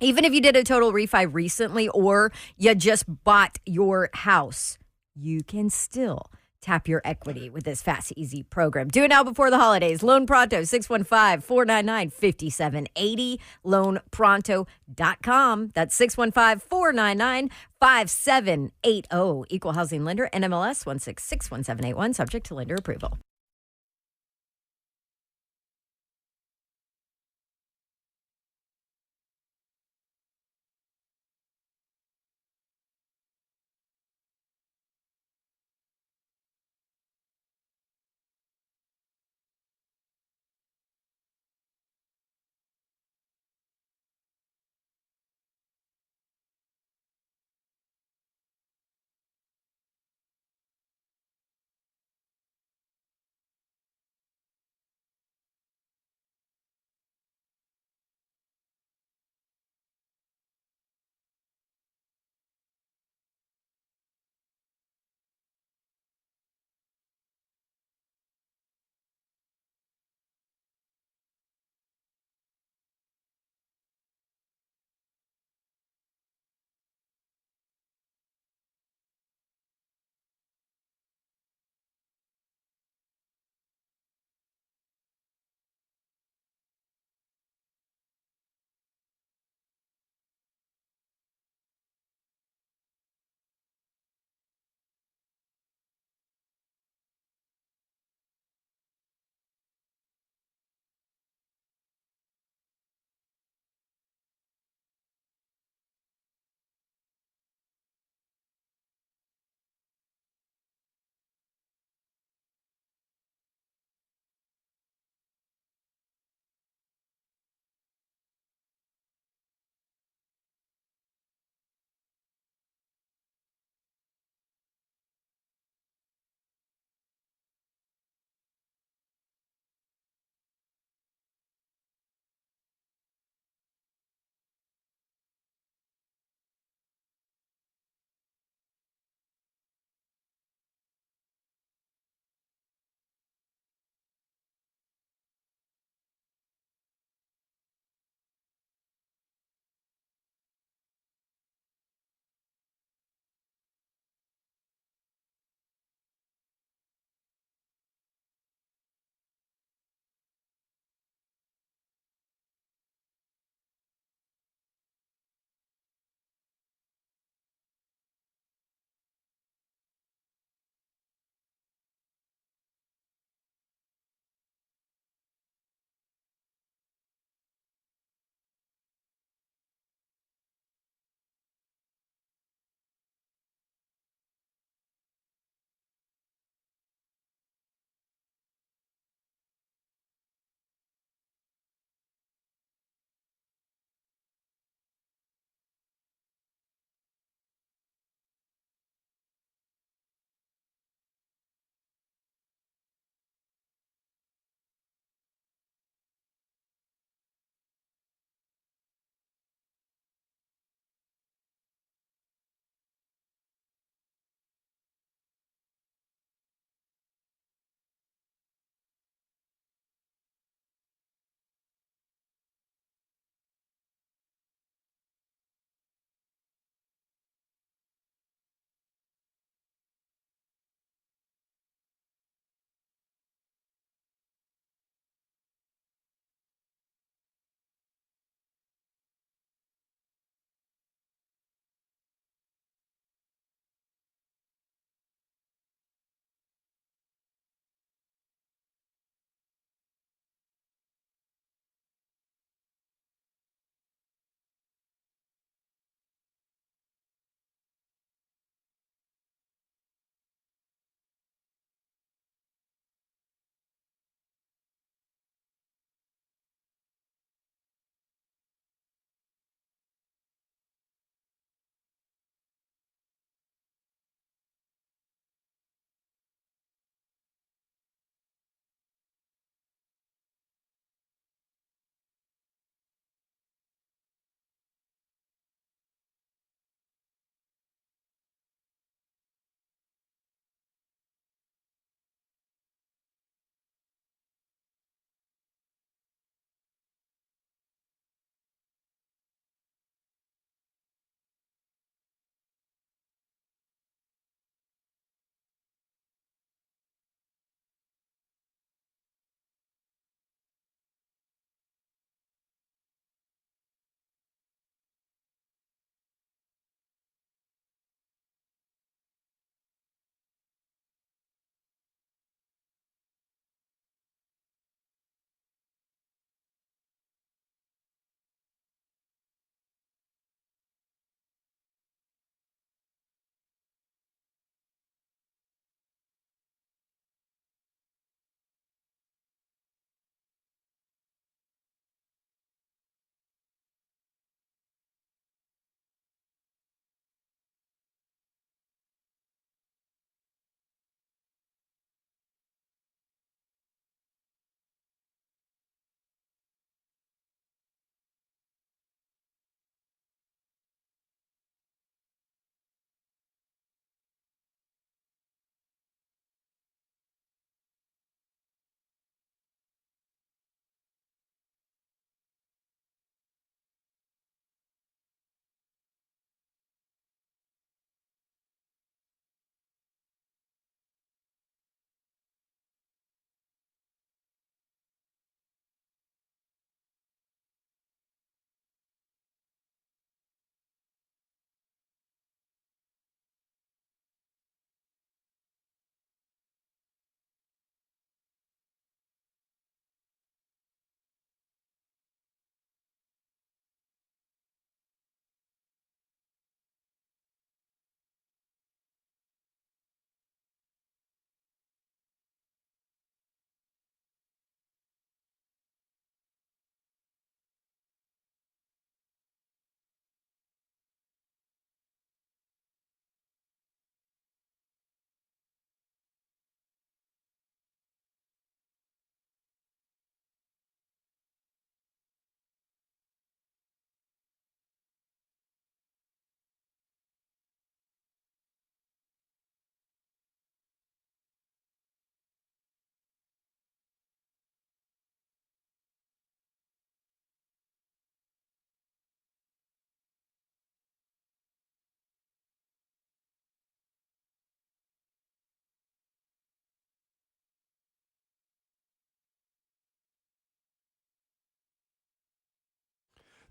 Even if you did a total refi recently or you just bought your house, you can still tap your equity with this fast, easy program. Do it now before the holidays. Loan Pronto, 615-499-5780. LoanPronto.com. That's 615-499-5780. Equal housing lender, NMLS 1661781, subject to lender approval.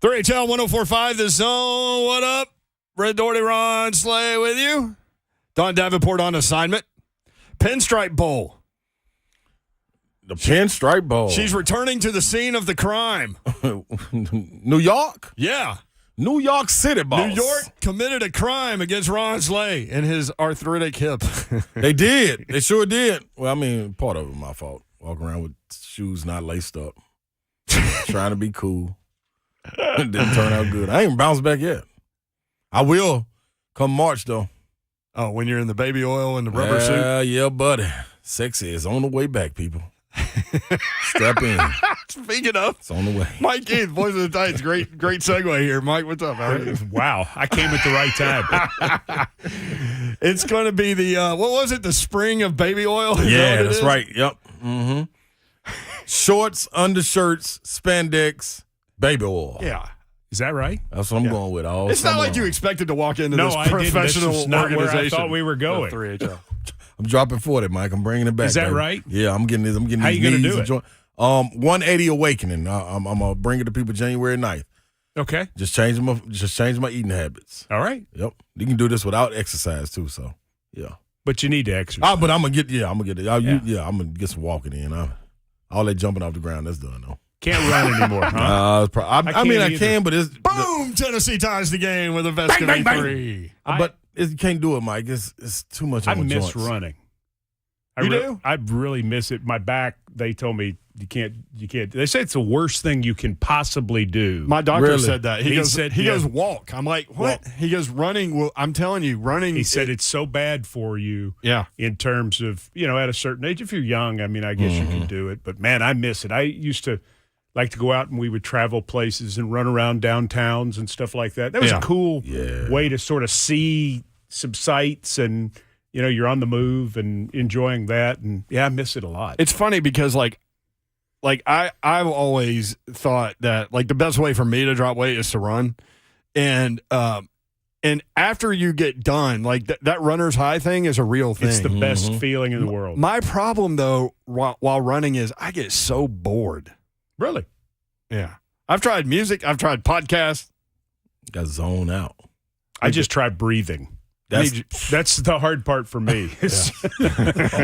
3HL 104.5 The Zone. What up? Red Doherty, Ron Slay with you. Don Davenport on assignment. Pinstripe Bowl. The Pinstripe Bowl. She's returning to the scene of the crime. New York? Yeah. New York City, boss. New York committed a crime against Ron Slay and his arthritic hip. They did. They sure did. Well, I mean, part of it my fault. Walking around with shoes not laced up. Trying to be cool. It didn't turn out good. I ain't bounced back yet. I will come March, though. Oh, when you're in the baby oil and the rubber suit? Yeah, buddy. Sexy is on the way back, people. Step in. Speaking of, it's on the way. Mike Keith, Voice of the Titans. Great segue here. Mike, what's up? How are you? Wow, I came at the right time. It's going to be the, what was it, the spring of baby oil? Yeah, that's right. Yep. Mm-hmm. Shorts, undershirts, spandex, baby oil. Yeah. Is that right? That's what I'm going with. It's not like you expected to walk into this professional This is not organization. where I thought we were going. 3HL. I'm dropping 40, Mike. I'm bringing it back. Is that baby. right? Yeah, I'm getting this. I'm getting How these you going to knees do it? 180 Awakening. I'm gonna bring it to people January 9th. Okay. Just change my eating habits. All right. Yep. You can do this without exercise too. So yeah. But you need to exercise. But I'm gonna get it. I'm gonna get some walking in. All that jumping off the ground, that's done though. Can't run anymore, huh? I can, but it's boom. Tennessee ties the game with a vest of E3. But you can't do it, Mike. It's too much. I miss running. You do? I really miss it. My back. They told me you can't. They say it's the worst thing you can possibly do. My doctor said that. He goes walk. I'm like, what? Well, he goes running. Well, I'm telling you, running. He said it's so bad for you. Yeah. In terms of at a certain age, if you're young, I mean, I guess you can do it. But man, I miss it. I used to like to go out and we would travel places and run around downtowns and stuff like that. That was a cool way to sort of see some sights and. You're on the move and enjoying that, and I miss it a lot. It's funny because I've always thought that the best way for me to drop weight is to run, and after you get done, that runner's high thing is a real thing. It's the best feeling in the world. My problem though, while running, is I get so bored. Really? Yeah. I've tried music. I've tried podcasts. Got zone out. I just tried breathing. That's the hard part for me.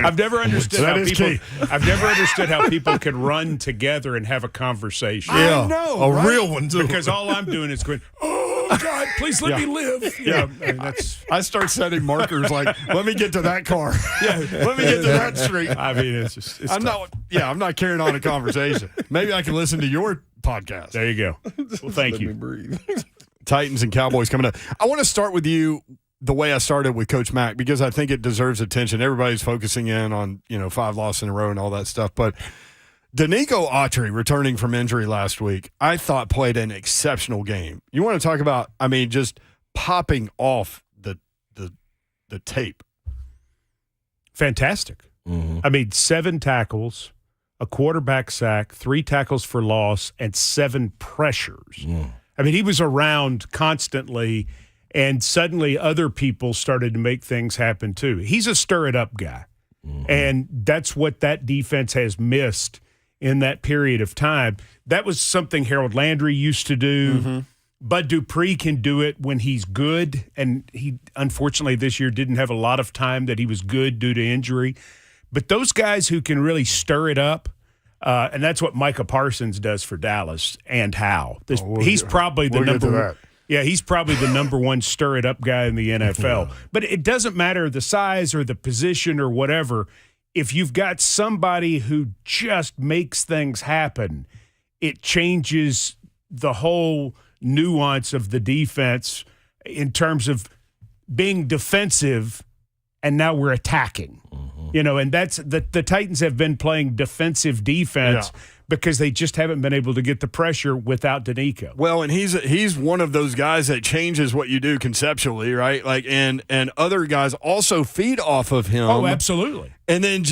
I've never understood I've never understood how people can run together and have a conversation. I know, a real one too. Because all I'm doing is going, "Oh God, please let me live." Yeah, I mean, I start setting markers let me get to that car. Yeah, let me get to that street. I mean, it's I'm not carrying on a conversation. Maybe I can listen to your podcast. There you go. Well, thank you. Let me breathe. Titans and Cowboys coming up. I want to start with you the way I started with Coach Mack because I think it deserves attention. Everybody's focusing in on 5 losses in a row and all that stuff, but Danico Autry returning from injury last week, I thought played an exceptional game. You want to talk about, just popping off the tape. Fantastic. Mm-hmm. 7 tackles, a quarterback sack, 3 tackles for loss, and 7 pressures. Mm. He was around constantly, and suddenly other people started to make things happen too. He's a stir-it-up guy, and that's what that defense has missed in that period of time. That was something Harold Landry used to do. Mm-hmm. Bud Dupree can do it when he's good, and he unfortunately this year didn't have a lot of time that he was good due to injury. But those guys who can really stir it up, and that's what Micah Parsons does for Dallas and Howe. He's probably the number. Yeah, he's probably the number one stir-it-up guy in the NFL. But it doesn't matter the size or the position or whatever. If you've got somebody who just makes things happen, it changes the whole nuance of the defense in terms of being defensive, and now we're attacking. And that's the Titans have been playing defensive defense because they just haven't been able to get the pressure without Danico. Well, and he's one of those guys that changes what you do conceptually, right? And other guys also feed off of him. Oh, absolutely. And then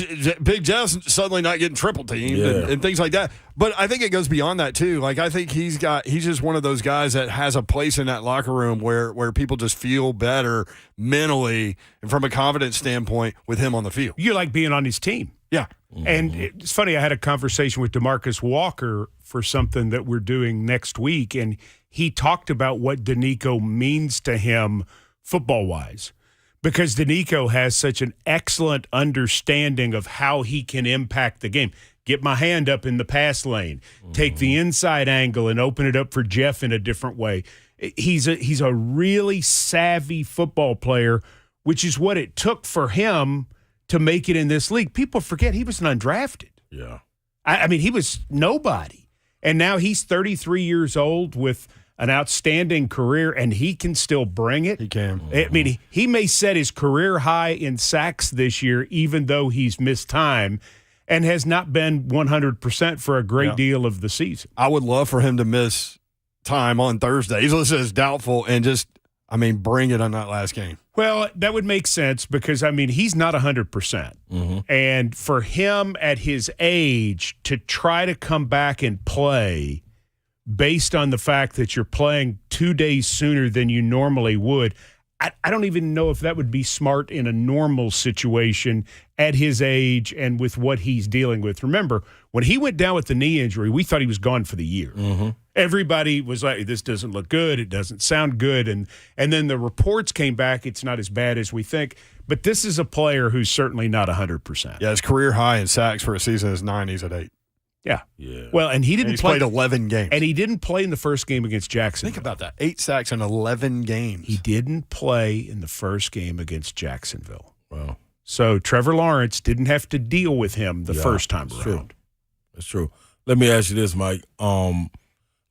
Big Jeff's suddenly not getting triple teamed and things like that. But I think it goes beyond that too. I think he's just one of those guys that has a place in that locker room where people just feel better mentally and from a confidence standpoint with him on the field. You like being on his team. Yeah. And it's funny, I had a conversation with DeMarcus Walker for something that we're doing next week, and he talked about what Danico means to him football-wise, because Danico has such an excellent understanding of how he can impact the game. Get my hand up in the pass lane, take the inside angle and open it up for Jeff in a different way. He's a really savvy football player, which is what it took for him to make it in this league. People forget he was an undrafted. Yeah. I mean, he was nobody. And now he's 33 years old with an outstanding career, and he can still bring it. He can. I mean, he may set his career high in sacks this year, even though he's missed time and has not been 100% for a great deal of the season. I would love for him to miss time on Thursday. He's listed as doubtful and just, bring it on that last game. Well, that would make sense because, he's not 100%. And for him at his age to try to come back and play based on the fact that you're playing 2 days sooner than you normally would, I don't even know if that would be smart in a normal situation at his age and with what he's dealing with. Remember, when he went down with the knee injury, we thought he was gone for the year. Everybody was like, this doesn't look good. It doesn't sound good. And then the reports came back. It's not as bad as we think. But this is a player who's certainly not 100%. Yeah, his career high in sacks for a season is 9. He's at 8. Yeah. Well, and he's played 11 games. And he didn't play in the first game against Jacksonville. Think about that. 8 sacks in 11 games. He didn't play in the first game against Jacksonville. Wow. So Trevor Lawrence didn't have to deal with him the first time around. True. That's true. Let me ask you this, Mike.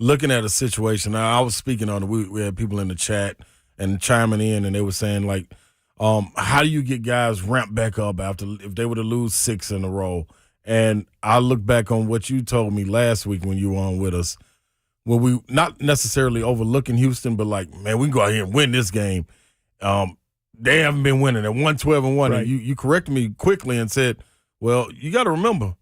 Looking at a situation, now I was speaking on we had people in the chat and chiming in, and they were saying, like, how do you get guys ramped back up after if they were to lose 6 in a row? And I look back on what you told me last week when you were on with us, where we not necessarily overlooking Houston, but like, man, we can go out here and win this game. They haven't been winning. They're 1-12-1. Right. And you corrected me quickly and said, well, you got to remember,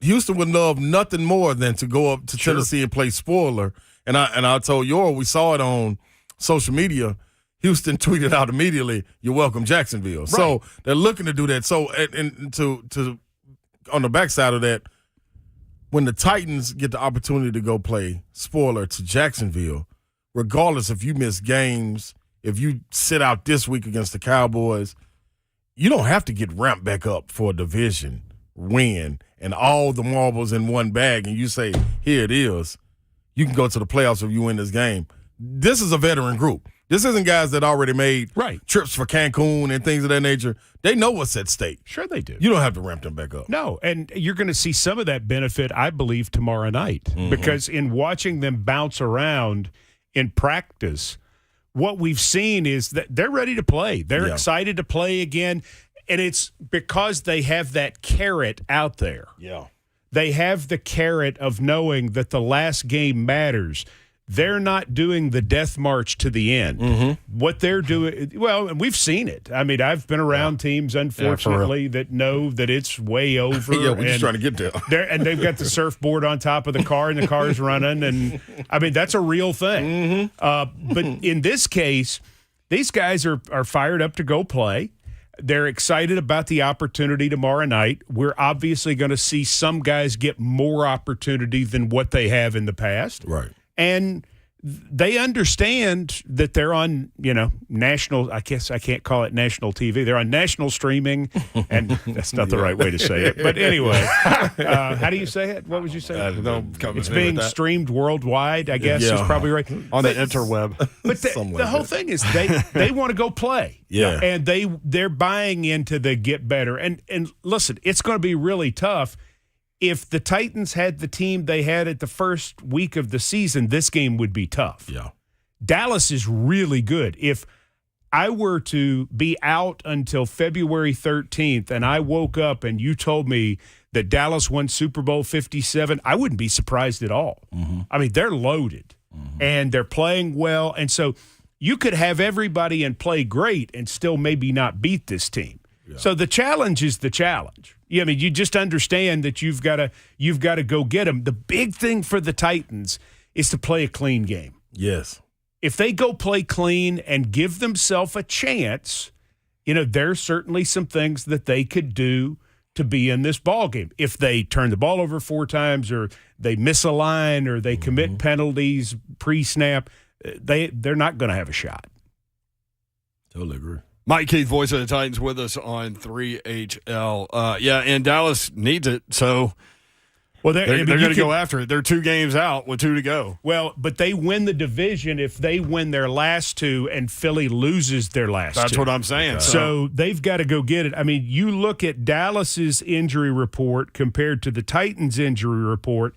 Houston would love nothing more than to go up to Tennessee and play spoiler. And I told Yor, we saw it on social media. Houston tweeted out immediately, "You're welcome, Jacksonville." Right. So they're looking to do that. So and to on the backside of that, when the Titans get the opportunity to go play spoiler to Jacksonville, regardless if you miss games, if you sit out this week against the Cowboys, you don't have to get ramped back up for a division win and all the marbles in one bag and you say, here it is. You can go to the playoffs if you win this game. This is a veteran group. This isn't guys that already made trips for Cancun and things of that nature. They know what's at stake. Sure they do. You don't have to ramp them back up. No, and you're going to see some of that benefit, I believe, tomorrow night. Because in watching them bounce around in practice, what we've seen is that they're ready to play. They're excited to play again, and it's because they have that carrot out there. Yeah. They have the carrot of knowing that the last game matters. They're not doing the death march to the end. What they're doing, well, and we've seen it. I mean, I've been around teams, unfortunately, that know that it's way over. We're just trying to get there. And they've got the surfboard on top of the car, and the car's running. And, I mean, that's a real thing. But in this case, these guys are fired up to go play. They're excited about the opportunity tomorrow night. We're obviously going to see some guys get more opportunity than what they have in the past. Right. And they understand that they're on, national, I guess I can't call it national TV. They're on national streaming, and that's not the right way to say it. But anyway, how do you say it? What would you say? It's being streamed worldwide, I guess, is probably right. On the interweb. But the whole thing is they want to go play. Yeah. And they're buying into the get better. And listen, it's going to be really tough. If the Titans had the team they had at the first week of the season, this game would be tough. Yeah. Dallas is really good. If I were to be out until February 13th and I woke up and you told me that Dallas won Super Bowl 57, I wouldn't be surprised at all. I mean, they're loaded and they're playing well. And so you could have everybody and play great and still maybe not beat this team. Yeah. So the challenge is the challenge. I mean, you just understand that you've got to go get them. The big thing for the Titans is to play a clean game. Yes. If they go play clean and give themselves a chance, there's certainly some things that they could do to be in this ball game. If they turn the ball over 4 times or they miss a line or they commit penalties pre-snap, they're not going to have a shot. Totally agree. Mike Keith, voice of the Titans, with us on 3HL. And Dallas needs it, so they're going to go after it. They're 2 games out with 2 to go. Well, but they win the division if they win their last 2 and Philly loses their last 2. That's what I'm saying. So they've got to go get it. I mean, you look at Dallas's injury report compared to the Titans' injury report,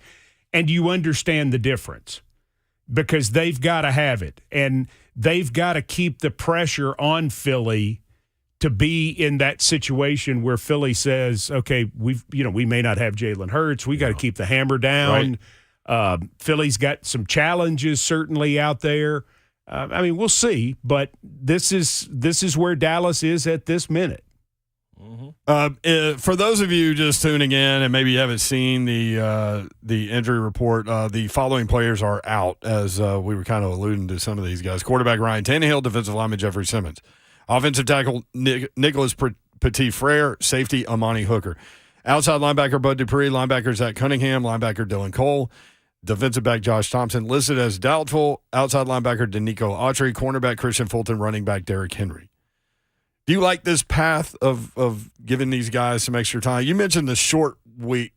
and you understand the difference because they've got to have it. And they've got to keep the pressure on Philly to be in that situation where Philly says, okay, we may not have Jalen Hurts. We got to keep the hammer down. Right. Philly's got some challenges certainly out there. We'll see, but this is where Dallas is at this minute. For those of you just tuning in and maybe you haven't seen the injury report, the following players are out, as we were kind of alluding to some of these guys. Quarterback Ryan Tannehill, defensive lineman Jeffrey Simmons, offensive tackle Nicholas Petit-Frere, safety Amani Hooker, outside linebacker Bud Dupree, linebacker Zach Cunningham, linebacker Dylan Cole, defensive back Josh Thompson, listed as doubtful, outside linebacker Danico Autry, cornerback Christian Fulton, running back Derrick Henry. Do you like this path of giving these guys some extra time? You mentioned the short week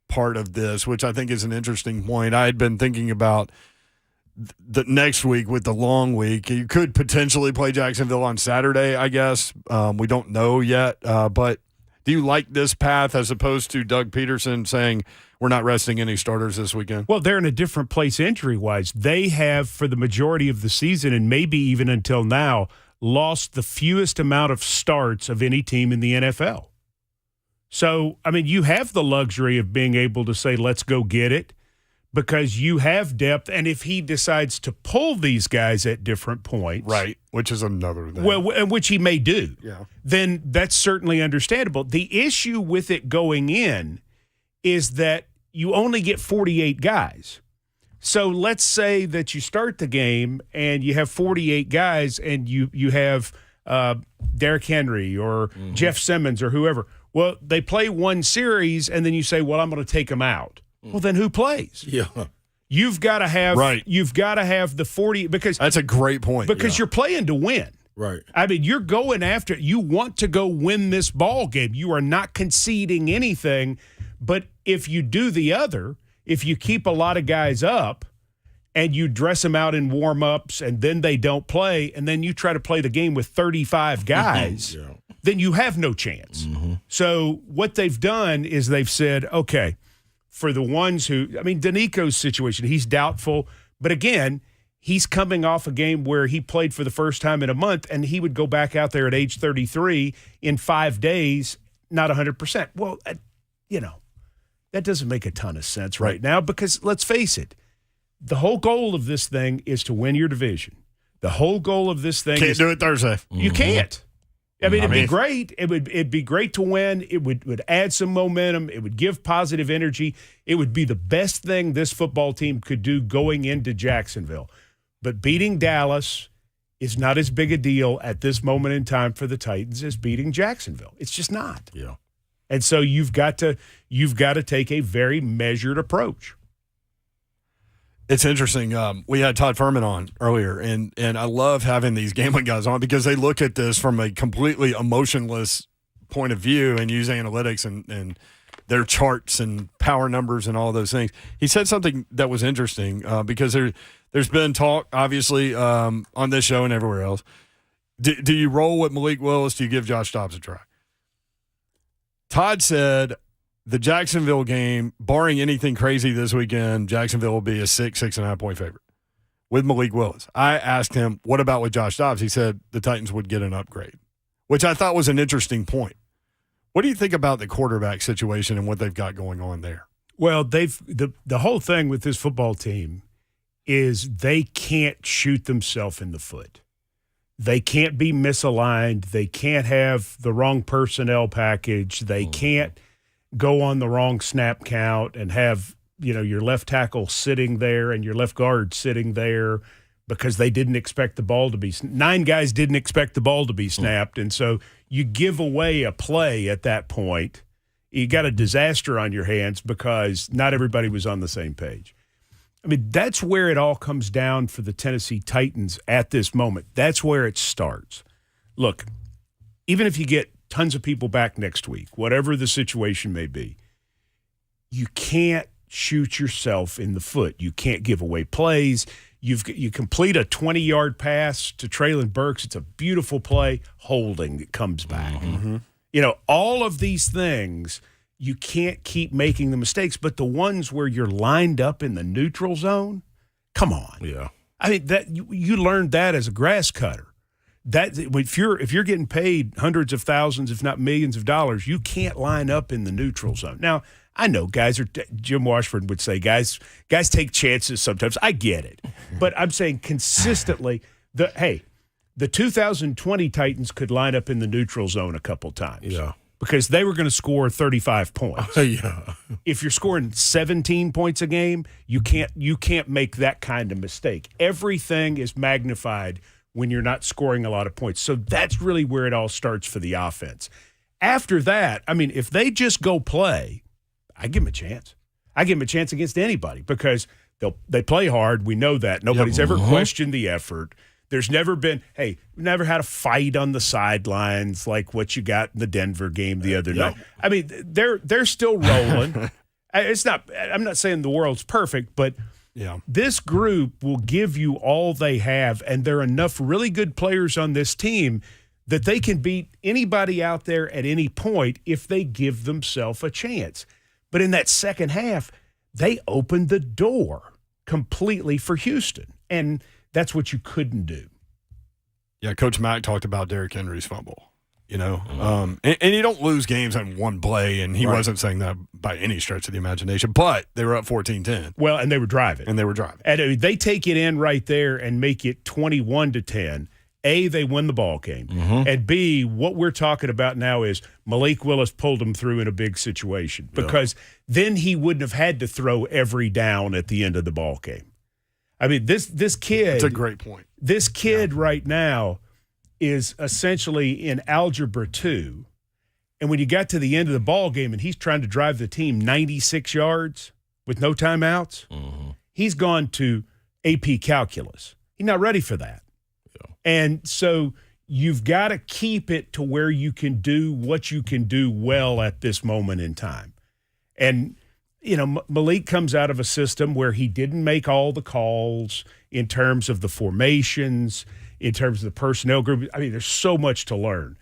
part of this, which I think is an interesting point. I had been thinking about the next week with the long week. You could potentially play Jacksonville on Saturday, I guess. We don't know yet. But do you like this path as opposed to Doug Peterson saying we're not resting any starters this weekend? Well, they're in a different place injury-wise. They have, for the majority of the season and maybe even until now, lost the fewest amount of starts of any team in the NFL. So, you have the luxury of being able to say, let's go get it, because you have depth. And if he decides to pull these guys at different points. Right, which is another thing. Well, which he may do. Yeah. Then that's certainly understandable. The issue with it going in is that you only get 48 guys. So let's say that you start the game and you have 48 guys and you have Derrick Henry or Jeff Simmons or whoever. Well, they play one series and then you say, well, I'm going to take them out. Well, then who plays? Yeah. You've got to have You've got to have the 40 because that's a great point. Because you're playing to win. Right. You're going after it. You want to go win this ball game. You are not conceding anything. But if you do the other, if you keep a lot of guys up and you dress them out in warm-ups and then they don't play and then you try to play the game with 35 guys, then you have no chance. So what they've done is they've said, okay, for the ones who – Danico's situation, he's doubtful. But again, he's coming off a game where he played for the first time in a month and he would go back out there at age 33 in 5 days, not 100%. Well, that doesn't make a ton of sense right now because let's face it, the whole goal of this thing is to win your division. The whole goal of this thing can't do it Thursday. You can't. It'd be great. It'd be great to win. It would add some momentum. It would give positive energy. It would be the best thing this football team could do going into Jacksonville. But beating Dallas is not as big a deal at this moment in time for the Titans as beating Jacksonville. It's just not. Yeah. And so you've got to take a very measured approach. It's interesting. We had Todd Fuhrman on earlier, and I love having these gambling guys on because they look at this from a completely emotionless point of view and use analytics and their charts and power numbers and all those things. He said something that was interesting because there's been talk, obviously, on this show and everywhere else. Do you roll with Malik Willis? Do you give Josh Dobbs a try? Todd said the Jacksonville game, barring anything crazy this weekend, Jacksonville will be a 6.5 point favorite with Malik Willis. I asked him, what about with Josh Dobbs? He said the Titans would get an upgrade, which I thought was an interesting point. What do you think about the quarterback situation and what they've got going on there? Well, the whole thing with this football team is they can't shoot themselves in the foot. They can't be misaligned. They can't have the wrong personnel package. They can't go on the wrong snap count and have, your left tackle sitting there and your left guard sitting there because they didn't expect the ball to be – 9 guys didn't expect the ball to be snapped. And so you give away a play at that point You got a disaster on your hands because not everybody was on the same page. I mean, that's where it all comes down for the Tennessee Titans at this moment. That's where it starts. Look, even if you get tons of people back next week, whatever the situation may be, you can't shoot yourself in the foot. You can't give away plays. You complete a 20-yard pass to Traylon Burks. It's a beautiful play. Holding that comes back. Mm-hmm. You know, all of these things, you can't keep making the mistakes, but the ones where you're lined up in the neutral zone, come on. Yeah. I mean, that you learned that as a grass cutter. That if you're getting paid hundreds of thousands, if not millions of dollars, you can't line up in the neutral zone. Now, I know Jim Washburn would say, guys take chances sometimes. I get it. But I'm saying consistently, the 2020 Titans could line up in the neutral zone a couple times. Yeah. Because they were going to score 35 points. Yeah. If you're scoring 17 points a game, you can't make that kind of mistake. Everything is magnified when you're not scoring a lot of points. So that's really where it all starts for the offense. After that, I mean, if they just go play, I give them a chance. I give them a chance against anybody because they play hard. We know that. Nobody's ever questioned the effort. There's never been, we've never had a fight on the sidelines like what you got in the Denver game the other night. I mean, they're still rolling. I'm not saying the world's perfect, but this group will give you all they have, and there are enough really good players on this team that they can beat anybody out there at any point if they give themselves a chance. But in that second half, they opened the door completely for Houston, and that's what you couldn't do. Yeah, Coach Mack talked about Derrick Henry's fumble, and you don't lose games on one play, and he wasn't saying that by any stretch of the imagination, but they were up 14-10. Well, and they were driving. And they take it in right there and make it 21-10. A, they win the ball game. And B, what we're talking about now is Malik Willis pulled them through in a big situation because then he wouldn't have had to throw every down at the end of the ball game. I mean, this kid – That's a great point. This kid right now is essentially in Algebra 2, and when you got to the end of the ball game and he's trying to drive the team 96 yards with no timeouts, he's gone to AP Calculus. He's not ready for that. And so you've got to keep it to where you can do what you can do well at this moment in time. And, Malik comes out of a system where he didn't make all the calls in terms of the formations, in terms of the personnel group. I mean, there's so much to learn.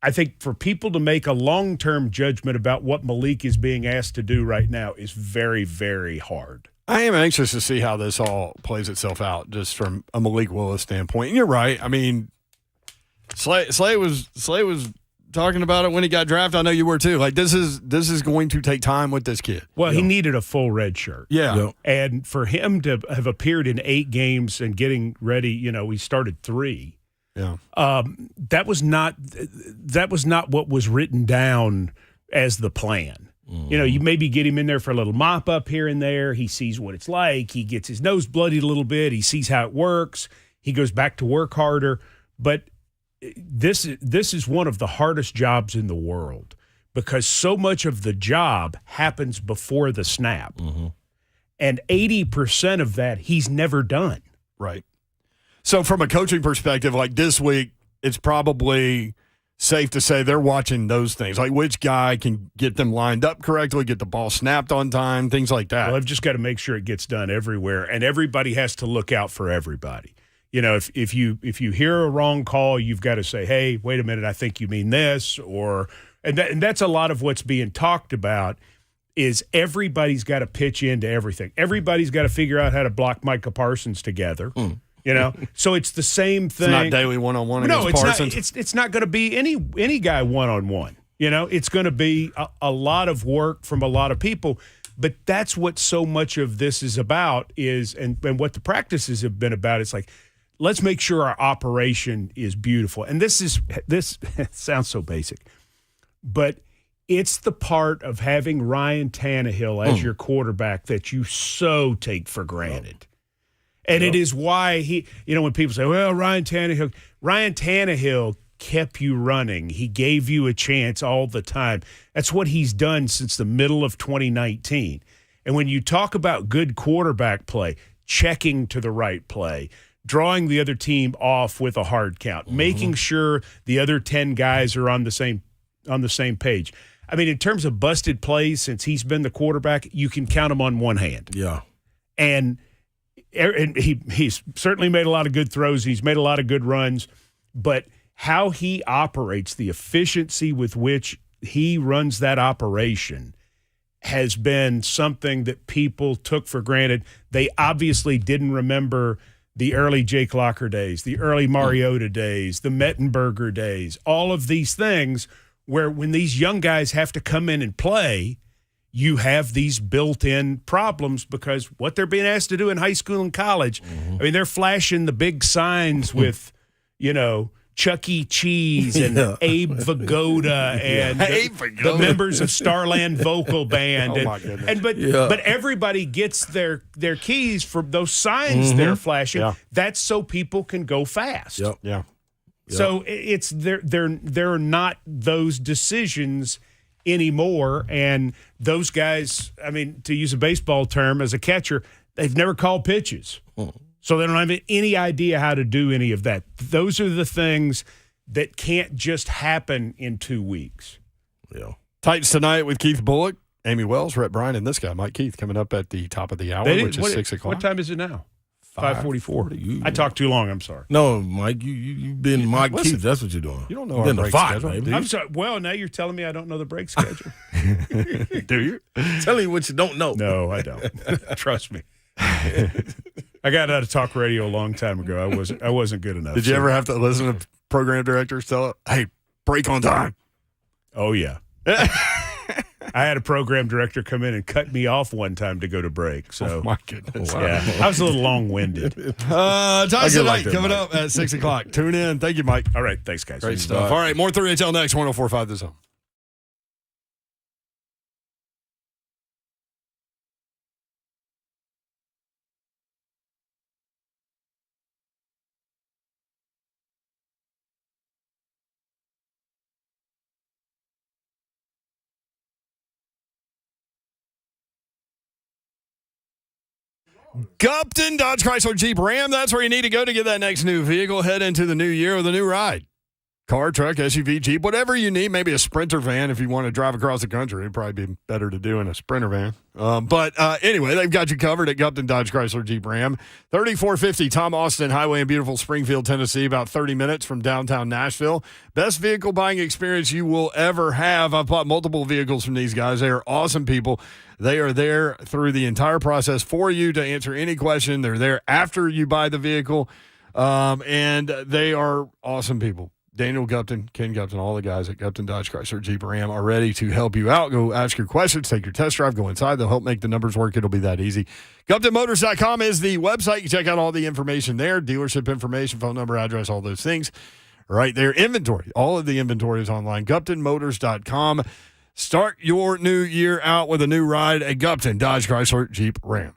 I think for people to make a long-term judgment about what Malik is being asked to do right now is very, very hard. I am anxious to see how this all plays itself out, just from a Malik Willis standpoint. And you're right. I mean, Slay was talking about it when he got drafted. I know you were too. Like this is going to take time with this kid. Well, he needed a full red shirt. Yeah. And for him to have appeared in 8 games and getting ready, he started 3. Yeah. That was not what was written down as the plan. You maybe get him in there for a little mop up here and there. He sees what it's like. He gets his nose bloodied a little bit. He sees how it works. He goes back to work harder. But this is one of the hardest jobs in the world because so much of the job happens before the snap. And 80% of that he's never done. Right. So from a coaching perspective, like this week, it's probably safe to say they're watching those things, like which guy can get them lined up correctly, get the ball snapped on time, things like that. Well, I've just got to make sure it gets done everywhere, and everybody has to look out for everybody. If you hear a wrong call, you've got to say, hey, wait a minute, I think you mean this, and that's a lot of what's being talked about is everybody's got to pitch into everything. Everybody's got to figure out how to block Micah Parsons together. So it's the same thing. It's not daily one-on-one against Parsons. It's not going to be any guy one-on-one. It's going to be a lot of work from a lot of people. But that's what so much of this is about and what the practices have been about. It's like, let's make sure our operation is beautiful. And this sounds so basic, but it's the part of having Ryan Tannehill as your quarterback that you so take for granted. And it is why when people say, well, Ryan Tannehill kept you running. He gave you a chance all the time. That's what he's done since the middle of 2019. And when you talk about good quarterback play, checking to the right play, drawing the other team off with a hard count, making sure the other 10 guys are on the same page. I mean, in terms of busted plays, since he's been the quarterback, you can count them on one hand. Yeah. And he's certainly made a lot of good throws. He's made a lot of good runs. But how he operates, the efficiency with which he runs that operation has been something that people took for granted. They obviously didn't remember the early Jake Locker days, the early Mariota days, the Mettenberger days, all of these things where when these young guys have to come in and play, you have these built-in problems because what they're being asked to do in high school and college, I mean, they're flashing the big signs with, Chuck E. Cheese and Abe Vigoda and the members of Starland Vocal Band. My goodness. But everybody gets their keys for those signs they're flashing. Yeah. That's so people can go fast. Yep. Yeah. So it's they're not those decisions anymore. And those guys, I mean, to use a baseball term, as a catcher, they've never called pitches. So they don't have any idea how to do any of that. Those are the things that can't just happen in 2 weeks. Yeah. Titans tonight with Keith Bullock, Amy Wells, Rhett Bryan, and this guy, Mike Keith, coming up at the top of the hour, which is 6 o'clock. What time is it now? 5:44. I talked too long. I'm sorry. No, Mike, you've been Mike Keith. That's what you're doing. You don't know our been break five, schedule, baby. I'm sorry. Well, now you're telling me I don't know the break schedule. Do you? Tell you what you don't know. No, I don't. Trust me. I got out of talk radio a long time ago. I wasn't good enough. Did you ever have to listen to program directors tell it, hey, break on time? Oh, yeah. I had a program director come in and cut me off one time to go to break. So, my goodness. Yeah, I was a little long-winded. Titans tonight coming up at 6 o'clock. Tune in. Thank you, Mike. All right. Thanks, guys. Great stuff. All right, more 3HL next, 104.5 The Zone. Gupton Dodge Chrysler Jeep Ram. That's where you need to go to get that next new vehicle. Head into the new year with a new ride. Car, truck, SUV, Jeep, whatever you need. Maybe a Sprinter van if you want to drive across the country. It'd probably be better to do in a Sprinter van. But anyway, they've got you covered at Gupton Dodge Chrysler Jeep Ram. 3450 Tom Austin Highway in beautiful Springfield, Tennessee, about 30 minutes from downtown Nashville. Best vehicle buying experience you will ever have. I've bought multiple vehicles from these guys. They are awesome people. They are there through the entire process for you to answer any question. They're there after you buy the vehicle, and they are awesome people. Daniel Gupton, Ken Gupton, all the guys at Gupton Dodge Chrysler Jeep Ram are ready to help you out. Go ask your questions, take your test drive, go inside. They'll help make the numbers work. It'll be that easy. GuptonMotors.com is the website. You can check out all the information there, dealership information, phone number, address, all those things right there. Inventory, all of the inventory is online. GuptonMotors.com. Start your new year out with a new ride at Gupton Dodge Chrysler Jeep Ram.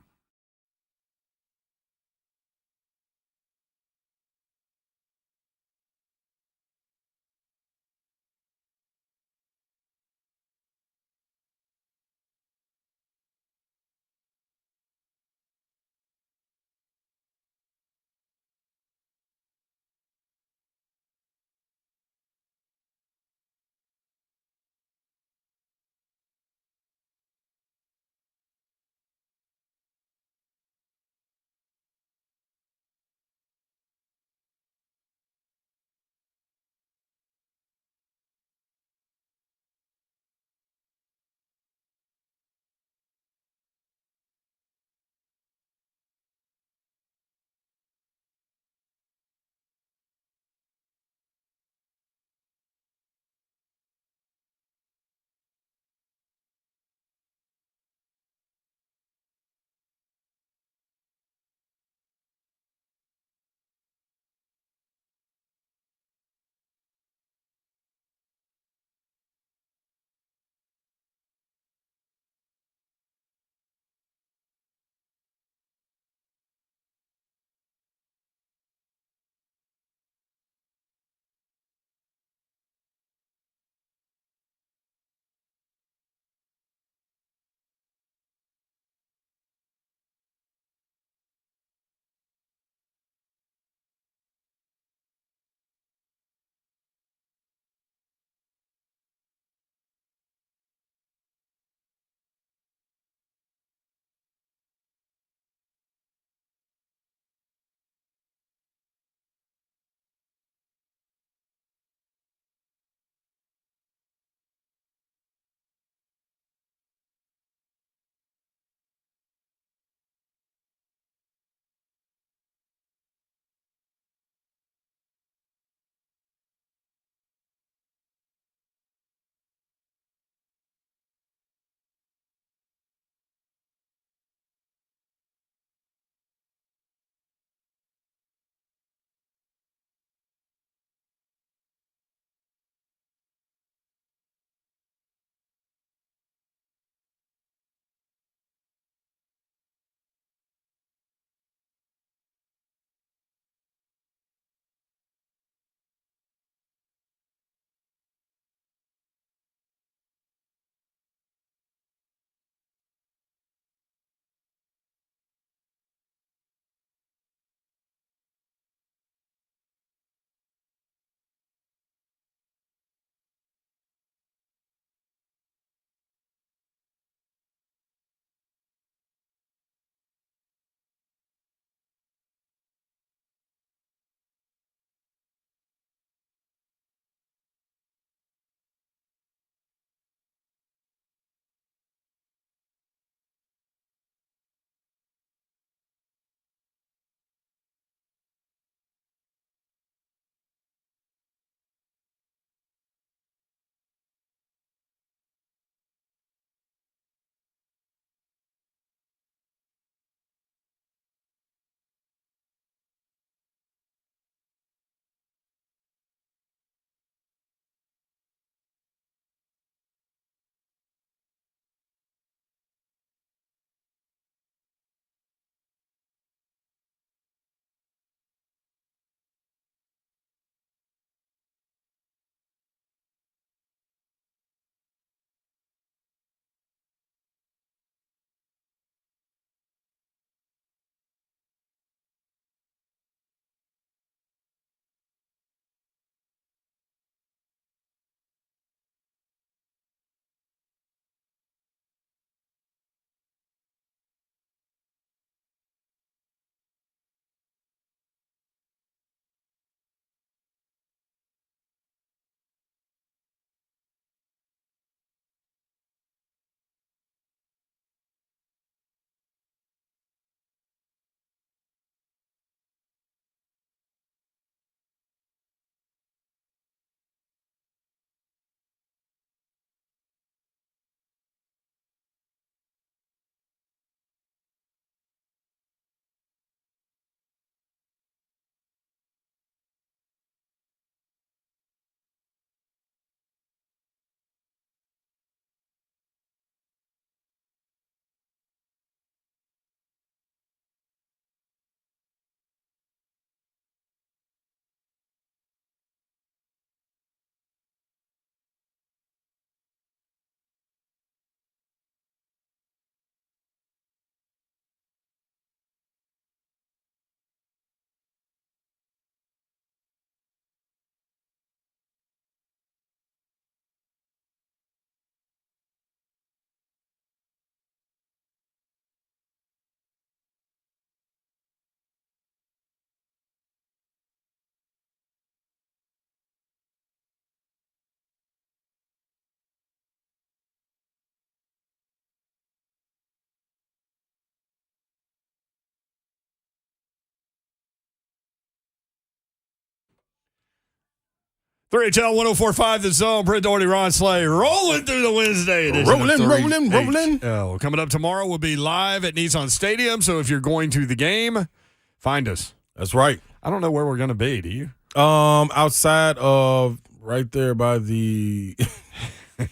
3HL 104.5 The Zone. Brent Doherty, Ron Slay, rolling through the Wednesday edition. Rolling. Coming up tomorrow, we'll be live at Nissan Stadium. So if you're going to the game, find us. That's right. I don't know where we're going to be. Do you? Outside of right there by the.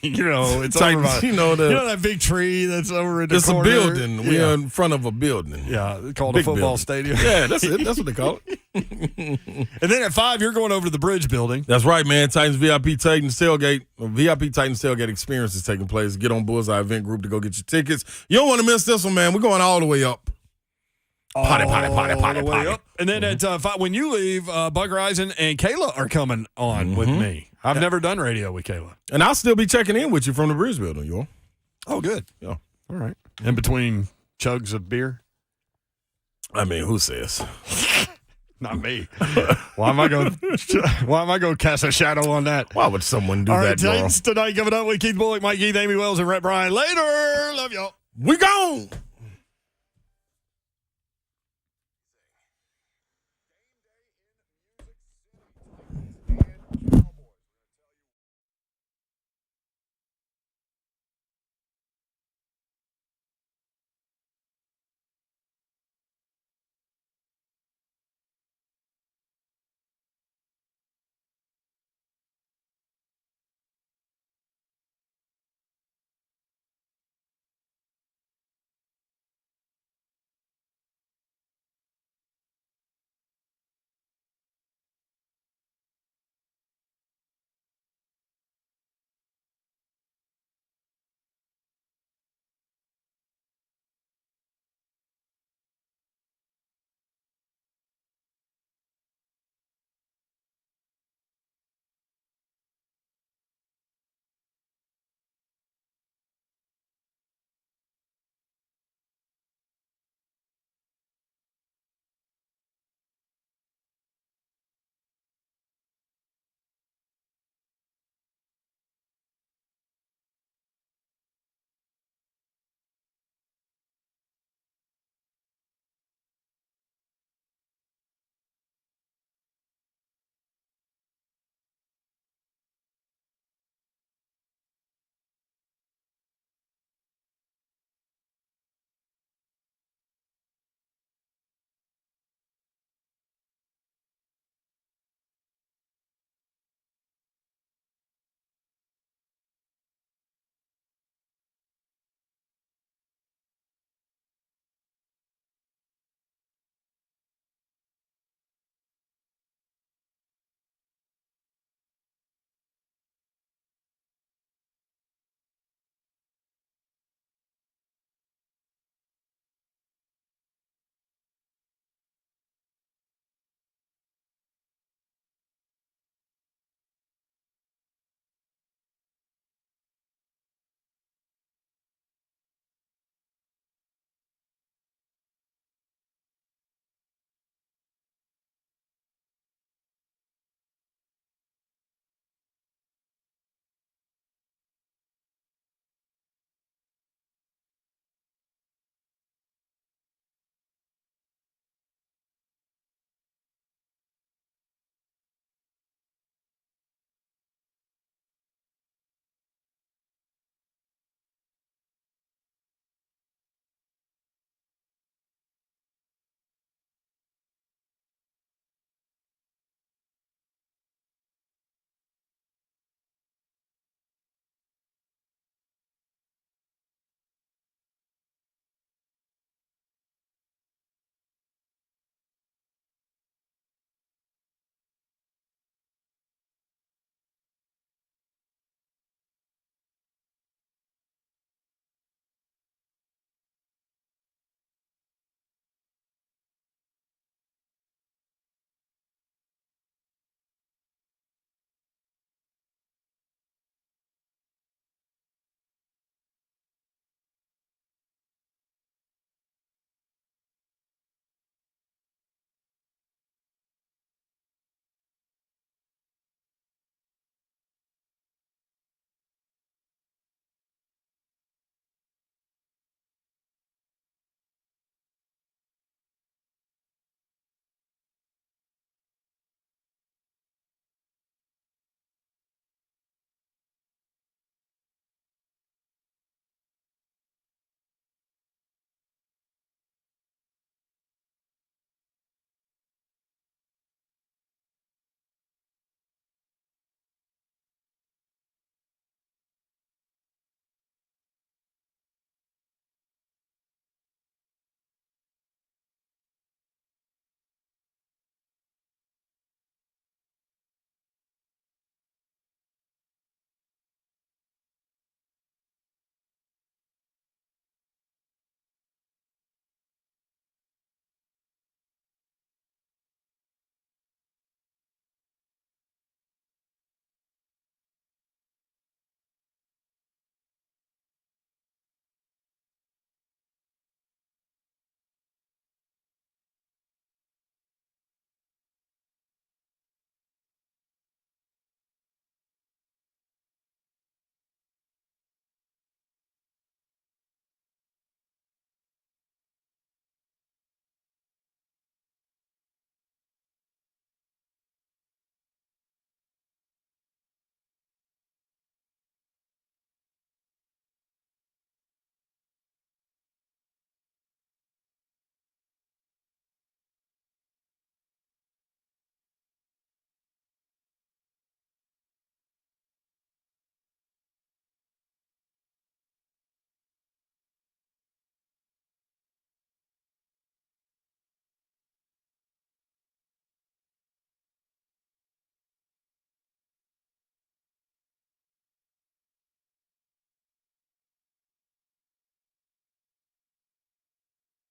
It's Titans, over by, that big tree that's over in the corner. It's a building. Yeah. We're in front of a building. Yeah, it's called a football stadium. Yeah, that's it. That's what they call it. And then at 5, you're going over to the Bridge building. That's right, man. Titans VIP Titans tailgate experience is taking place. Get on Bullseye Event Group to go get your tickets. You don't want to miss this one, man. We're going all the way up. Potty. Up. And then at 5, when you leave, Buck Reisen and Kayla are coming on with me. I've never done radio with Kayla. And I'll still be checking in with you from the Bridge building, you. Oh, good. Yeah. All right. In between chugs of beer? I mean, who says? Not me. Why am I going to cast a shadow on that? Why would someone do that? All right, Titans tonight coming up with Keith Bullock, Mike Keith, Amy Wells, and Rhett Bryan. Later. Love y'all. We gone.